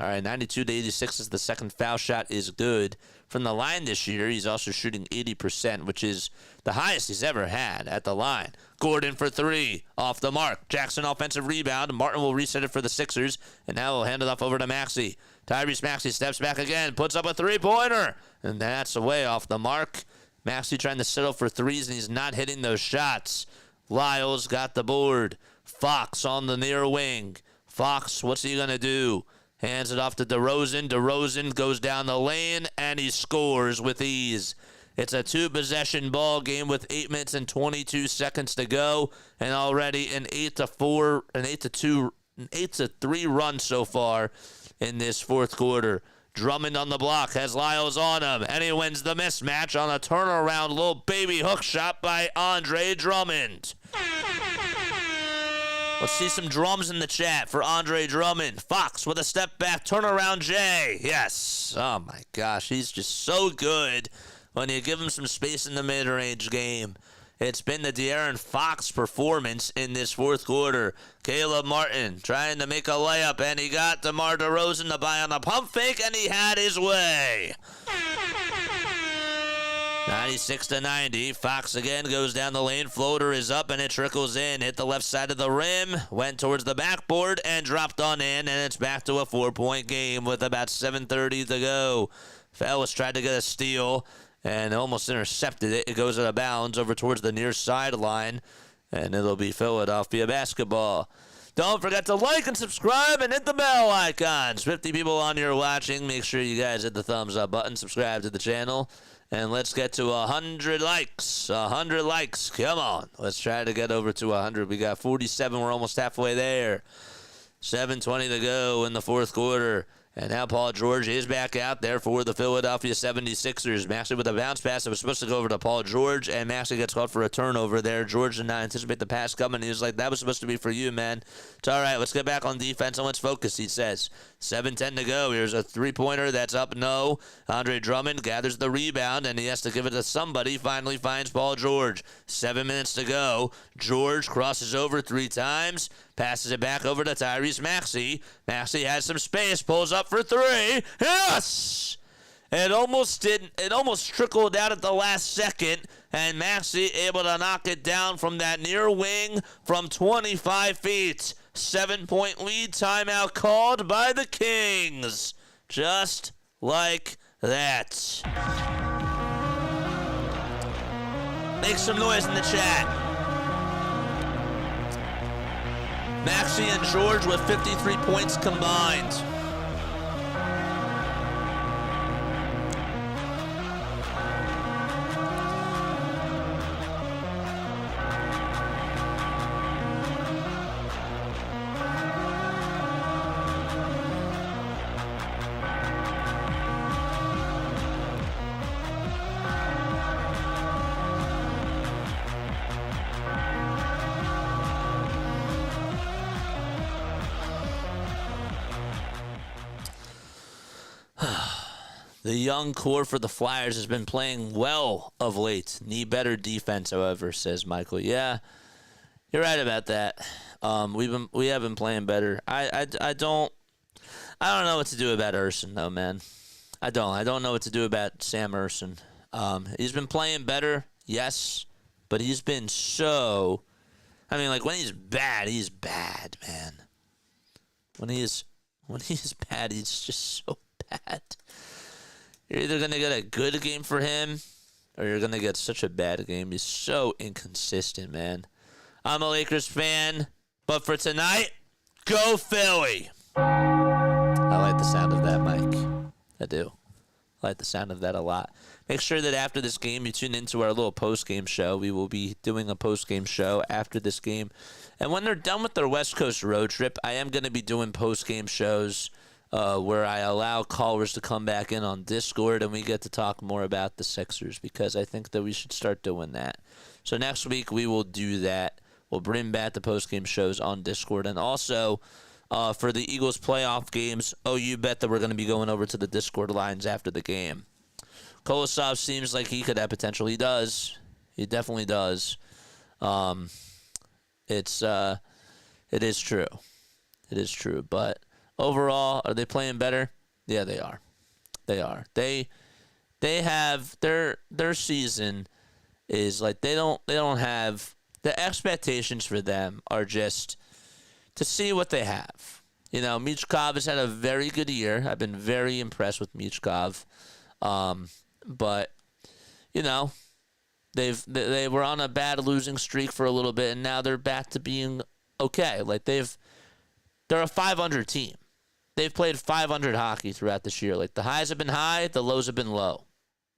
All right, 92-86 is the second foul shot is good. From the line this year, he's also shooting 80%, which is the highest he's ever had at the line. Gordon for 3, off the mark. Jackson offensive rebound. Martin will reset it for the Sixers, and now he'll hand it off over to Maxey. Tyrese Maxey steps back again, puts up a 3-pointer, and that's away off the mark. Maxey trying to settle for 3s, and he's not hitting those shots. Lyles got the board. Fox on the near wing. Fox, what's he going to do? Hands it off to DeRozan. DeRozan goes down the lane, and he scores with ease. It's a 2-possession ball game with 8 minutes and 22 seconds to go, and already an 8-3 run so far in this fourth quarter. Drummond on the block has Lyles on him, and he wins the mismatch on a turnaround little baby hook shot by Andre Drummond. Let's see some drums in the chat for Andre Drummond. Fox with a step back, turnaround Jay. Yes. Oh, my gosh. He's just so good when you give him some space in the mid-range game. It's been the De'Aaron Fox performance in this fourth quarter. Caleb Martin trying to make a layup, and he got DeMar DeRozan to buy on a pump fake, and he had his way. 96-90. Fox again goes down the lane. Floater is up, and it trickles in. Hit the left side of the rim. Went towards the backboard and dropped on in, and it's back to a 4-point game with about 7:30 to go. Fellas tried to get a steal and almost intercepted it. It goes out of bounds over towards the near sideline, and it'll be Philadelphia basketball. Don't forget to like and subscribe and hit the bell icons. 50 people on here watching. Make sure you guys hit the thumbs up button, subscribe to the channel, and let's get to 100 likes. 100 likes. Come on. Let's try to get over to 100. We got 47. We're almost halfway there. 7:20 to go in the fourth quarter. And now Paul George is back out there for the Philadelphia 76ers. Maxey with a bounce pass that was supposed to go over to Paul George, and Maxey gets caught for a turnover there. George did not anticipate the pass coming. He was like, that was supposed to be for you, man. It's all right. Let's get back on defense and let's focus, he says. 7:10 to go. Here's a three-pointer. That's up. No. Andre Drummond gathers the rebound, and he has to give it to somebody. Finally finds Paul George. 7 minutes to go. George crosses over 3 times. Passes it back over to Tyrese Maxey. Maxey has some space. Pulls up for 3. Yes! It almost didn't. It almost trickled out at the last second. And Maxey able to knock it down from that near wing from 25 feet. 7-point lead. Timeout called by the Kings. Just like that. Make some noise in the chat. Maxey and George with 53 points combined. The young core for the Flyers has been playing well of late. Need better defense, however, says Michael. Yeah, you're right about that. We have been playing better. I don't know what to do about Urson though, man. I don't know what to do about Sam Urson. He's been playing better, yes, but he's been so. I mean, like when he's bad, man. When he's bad, he's just so bad. You're either going to get a good game for him or you're going to get such a bad game. He's so inconsistent, man. I'm a Lakers fan, but for tonight, go Philly. I like the sound of that, Mike. I do. I like the sound of that a lot. Make sure that after this game, you tune into our little post-game show. We will be doing a post-game show after this game. And when they're done with their West Coast road trip, I am going to be doing post-game shows where I allow callers to come back in on Discord and we get to talk more about the Sixers because I think that we should start doing that. So next week we will do that. We'll bring back the post-game shows on Discord. And also for the Eagles playoff games, you bet that we're going to be going over to the Discord lines after the game. Kolosov seems like he could have potential. He does. He definitely does. It is true. It is true, but overall, are they playing better? Yeah, they are. They are. They have their season is like they don't have the expectations for them are just to see what they have. You know, Michkov has had a very good year. I've been very impressed with Michkov. But you know, they were on a bad losing streak for a little bit and now they're back to being okay. Like they're a 500 team. They've played 500 hockey throughout this year. Like, the highs have been high, the lows have been low.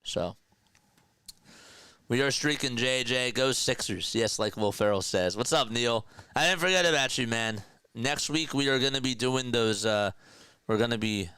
So, we are streaking, JJ. Go Sixers. Yes, like Will Ferrell says. What's up, Neil? I didn't forget about you, man. Next week, we are going to be doing those, we're going to be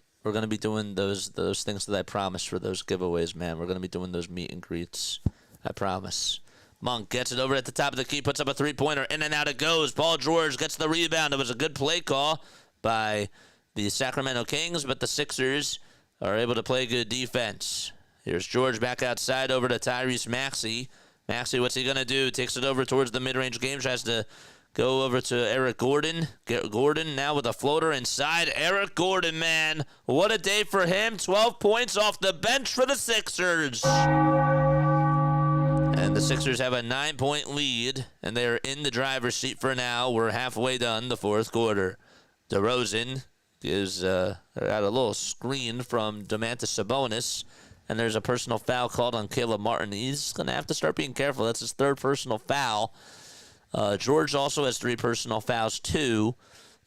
doing those things that I promised for those giveaways, man. We're going to be doing those meet and greets. I promise. Monk gets it over at the top of the key, puts up a three-pointer, in and out it goes. Paul George gets the rebound. It was a good play call by the Sacramento Kings, but the Sixers are able to play good defense. Here's George back outside over to Tyrese Maxey. Maxey, what's he going to do? Takes it over towards the mid-range game, tries to go over to Eric Gordon. Gordon now with a floater inside. Eric Gordon, man, what a day for him. 12 points off the bench for the Sixers. And the Sixers have a 9-point lead, and they're in the driver's seat for now. We're halfway done the fourth quarter. DeRozan got a little screen from Domantas Sabonis, and there's a personal foul called on Caleb Martin. He's going to have to start being careful. That's his third personal foul. George also has 3 personal fouls too,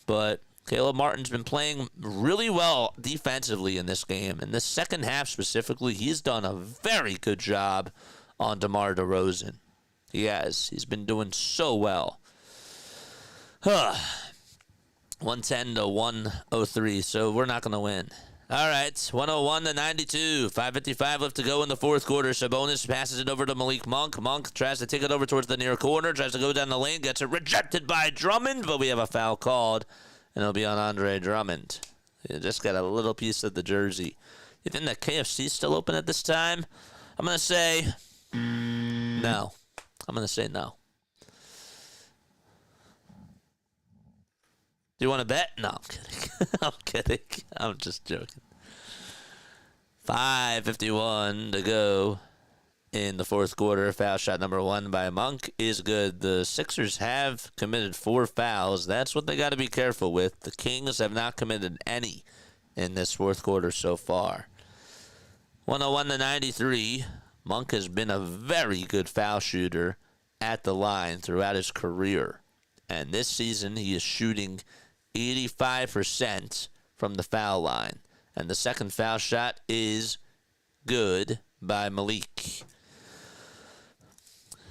but Caleb Martin's been playing really well defensively in this game. In the second half specifically, he's done a very good job on DeMar DeRozan. He has. He's been doing so well. 110 to 103, so we're not going to win. All right, 101 to 92. 5:55 left to go in the fourth quarter. Sabonis passes it over to Malik Monk. Monk tries to take it over towards the near corner, tries to go down the lane, gets it rejected by Drummond, but we have a foul called, and it'll be on Andre Drummond. He just got a little piece of the jersey. You think that KFC's still open at this time? I'm going to say no. I'm going to say no. Do you want to bet? No, I'm kidding. I'm kidding. I'm just joking. 5:51 to go in the fourth quarter. Foul shot number 1 by Monk is good. The Sixers have committed 4 fouls. That's what they got to be careful with. The Kings have not committed any in this fourth quarter so far. 101 to 93. Monk has been a very good foul shooter at the line throughout his career. And this season, he is shooting 85% from the foul line. And the second foul shot is good by Malik.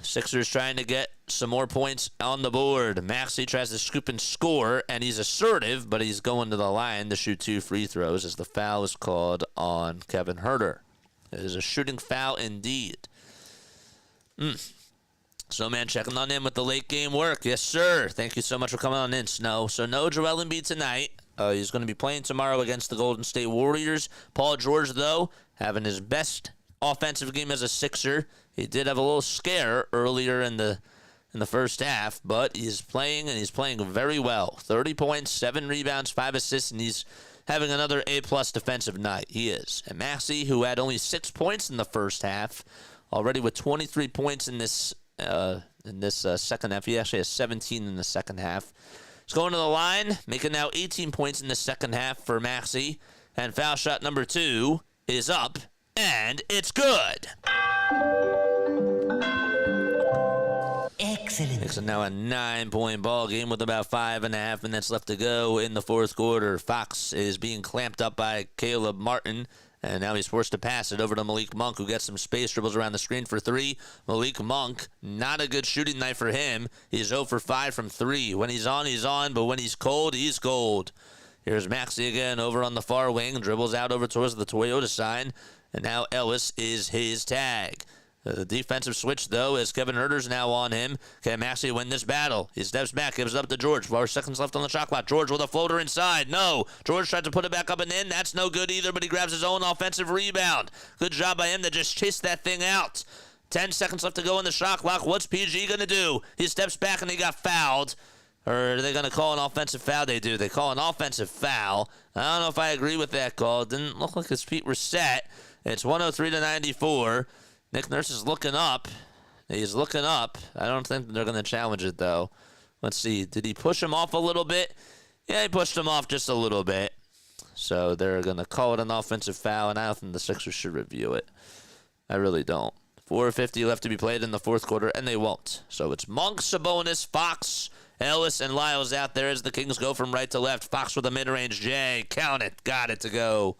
Sixers trying to get some more points on the board. Maxey tries to scoop and score, and he's assertive, but he's going to the line to shoot 2 free throws as the foul is called on Kevin Huerter. It is a shooting foul indeed. Snowman checking on in with the late game work. Yes, sir. Thank you so much for coming on in, Snow. So no Joel Embiid tonight. He's going to be playing tomorrow against the Golden State Warriors. Paul George, though, having his best offensive game as a Sixer. He did have a little scare earlier in the first half, but he's playing, and he's playing very well. 30 points, 7 rebounds, 5 assists, and he's having another A-plus defensive night. He is. And Maxey, who had only 6 points in the first half, already with 23 points in this second half. He actually has 17 in the second half. He's going to the line, making now 18 points in the second half for Maxey. And foul shot number 2 is up, and it's good. Excellent. It's now a 9-point ball game with about 5.5 minutes left to go in the fourth quarter. Fox is being clamped up by Caleb Martin, and now he's forced to pass it over to Malik Monk, who gets some space, dribbles around the screen for 3. Malik Monk, not a good shooting night for him. He's 0 for 5 from 3. When he's on, but when he's cold, he's cold. Here's Maxey again over on the far wing, dribbles out over towards the Toyota sign, and now Ellis is his tag. The defensive switch, though, as Kevin Huerter's now on him. Can Maxey win this battle? He steps back, gives it up to George. 4 seconds left on the shot clock. George with a floater inside. No. George tries to put it back up and in. That's no good either, but he grabs his own offensive rebound. Good job by him to just chase that thing out. 10 seconds left to go in the shot clock. What's PG going to do? He steps back and he got fouled. Or are they going to call an offensive foul? They do. They call an offensive foul. I don't know if I agree with that call. It didn't look like his feet were set. It's 103 to 94. Nick Nurse is looking up. He's looking up. I don't think they're going to challenge it, though. Let's see. Did he push him off a little bit? Yeah, he pushed him off just a little bit. So they're going to call it an offensive foul, and I don't think the Sixers should review it. I really don't. 4:50 left to be played in the fourth quarter, and they won't. So it's Monk, Sabonis, Fox, Ellis, and Lyles out there as the Kings go from right to left. Fox with a mid-range J. Count it. Got it to go.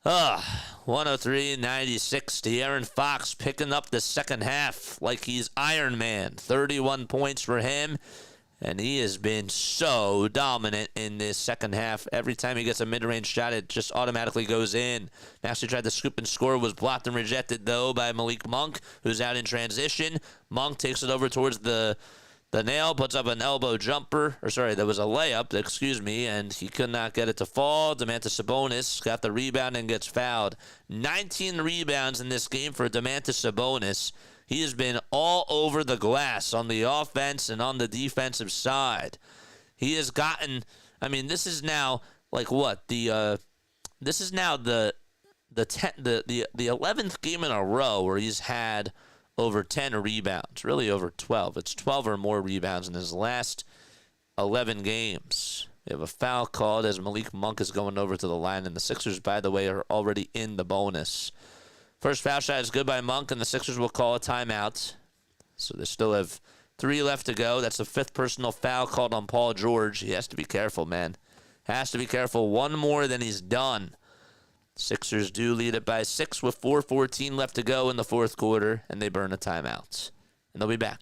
103-96. De'Aaron Fox picking up the second half like he's Iron Man. 31 points for him. And he has been so dominant in this second half. Every time he gets a mid-range shot, it just automatically goes in. Maxey tried to scoop and score, was blocked and rejected, though, by Malik Monk, who's out in transition. Monk takes it over towards the nail, puts up an elbow jumper. Or, sorry, that was a layup, excuse me, and he could not get it to fall. Domantas Sabonis got the rebound and gets fouled. 19 rebounds in this game for Domantas Sabonis. He has been all over the glass on the offense and on the defensive side. He has gotten, I mean, this is now like what? This is now the 11th game in a row where he's had over 10 rebounds, really over 12. It's 12 or more rebounds in his last 11 games. We have a foul called as Malik Monk is going over to the line, and the Sixers, by the way, are already in the bonus. First foul shot is good by Monk, and the Sixers will call a timeout. So they still have 3 left to go. That's the 5th personal foul called on Paul George. He has to be careful, man. Has to be careful. One more, then he's done. Sixers do lead it by 6 with 4:14 left to go in the fourth quarter, and they burn a timeout. And they'll be back.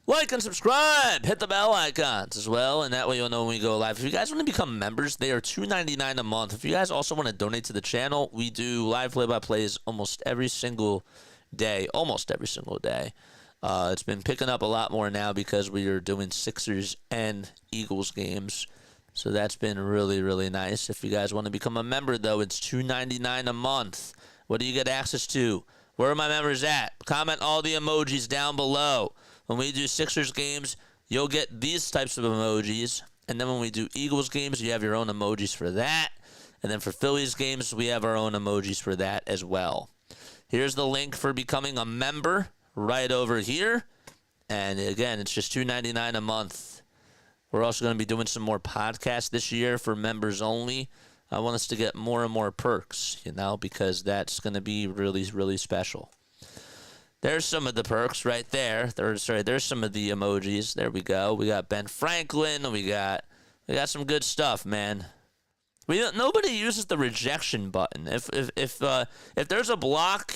Like and subscribe. Hit the bell icons as well, and that way you'll know when we go live. If you guys want to become members, they are $2.99 a month. If you guys also want to donate to the channel, we do live play-by-plays almost every single day. It's been picking up a lot more now because we are doing Sixers and Eagles games. So that's been really, really nice. If you guys want to become a member, though, it's $2.99 a month. What do you get access to? Where are my members at? Comment all the emojis down below. When we do Sixers games, you'll get these types of emojis. And then when we do Eagles games, you have your own emojis for that. And then for Phillies games, we have our own emojis for that as well. Here's the link for becoming a member right over here. And again, it's just $2.99 a month. We're also going to be doing some more podcasts this year for members only. I want us to get more and more perks, because that's going to be really, really special. There's some of the perks right there. There's some of the emojis. There we go. We got Ben Franklin. We got some good stuff, man. Nobody uses the rejection button. If there's a block,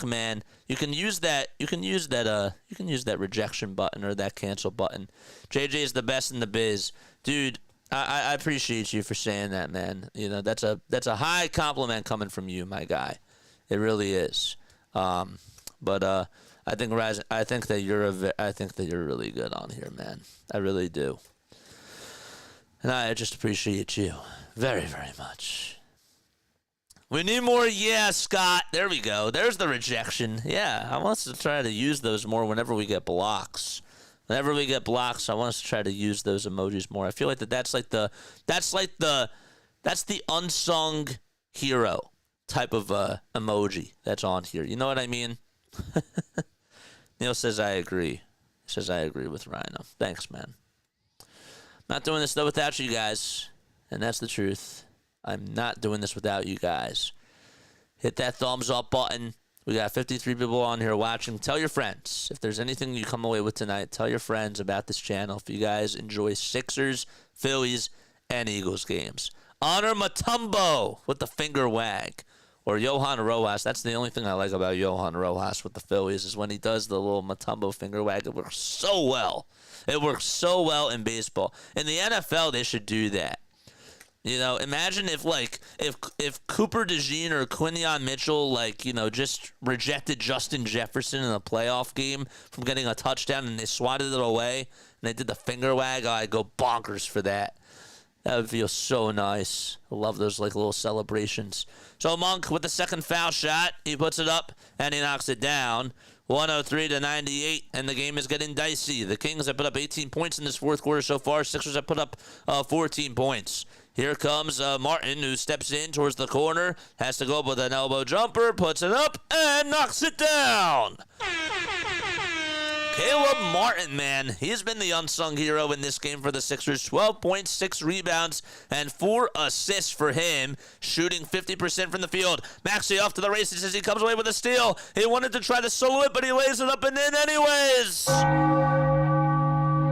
man, you can use that. You can use that rejection button or that cancel button. JJ is the best in the biz, dude. I appreciate you for saying that, man. That's a high compliment coming from you, my guy. It really is. But I think that you're really good on here, man. I really do. And I just appreciate you very, very much. We need more. Yeah, Scott. There we go. There's the rejection. Yeah, I want us to try to use those more whenever we get blocks. Whenever we get blocks, I want us to try to use those emojis more. I feel like that's the unsung hero type of emoji that's on here. You know what I mean? Neil says I agree. He says I agree with Rhino. Thanks, man. Not doing this, though, without you guys. And that's the truth. I'm not doing this without you guys. Hit that thumbs up button. We got 53 people on here watching. Tell your friends. If there's anything you come away with tonight, tell your friends about this channel. If you guys enjoy Sixers, Phillies, and Eagles games. Honor Mutombo with the finger wag. Or Johan Rojas. That's the only thing I like about Johan Rojas with the Phillies is when he does the little Mutombo finger wag. It works so well. It works so well in baseball. In the NFL, they should do that. Imagine if Cooper DeJean or Quinyon Mitchell just rejected Justin Jefferson in a playoff game from getting a touchdown and they swatted it away and they did the finger wag. I'd go bonkers for that. That would feel so nice. I love those little celebrations. So Monk with the second foul shot, he puts it up and he knocks it down. 103-98, and the game is getting dicey. The Kings have put up 18 points in this fourth quarter so far. Sixers have put up 14 points. Here comes Martin, who steps in towards the corner, has to go up with an elbow jumper, puts it up, and knocks it down. Caleb Martin, man, he's been the unsung hero in this game for the Sixers. 12.6 rebounds and 4 assists for him, shooting 50% from the field. Maxey off to the races as he comes away with a steal. He wanted to try to solo it, but he lays it up and in anyways.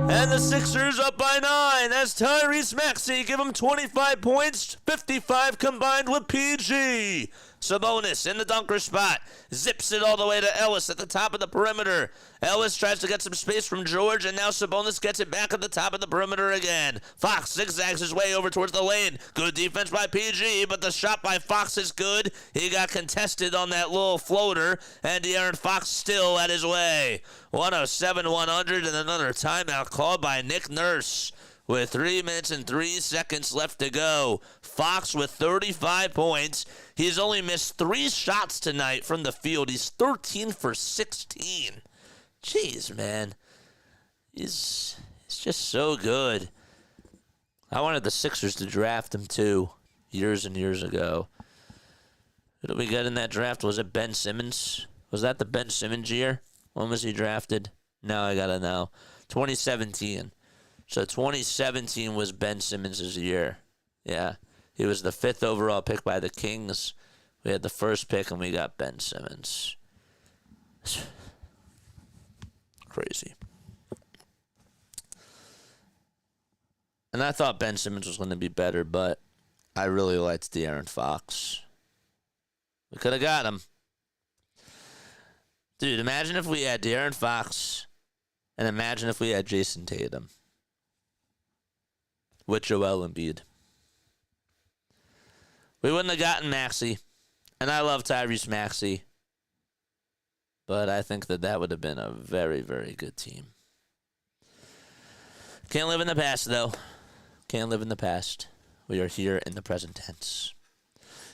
And the Sixers up by 9 as Tyrese Maxey give him 25 points, 55 combined with PG. Sabonis in the dunker spot. Zips it all the way to Ellis at the top of the perimeter. Ellis tries to get some space from George, and now Sabonis gets it back at the top of the perimeter again. Fox zigzags his way over towards the lane. Good defense by PG, but the shot by Fox is good. He got contested on that little floater, and De'Aaron Fox still at his way. 107-100, and another timeout called by Nick Nurse. With 3 minutes and 3 seconds left to go. Fox with 35 points. He's only missed 3 shots tonight from the field. He's 13 for 16. Jeez, man. He's just so good. I wanted the Sixers to draft him, too, years and years ago. Who did we get in that draft? Was it Ben Simmons? Was that the Ben Simmons year? When was he drafted? Now I got to know. 2017. So 2017 was Ben Simmons' year. Yeah. He was the 5th overall pick by the Kings. We had the first pick, and we got Ben Simmons. Crazy. And I thought Ben Simmons was going to be better, but I really liked De'Aaron Fox. We could have got him. Dude, imagine if we had De'Aaron Fox, and imagine if we had Jason Tatum. With Joel Embiid. We wouldn't have gotten Maxey, and I love Tyrese Maxey, but I think that would have been a very, very good team. Can't live in the past, though. Can't live in the past. We are here in the present tense.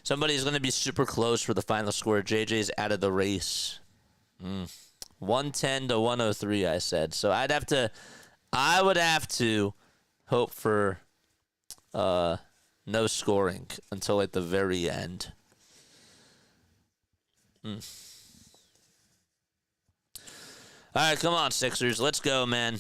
Somebody's going to be super close for the final score. JJ's out of the race. 110 to 103, I said. So I would have to hope for no scoring until like the very end. All right, come on, Sixers. Let's go, man.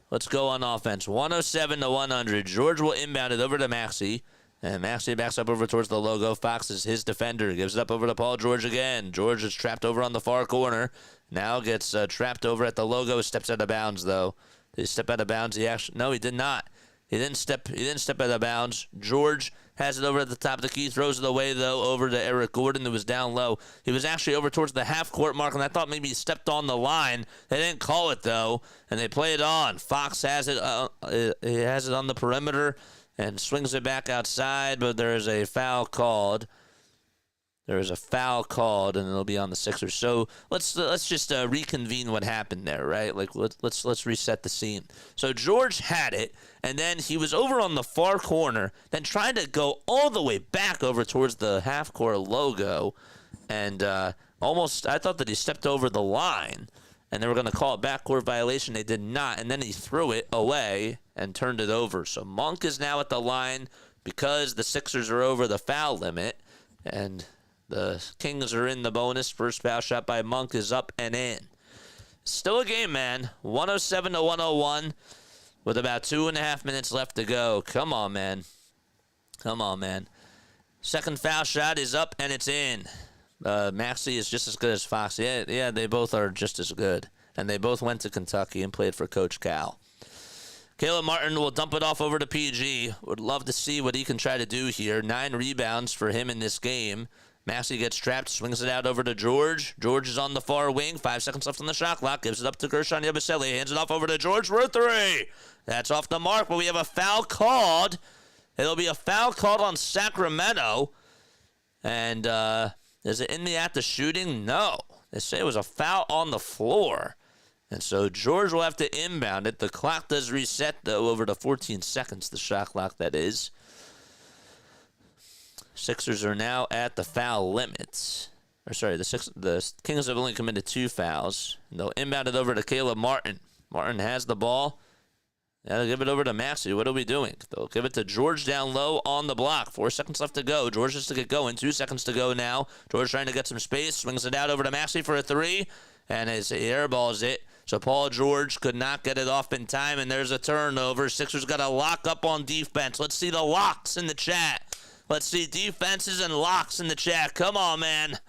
Let's go on offense. 107 to 100. George will inbound it over to Maxey. And Maxey backs up over towards the logo. Fox is his defender. Gives it up over to Paul George again. George is trapped over on the far corner. Now gets trapped over at the logo. Steps out of bounds, though. Did he step out of bounds? No, he did not. He didn't step out of bounds. George has it over at the top of the key. Throws it away, though, over to Eric Gordon, who was down low. He was actually over towards the half-court mark, and I thought maybe he stepped on the line. They didn't call it, though, and they play it on. Fox has it. He has it on the perimeter and swings it back outside, but there is a foul called. There is a foul called, and it'll be on the Sixers. So let's just reconvene what happened there, right? Like let's reset the scene. So George had it, and then he was over on the far corner, then tried to go all the way back over towards the half-court logo, and I thought that he stepped over the line, and they were going to call it backcourt violation. They did not, and then he threw it away and turned it over. So Monk is now at the line because the Sixers are over the foul limit, and the Kings are in the bonus. First foul shot by Monk is up and in. Still a game, man. 107 to 101 with about 2.5 minutes left to go. Come on, man. Come on, man. Second foul shot is up and it's in. Maxey is just as good as Fox. Yeah, they both are just as good. And they both went to Kentucky and played for Coach Cal. Caleb Martin will dump it off over to PG. Would love to see what he can try to do here. 9 rebounds for him in this game. Maxey gets trapped, swings it out over to George. George is on the far wing. 5 seconds left on the shot clock. Gives it up to Gershon Yabusele. Hands it off over to George for a 3. That's off the mark, but we have a foul called. It'll be a foul called on Sacramento. And is it in the act of shooting? No. They say it was a foul on the floor. And so George will have to inbound it. The clock does reset, though, over to 14 seconds, the shot clock, that is. Sixers are now at the foul limits. The Kings have only committed 2 fouls. And they'll inbound it over to Caleb Martin. Martin has the ball. They'll give it over to Maxey. What are we doing? They'll give it to George down low on the block. 4 seconds left to go. George has to get going. 2 seconds to go now. George trying to get some space. Swings it out over to Maxey for a 3. And he airballs it. So Paul George could not get it off in time. And there's a turnover. Sixers got to lock up on defense. Let's see the locks in the chat. Let's see defenses and locks in the chat. Come on, man.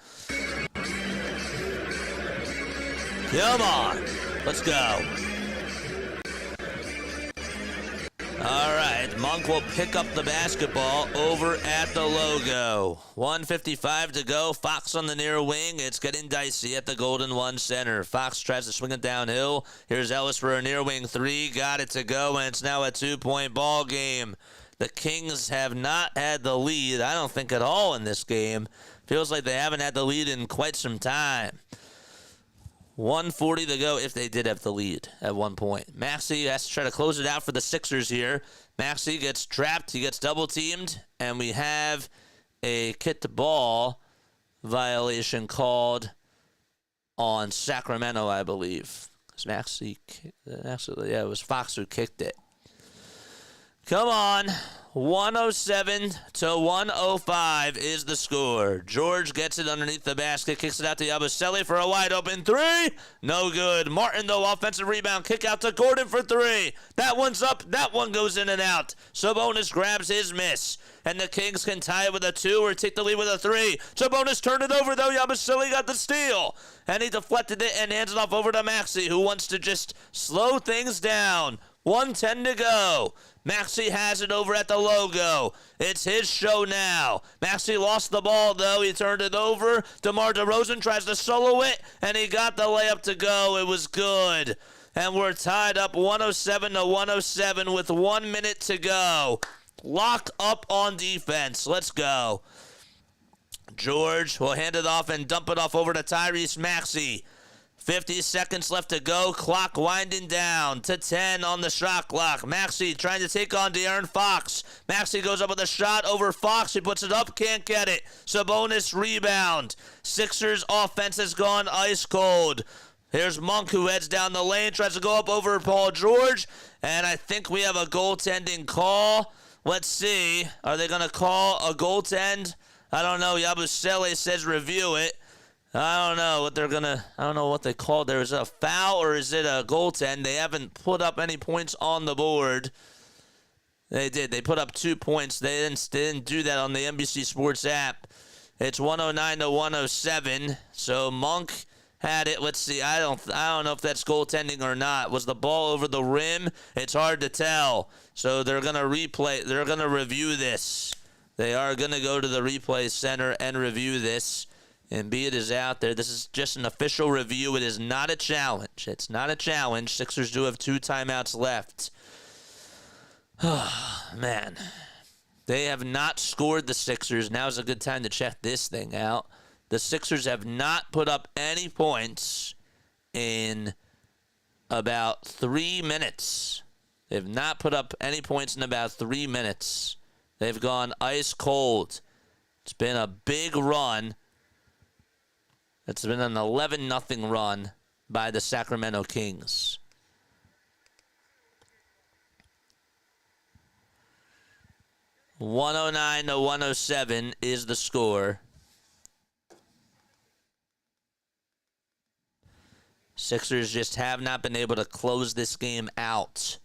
Come on. Let's go. All right. Monk will pick up the basketball over at the logo. 1:55 to go. Fox on the near wing. It's getting dicey at the Golden One Center. Fox tries to swing it downhill. Here's Ellis for a near wing three. Got it to go, and it's now a 2-point ball game. The Kings have not had the lead, I don't think, at all in this game. Feels like they haven't had the lead in quite some time. 1:40 to go if they did have the lead at one point. Maxey has to try to close it out for the Sixers here. Maxey gets trapped. He gets double-teamed, and we have a kick-to-ball violation called on Sacramento, I believe. Maxey, actually, yeah, it was Fox who kicked it. Come on. 107 to 105 is the score. George gets it underneath the basket, kicks it out to Yabusele for a wide open three. No good. Martin, though, offensive rebound, kick out to Gordon for three. That one's up. That one goes in and out. Sabonis grabs his miss. And the Kings can tie it with a 2 or take the lead with a 3. Sabonis turned it over, though. Yabusele got the steal. And he deflected it and hands it off over to Maxey, who wants to just slow things down. 1:10 to go. Maxey has it over at the logo. It's his show now. Maxey lost the ball, though. He turned it over. DeRozan tries to solo it, and he got the layup to go. It was good. And we're tied up 107 to 107 with 1 minute to go. Lock up on defense. Let's go. George will hand it off and dump it off over to Tyrese Maxey. 50 seconds left to go. Clock winding down to 10 on the shot clock. Maxey trying to take on De'Aaron Fox. Maxey goes up with a shot over Fox. He puts it up, can't get it. Sabonis rebound. Sixers offense has gone ice cold. Here's Monk, who heads down the lane, tries to go up over Paul George, and I think we have a goaltending call. Let's see. Are they going to call a goaltend? I don't know. Yabusele says review it. I don't know what they're going to, I don't know what they called there. Is it a foul or is it a goaltend? They haven't put up any points on the board. They did. They put up 2 points. They didn't do that on the NBC Sports app. It's 109 to 107. So Monk had it. Let's see. I don't know if that's goaltending or not. Was the ball over the rim? It's hard to tell. So they're going to replay. They're going to review this. They are going to go to the replay center and review this. Embiid is out there. This is just an official review. It is not a challenge. It's not a challenge. Sixers do have 2 timeouts left. Oh, man. They have not scored, the Sixers. Now's a good time to check this thing out. The Sixers have not put up any points in about 3 minutes. They've not put up any points in about 3 minutes. They've gone ice cold. It's been a big run. It's been an 11-0 run by the Sacramento Kings. $109 to 107 is the score. Sixers just have not been able to close this game out.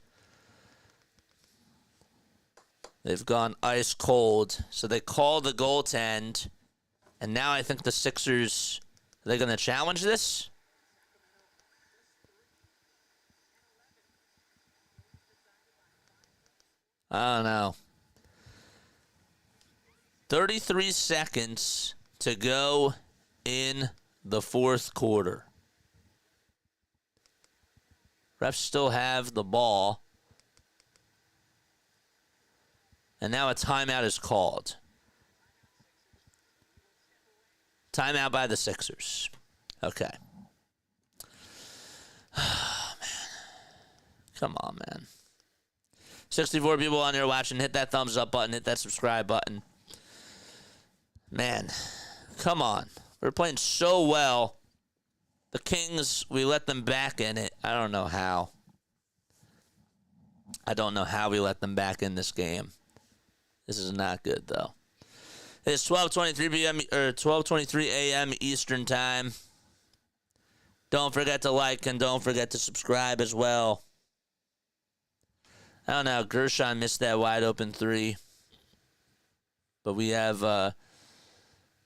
They've gone ice cold. So they call the goaltend. And now I think the Sixers, are they going to challenge this? I don't know. 33 seconds to go in the fourth quarter. Refs still have the ball. And now a timeout is called. Timeout by the Sixers. Okay. Oh, man. Come on, man. 64 people on there watching. Hit that thumbs up button. Hit that subscribe button. Man, come on. We're playing so well. The Kings, we let them back in it. I don't know how. I don't know how we let them back in this game. This is not good, though. It's 12:23 p.m. or 12:23 a.m. Eastern Time. Don't forget to like and don't forget to subscribe as well. I don't know. Gershon missed that wide open three. But we have a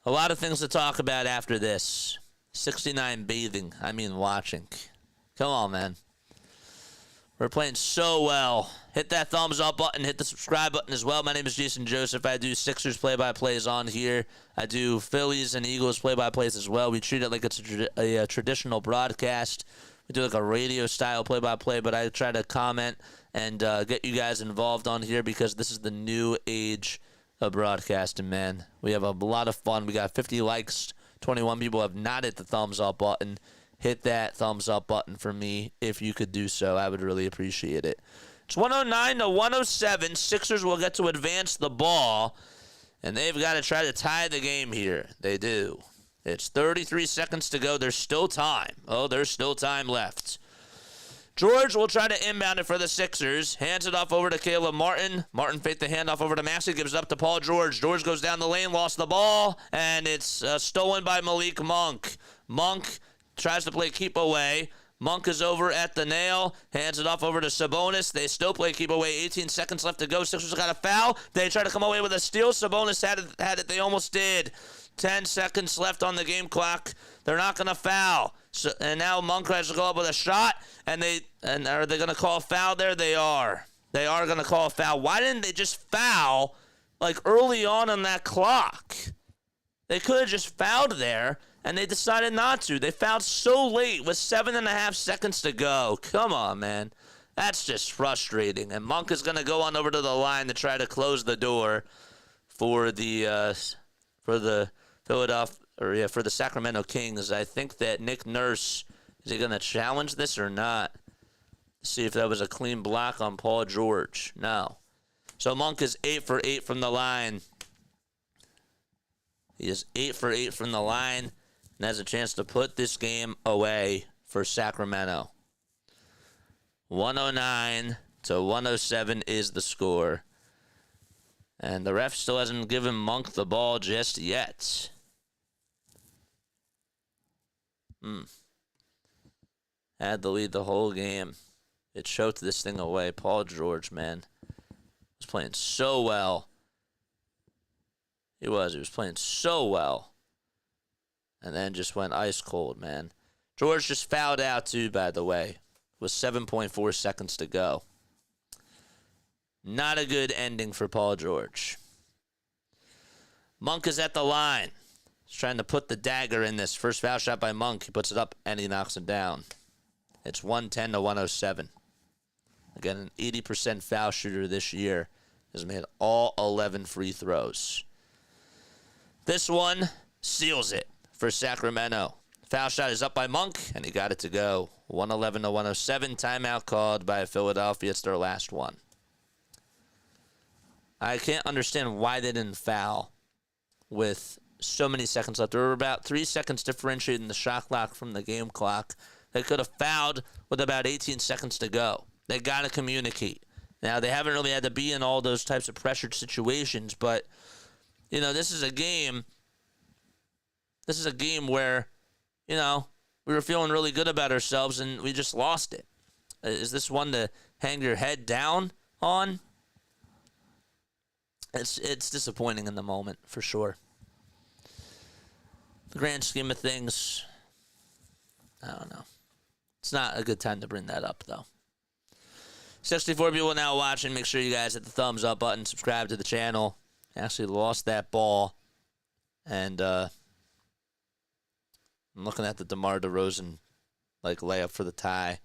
lot of things to talk about after this. 69 bathing. I mean watching. Come on, man. We're playing so well. hit that thumbs up button. Hit the subscribe button as well. My name is Jason Joseph. I do Sixers play-by-plays on here. I do Phillies and Eagles play-by-plays as well. We treat it like it's a traditional broadcast. We do like a radio-style play-by-play, but I try to comment and get you guys involved on here because this is the new age of broadcasting, man. We have a lot of fun. We got 50 likes. 21 people have not hit the thumbs up button. Hit that thumbs up button for me if you could do so. I would really appreciate it. It's 109 to 107. Sixers will get to advance the ball, and they've got to try to tie the game here. They do. It's 33 seconds to go. There's still time. Oh, there's still time left. George will try to inbound it for the Sixers. Hands it off over to Caleb Martin. Martin faked the handoff over to Maxey. Gives it up to Paul George. George goes down the lane, lost the ball, and it's stolen by Malik Monk. Monk tries to play keep away. Monk is over at the nail. Hands it off over to Sabonis. They still play keep away. 18 seconds left to go. Sixers got a foul. They try to come away with a steal. Sabonis had it. They almost did. 10 seconds left on the game clock. They're not going to foul. So, and now Monk tries to go up with a shot. And are they going to call a foul there? They are. They are going to call a foul. Why didn't they just foul like early on that clock? They could have just fouled there. And they decided not to. They fouled so late with 7.5 seconds to go. Come on, man. That's just frustrating. And Monk is going to go on over to the line to try to close the door for the Sacramento Kings. I think that Nick Nurse, is he going to challenge this or not? See if that was a clean block on Paul George. No. So Monk is 8 for 8 from the line. He is 8 for 8 from the line. And has a chance to put this game away for Sacramento. 109 to 107 is the score. And the ref still hasn't given Monk the ball just yet. Had the lead the whole game. It choked this thing away. Paul George, man, was playing so well. He was playing so well. And then just went ice cold, man. George just fouled out, too, by the way. With 7.4 seconds to go. Not a good ending for Paul George. Monk is at the line. He's trying to put the dagger in this. First foul shot by Monk. He puts it up, and he knocks it down. It's 110 to 107. Again, an 80% foul shooter this year. Has made all 11 free throws. This one seals it for Sacramento. Foul shot is up by Monk, and he got it to go. 111 to 107. Timeout called by Philadelphia. It's their last one. I can't understand why they didn't foul with so many seconds left. There were about 3 seconds differentiating the shot clock from the game clock. They could have fouled with about 18 seconds to go. They got to communicate. Now, they haven't really had to be in all those types of pressured situations, but, you know, this is a game where, you know, we were feeling really good about ourselves and we just lost it. Is this one to hang your head down on? It's disappointing in the moment, for sure. The grand scheme of things, I don't know. It's not a good time to bring that up, though. 64 people now watching. Make sure you guys hit the thumbs up button, subscribe to the channel. Actually lost that ball, and I'm looking at the DeMar DeRozan layup for the tie.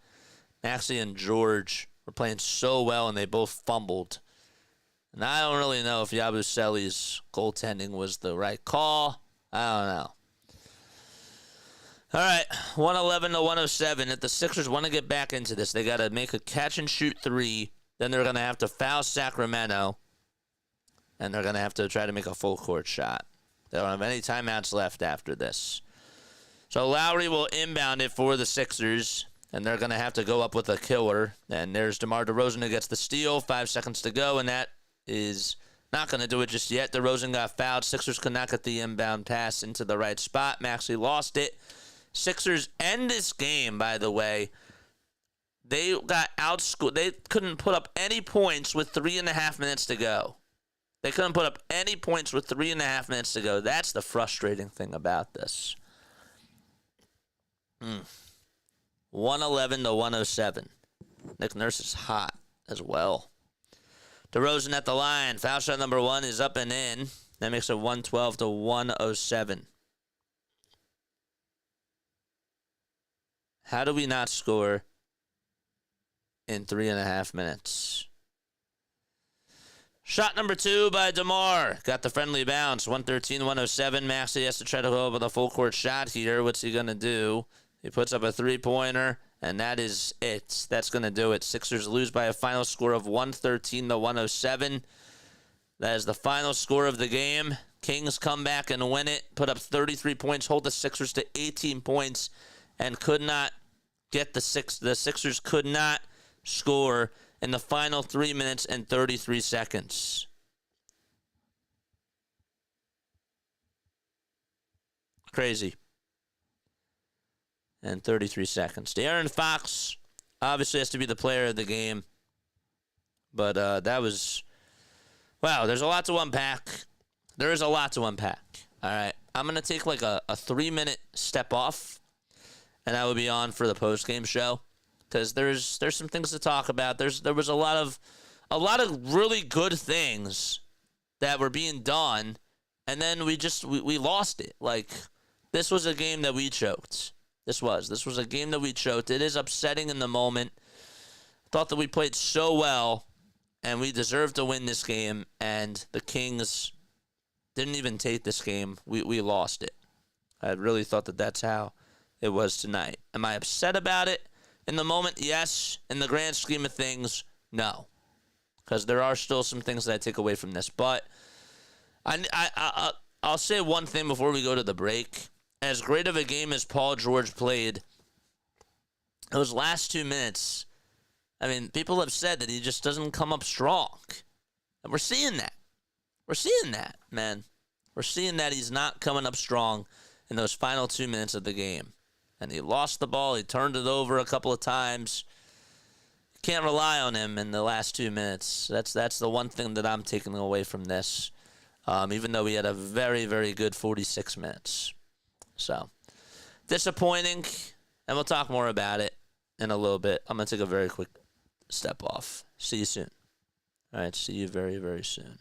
Maxey and George were playing so well, and they both fumbled. And I don't really know if Yabusele's goaltending was the right call. I don't know. All right, 111 to 107. If the Sixers want to get back into this, they got to make a catch-and-shoot three. Then they're going to have to foul Sacramento, and they're going to have to try to make a full-court shot. They don't have any timeouts left after this. So Lowry will inbound it for the Sixers, and they're going to have to go up with a killer. And there's DeMar DeRozan who gets the steal. 5 seconds to go, and that is not going to do it just yet. DeRozan got fouled. Sixers could not get the inbound pass into the right spot. Maxey lost it. Sixers end this game, by the way. They got outscored. They couldn't put up any points with 3.5 minutes to go. They couldn't put up any points with 3.5 minutes to go. That's the frustrating thing about this. 111 to 107. Nick Nurse is hot as well. DeRozan at the line. Foul shot number 1 is up and in. That makes it 112 to 107. How do we not score in 3.5 minutes? Shot number 2 by DeMar. Got the friendly bounce. 113-107. Maxey has to try to go up with a full court shot here. What's he going to do? He puts up a three-pointer, and that is it. That's going to do it. Sixers lose by a final score of 113-107. That is the final score of the game. Kings come back and win it. Put up 33 points. Hold the Sixers to 18 points. And could not get the Sixers could not score in the final 3 minutes and 33 seconds. Crazy. And 33 seconds. De'Aaron Fox obviously has to be the player of the game. But that was... Wow, there's a lot to unpack. There is a lot to unpack. All right. I'm going to take like a 3-minute step off. And I will be on for the post-game show. Because there's some things to talk about. There was a lot of really good things that were being done. And then we lost it. Like, this was a game that we choked. This was a game that we choked. It is upsetting in the moment. I thought that we played so well, and we deserved to win this game, and the Kings didn't even take this game. We lost it. I really thought that that's how it was tonight. Am I upset about it? In the moment, yes. In the grand scheme of things, no. Because there are still some things that I take away from this. But I'll say one thing before we go to the break. As great of a game as Paul George played, those last 2 minutes, I mean, people have said that he just doesn't come up strong. And we're seeing that. We're seeing that, man. We're seeing that he's not coming up strong in those final 2 minutes of the game. And he lost the ball. He turned it over a couple of times. Can't rely on him in the last 2 minutes. That's the one thing that I'm taking away from this, even though he had a very, very good 46 minutes. So, disappointing, and we'll talk more about it in a little bit. I'm going to take a very quick step off. See you soon. All right, see you very, very soon.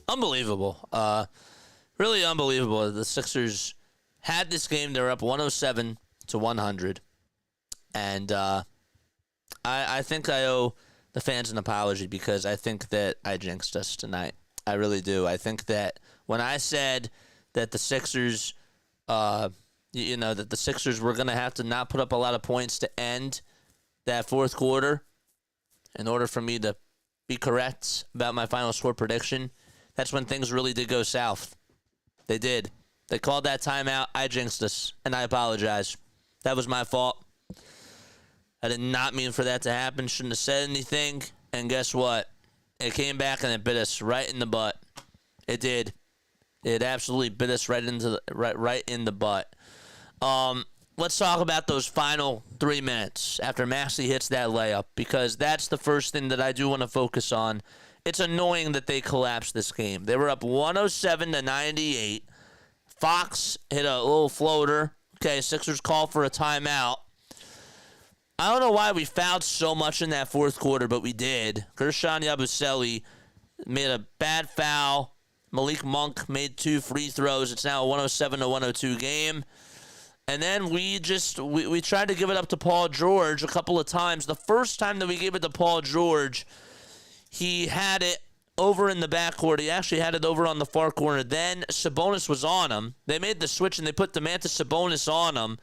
Unbelievable. Really unbelievable. The Sixers had this game. They were up 107 to 100. And I think I owe the fans an apology because I think that I jinxed us tonight. I really do. I think that when I said that the Sixers, that the Sixers were going to have to not put up a lot of points to end that fourth quarter in order for me to be correct about my final score prediction, that's when things really did go south. They did. They called that timeout. I jinxed us, and I apologize. That was my fault. I did not mean for that to happen. Shouldn't have said anything. And guess what? It came back and it bit us right in the butt. It did. It absolutely bit us right in the butt. Let's talk about those final 3 minutes after Maxey hits that layup, because that's the first thing that I do want to focus on. It's annoying that they collapsed this game. They were up 107-98. Fox hit a little floater. Okay, Sixers call for a timeout. I don't know why we fouled so much in that fourth quarter, but we did. Gershon Yabusele made a bad foul. Malik Monk made 2 free throws. It's now a 107-102 game. And then we tried to give it up to Paul George a couple of times. The first time that we gave it to Paul George, he had it over in the backcourt. He actually had it over on the far corner. Then Sabonis was on him. They made the switch, and they put Domantas Sabonis on him,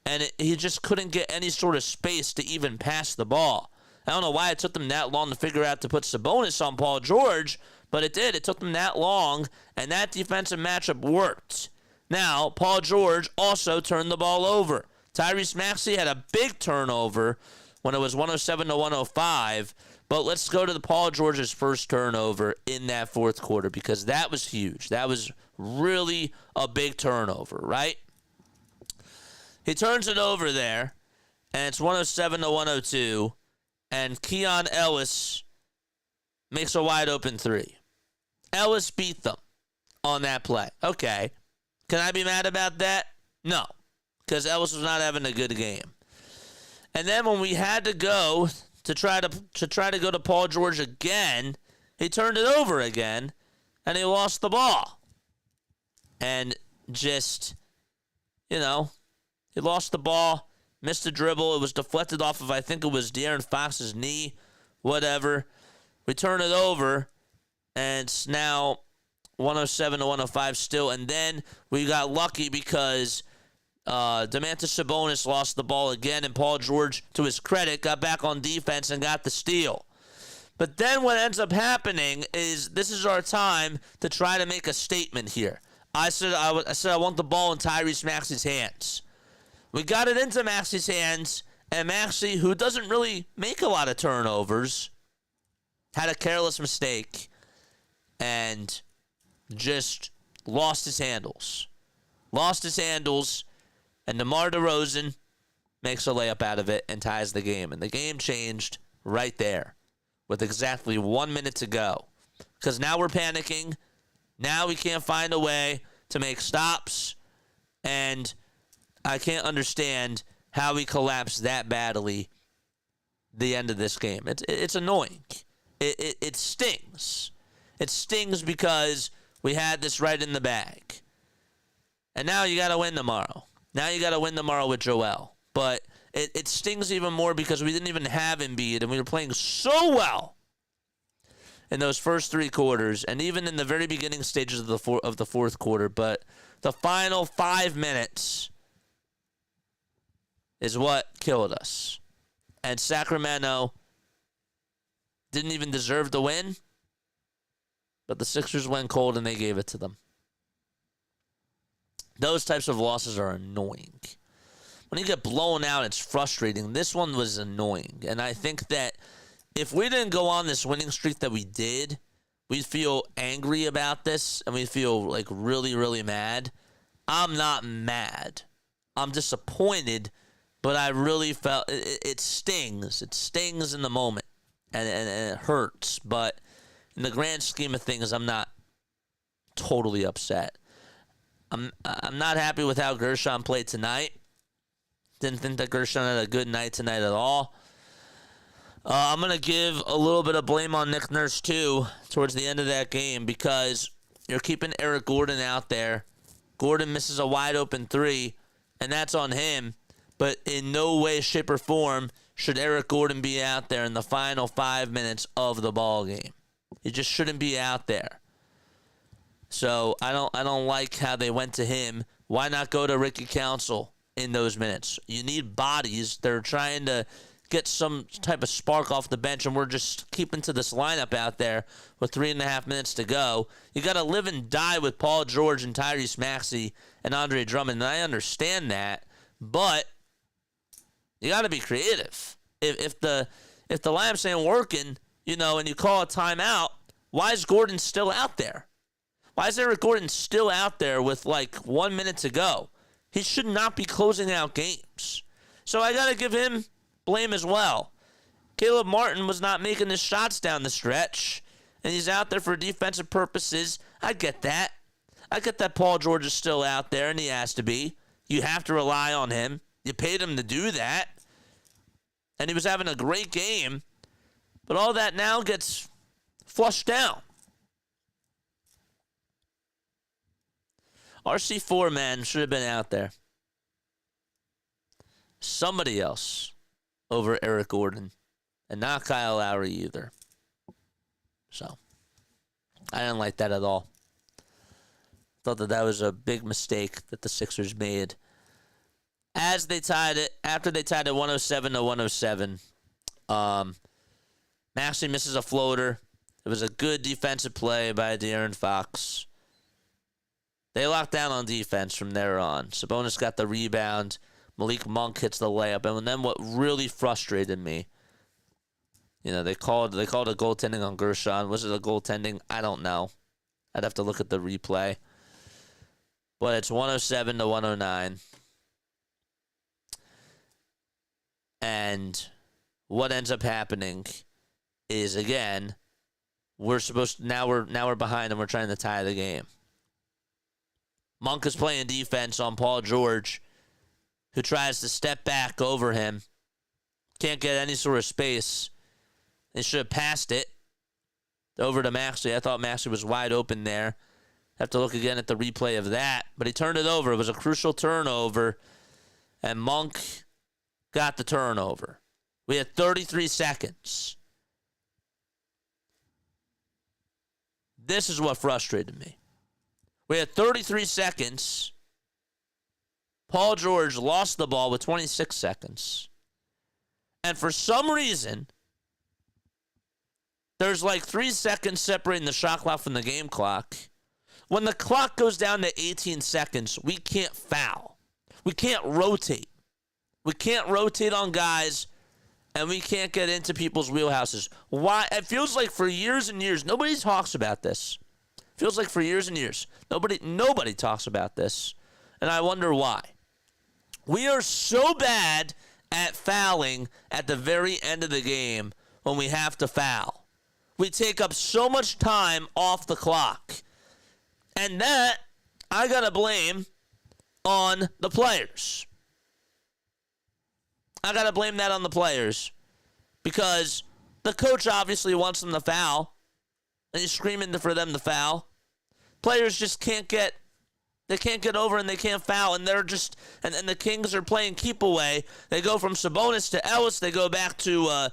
and he just couldn't get any sort of space to even pass the ball. I don't know why it took them that long to figure out to put Sabonis on Paul George, but it did. It took them that long, and that defensive matchup worked. Now, Paul George also turned the ball over. Tyrese Maxey had a big turnover when it was 107-105, but let's go to the Paul George's first turnover in that fourth quarter, because that was huge. That was really a big turnover, right? He turns it over there, and it's 107-102, and Keon Ellis makes a wide-open 3. Ellis beat them on that play. Okay. Can I be mad about that? No, because Ellis was not having a good game. And then when we had to go to try to go to Paul George again, he turned it over again, and he lost the ball. And just, he lost the ball, missed a dribble. It was deflected off of, I think it was De'Aaron Fox's knee, whatever. We turn it over, and it's now 107-105 still. And then we got lucky because Domantas Sabonis lost the ball again, and Paul George, to his credit, got back on defense and got the steal. But then what ends up happening is this is our time to try to make a statement here. I said I want the ball in Tyrese Maxey's hands. We got it into Maxey's hands, and Maxey, who doesn't really make a lot of turnovers, had a careless mistake and just lost his handles. And DeMar DeRozan makes a layup out of it and ties the game. And the game changed right there with exactly 1 minute to go. Because now we're panicking. Now we can't find a way to make stops. And I can't understand how we collapsed that badly the end of this game. It's annoying. It stings. It stings because we had this right in the bag. And now you got to win tomorrow. Now you got to win tomorrow with Joel. But it stings even more because we didn't even have Embiid, and we were playing so well in those first 3 quarters, and even in the very beginning stages of the fourth quarter. But the final 5 minutes is what killed us. And Sacramento didn't even deserve the win, but the Sixers went cold and they gave it to them. Those types of losses are annoying. When you get blown out, it's frustrating. This one was annoying. And I think that if we didn't go on this winning streak that we did, we'd feel angry about this and we'd feel like really, really mad. I'm not mad. I'm disappointed, but I really felt it stings. It stings in the moment and it hurts. But in the grand scheme of things, I'm not totally upset. I'm not happy with how Gershon played tonight. Didn't think that Gershon had a good night tonight at all. I'm going to give a little bit of blame on Nick Nurse, too, towards the end of that game because you're keeping Eric Gordon out there. Gordon misses a wide-open 3, and that's on him. But in no way, shape, or form should Eric Gordon be out there in the final 5 minutes of the ball game. He just shouldn't be out there. So I don't like how they went to him. Why not go to Ricky Council in those minutes? You need bodies. They're trying to get some type of spark off the bench, and we're just keeping to this lineup out there with 3.5 minutes to go. You got to live and die with Paul George and Tyrese Maxey and Andre Drummond, and I understand that, but you got to be creative. If the lineups ain't working, and you call a timeout, why is Gordon still out there? Why is Eric Gordon still out there with like 1 minute to go? He should not be closing out games. So I got to give him blame as well. Caleb Martin was not making his shots down the stretch, and he's out there for defensive purposes. I get that. I get that Paul George is still out there, and he has to be. You have to rely on him. You paid him to do that. And he was having a great game. But all that now gets flushed down. RC4, man, should have been out there. Somebody else over Eric Gordon. And not Kyle Lowry either. So, I didn't like that at all. Thought that was a big mistake that the Sixers made. As they tied it, after they tied it 107-107, Maxey misses a floater. It was a good defensive play by De'Aaron Fox. They locked down on defense from there on. Sabonis got the rebound. Malik Monk hits the layup. And then what really frustrated me, they called a goaltending on Gershon. Was it a goaltending? I don't know. I'd have to look at the replay. But it's 107-109. And what ends up happening is, again, we're behind and we're trying to tie the game. Monk is playing defense on Paul George, who tries to step back over him. Can't get any sort of space. They should have passed it over to Maxey. I thought Maxey was wide open there. Have to look again at the replay of that. But he turned it over. It was a crucial turnover. And Monk got the turnover. We had 33 seconds. This is what frustrated me. We had 33 seconds. Paul George lost the ball with 26 seconds. And for some reason, there's like 3 seconds separating the shot clock from the game clock. When the clock goes down to 18 seconds, we can't foul. We can't rotate. We can't rotate on guys, and we can't get into people's wheelhouses. Why? It feels like for years and years, nobody talks about this. Feels like for years and years, nobody talks about this, and I wonder why. We are so bad at fouling at the very end of the game when we have to foul. We take up so much time off the clock. And that, I got to blame on the players. I got to blame that on the players. Because the coach obviously wants them to foul. And he's screaming for them to foul. Players just can't get over and they can't foul. And they're just, and the Kings are playing keep away. They go from Sabonis to Ellis. They go back to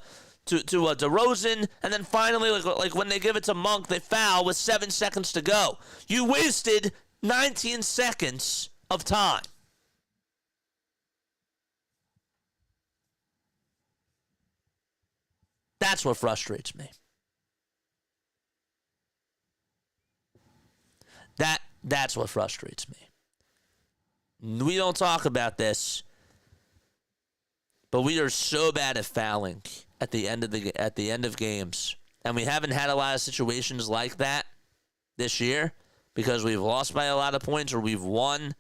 DeRozan, and then finally, like when they give it to Monk, they foul with 7 seconds to go. You wasted 19 seconds of time. That's what frustrates me. That's what frustrates me. We don't talk about this, but we are so bad at fouling at the end of games, and we haven't had a lot of situations like that this year because we've lost by a lot of points or we've won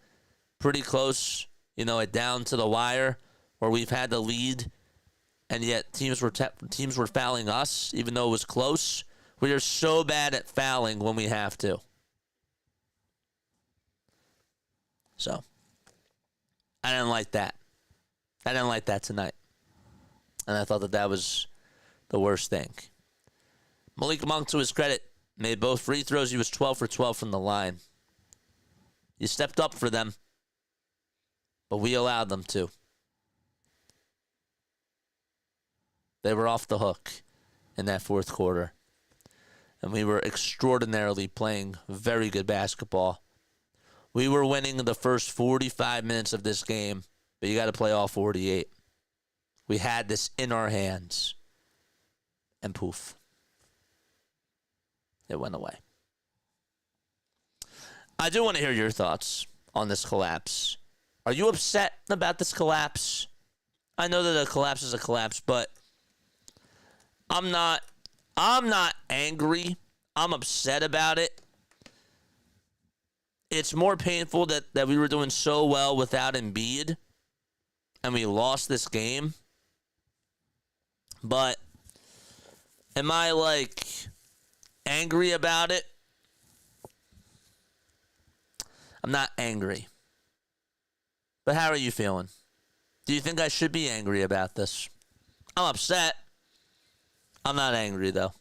pretty close, it down to the wire where we've had the lead, and yet teams were fouling us even though it was close. We are so bad at fouling when we have to. So I didn't like that. I didn't like that tonight. And I thought that was the worst thing. Malik Monk, to his credit, made both free throws. He was 12 for 12 from the line. He stepped up for them, but we allowed them to. They were off the hook in that fourth quarter. And we were extraordinarily playing very good basketball. We were winning the first 45 minutes of this game, but you got to play all 48. We had this in our hands, and poof, it went away. I do want to hear your thoughts on this collapse. Are you upset about this collapse? I know that a collapse is a collapse, but I'm not angry. I'm upset about it. it's more painful that we were doing so well without Embiid and we lost this game. But am I, like, angry about it? I'm not angry. But how are you feeling? Do you think I should be angry about this? I'm upset. I'm not angry, though.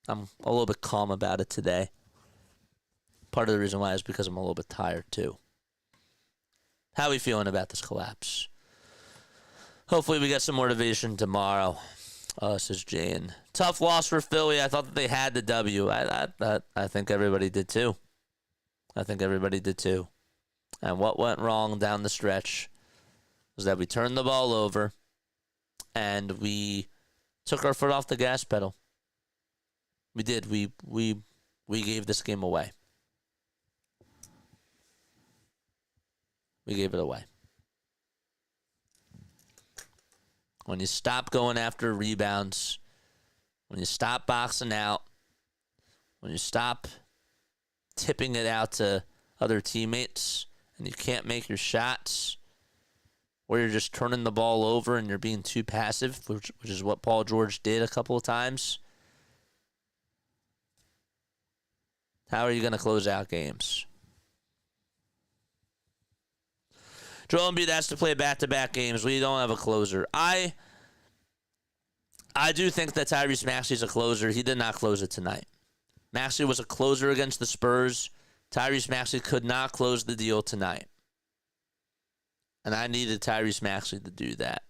I'm a little bit calm about it today. Part of the reason why is because I'm a little bit tired, too. How are we feeling about this collapse? Hopefully we get some motivation tomorrow. Says Jane. Tough loss for Philly. I thought that they had the W. I think everybody did, too. And what went wrong down the stretch was that we turned the ball over and we took our foot off the gas pedal. We did. We gave this game away. We gave it away. When you stop going after rebounds, when you stop boxing out, when you stop tipping it out to other teammates, and you can't make your shots, or you're just turning the ball over and you're being too passive, which is what Paul George did a couple of times, how are you going to close out games? Joel Embiid has to play back-to-back games. We don't have a closer. I do think that Tyrese Maxey's a closer. He did not close it tonight. Maxey was a closer against the Spurs. Tyrese Maxey could not close the deal tonight. And I needed Tyrese Maxey to do that.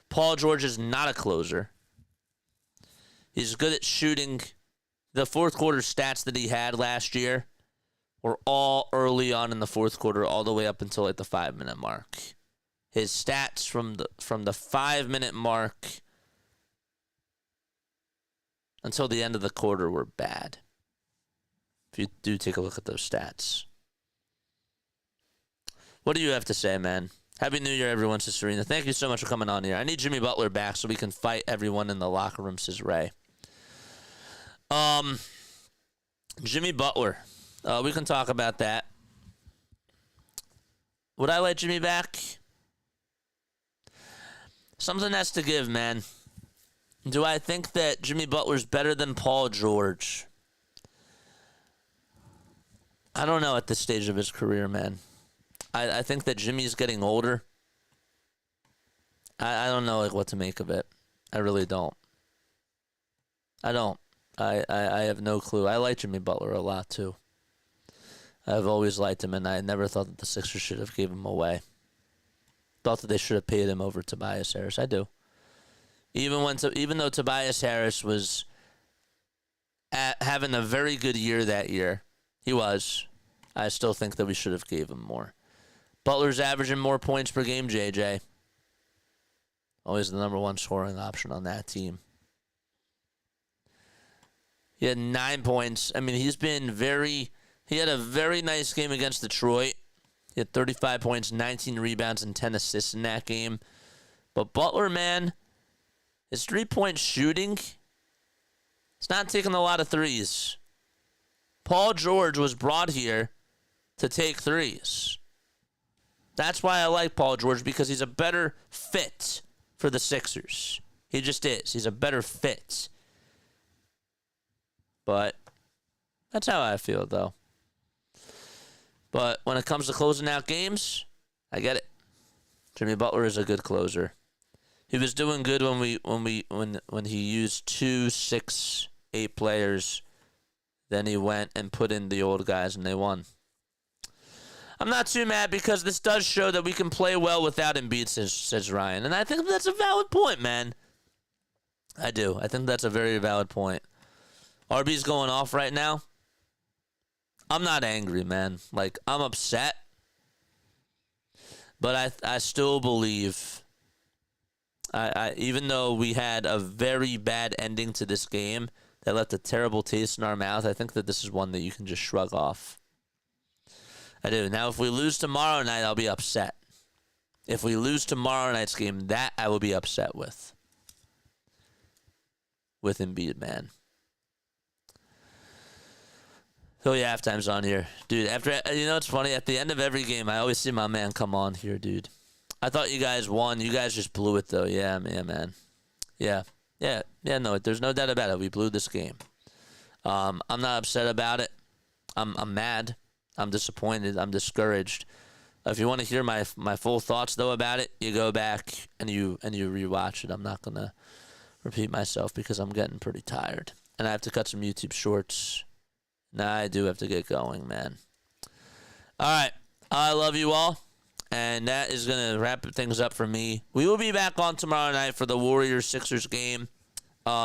Paul George is not a closer. He's good at shooting. The fourth quarter stats that he had last year were all early on in the fourth quarter, all the way up until like the 5-minute mark. His stats from the 5-minute mark until the end of the quarter were bad. If you do take a look at those stats. What do you have to say, man? Happy New Year, everyone, says Serena. Thank you so much for coming on here. I need Jimmy Butler back so we can fight everyone in the locker room, says Ray. Jimmy Butler. We can talk about that. Would I let Jimmy back? Something has to give, man. Do I think that Jimmy Butler's better than Paul George? I don't know at this stage of his career, man. I think that Jimmy's getting older. I don't know what to make of it. I really don't. I don't. I have no clue. I like Jimmy Butler a lot, too. I've always liked him, and I never thought that the Sixers should have gave him away. Thought that they should have paid him over Tobias Harris. I do. Even though Tobias Harris was having a very good year that year, he was. I still think that we should have gave him more. Butler's averaging more points per game, JJ. Always the number one scoring option on that team. He had 9 points. I mean, he had a very nice game against Detroit. He had 35 points, 19 rebounds, and 10 assists in that game. But Butler, man, his three-point shooting, it's not taking a lot of threes. Paul George was brought here to take threes. That's why I like Paul George, because he's a better fit for the Sixers. He just is. He's a better fit. But that's how I feel, though. But when it comes to closing out games, I get it. Jimmy Butler is a good closer. He was doing good when he used 2, 6, 8 players. Then he went and put in the old guys, and they won. I'm not too mad because this does show that we can play well without Embiid, says Ryan. And I think that's a valid point, man. I do. I think that's a very valid point. RB's going off right now. I'm not angry, man. Like, I'm upset. But I still believe, even though we had a very bad ending to this game that left a terrible taste in our mouth, I think that this is one that you can just shrug off. I do. Now, if we lose tomorrow night, I'll be upset. If we lose tomorrow night's game, that I will be upset with. With Embiid, man. Philly halftime's on here. Dude, it's funny. At the end of every game, I always see my man come on here, dude. I thought you guys won. You guys just blew it, though. Yeah, man. Yeah, no, there's no doubt about it. We blew this game. I'm not upset about it. I'm mad. I'm disappointed. I'm discouraged. If you want to hear my full thoughts, though, about it, you go back and you rewatch it. I'm not going to repeat myself because I'm getting pretty tired. And I have to cut some YouTube shorts. Nah, I do have to get going, man. All right. I love you all. And that is going to wrap things up for me. We will be back on tomorrow night for the Warriors-Sixers game.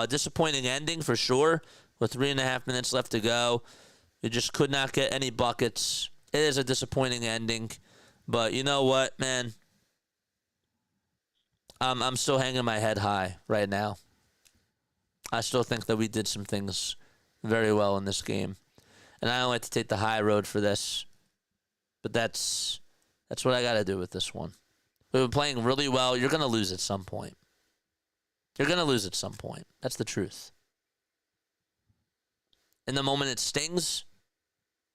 Disappointing ending for sure with 3.5 minutes left to go. We just could not get any buckets. It is a disappointing ending. But you know what, man? I'm still hanging my head high right now. I still think that we did some things very well in this game. And I don't like to take the high road for this. But that's what I got to do with this one. We've been playing really well. You're going to lose at some point. You're going to lose at some point. That's the truth. In the moment it stings,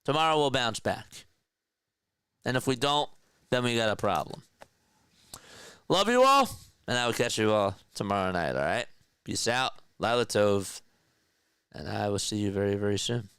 tomorrow we'll bounce back. And if we don't, then we got a problem. Love you all, and I will catch you all tomorrow night, all right? Peace out. Lila Tov. And I will see you very, very soon.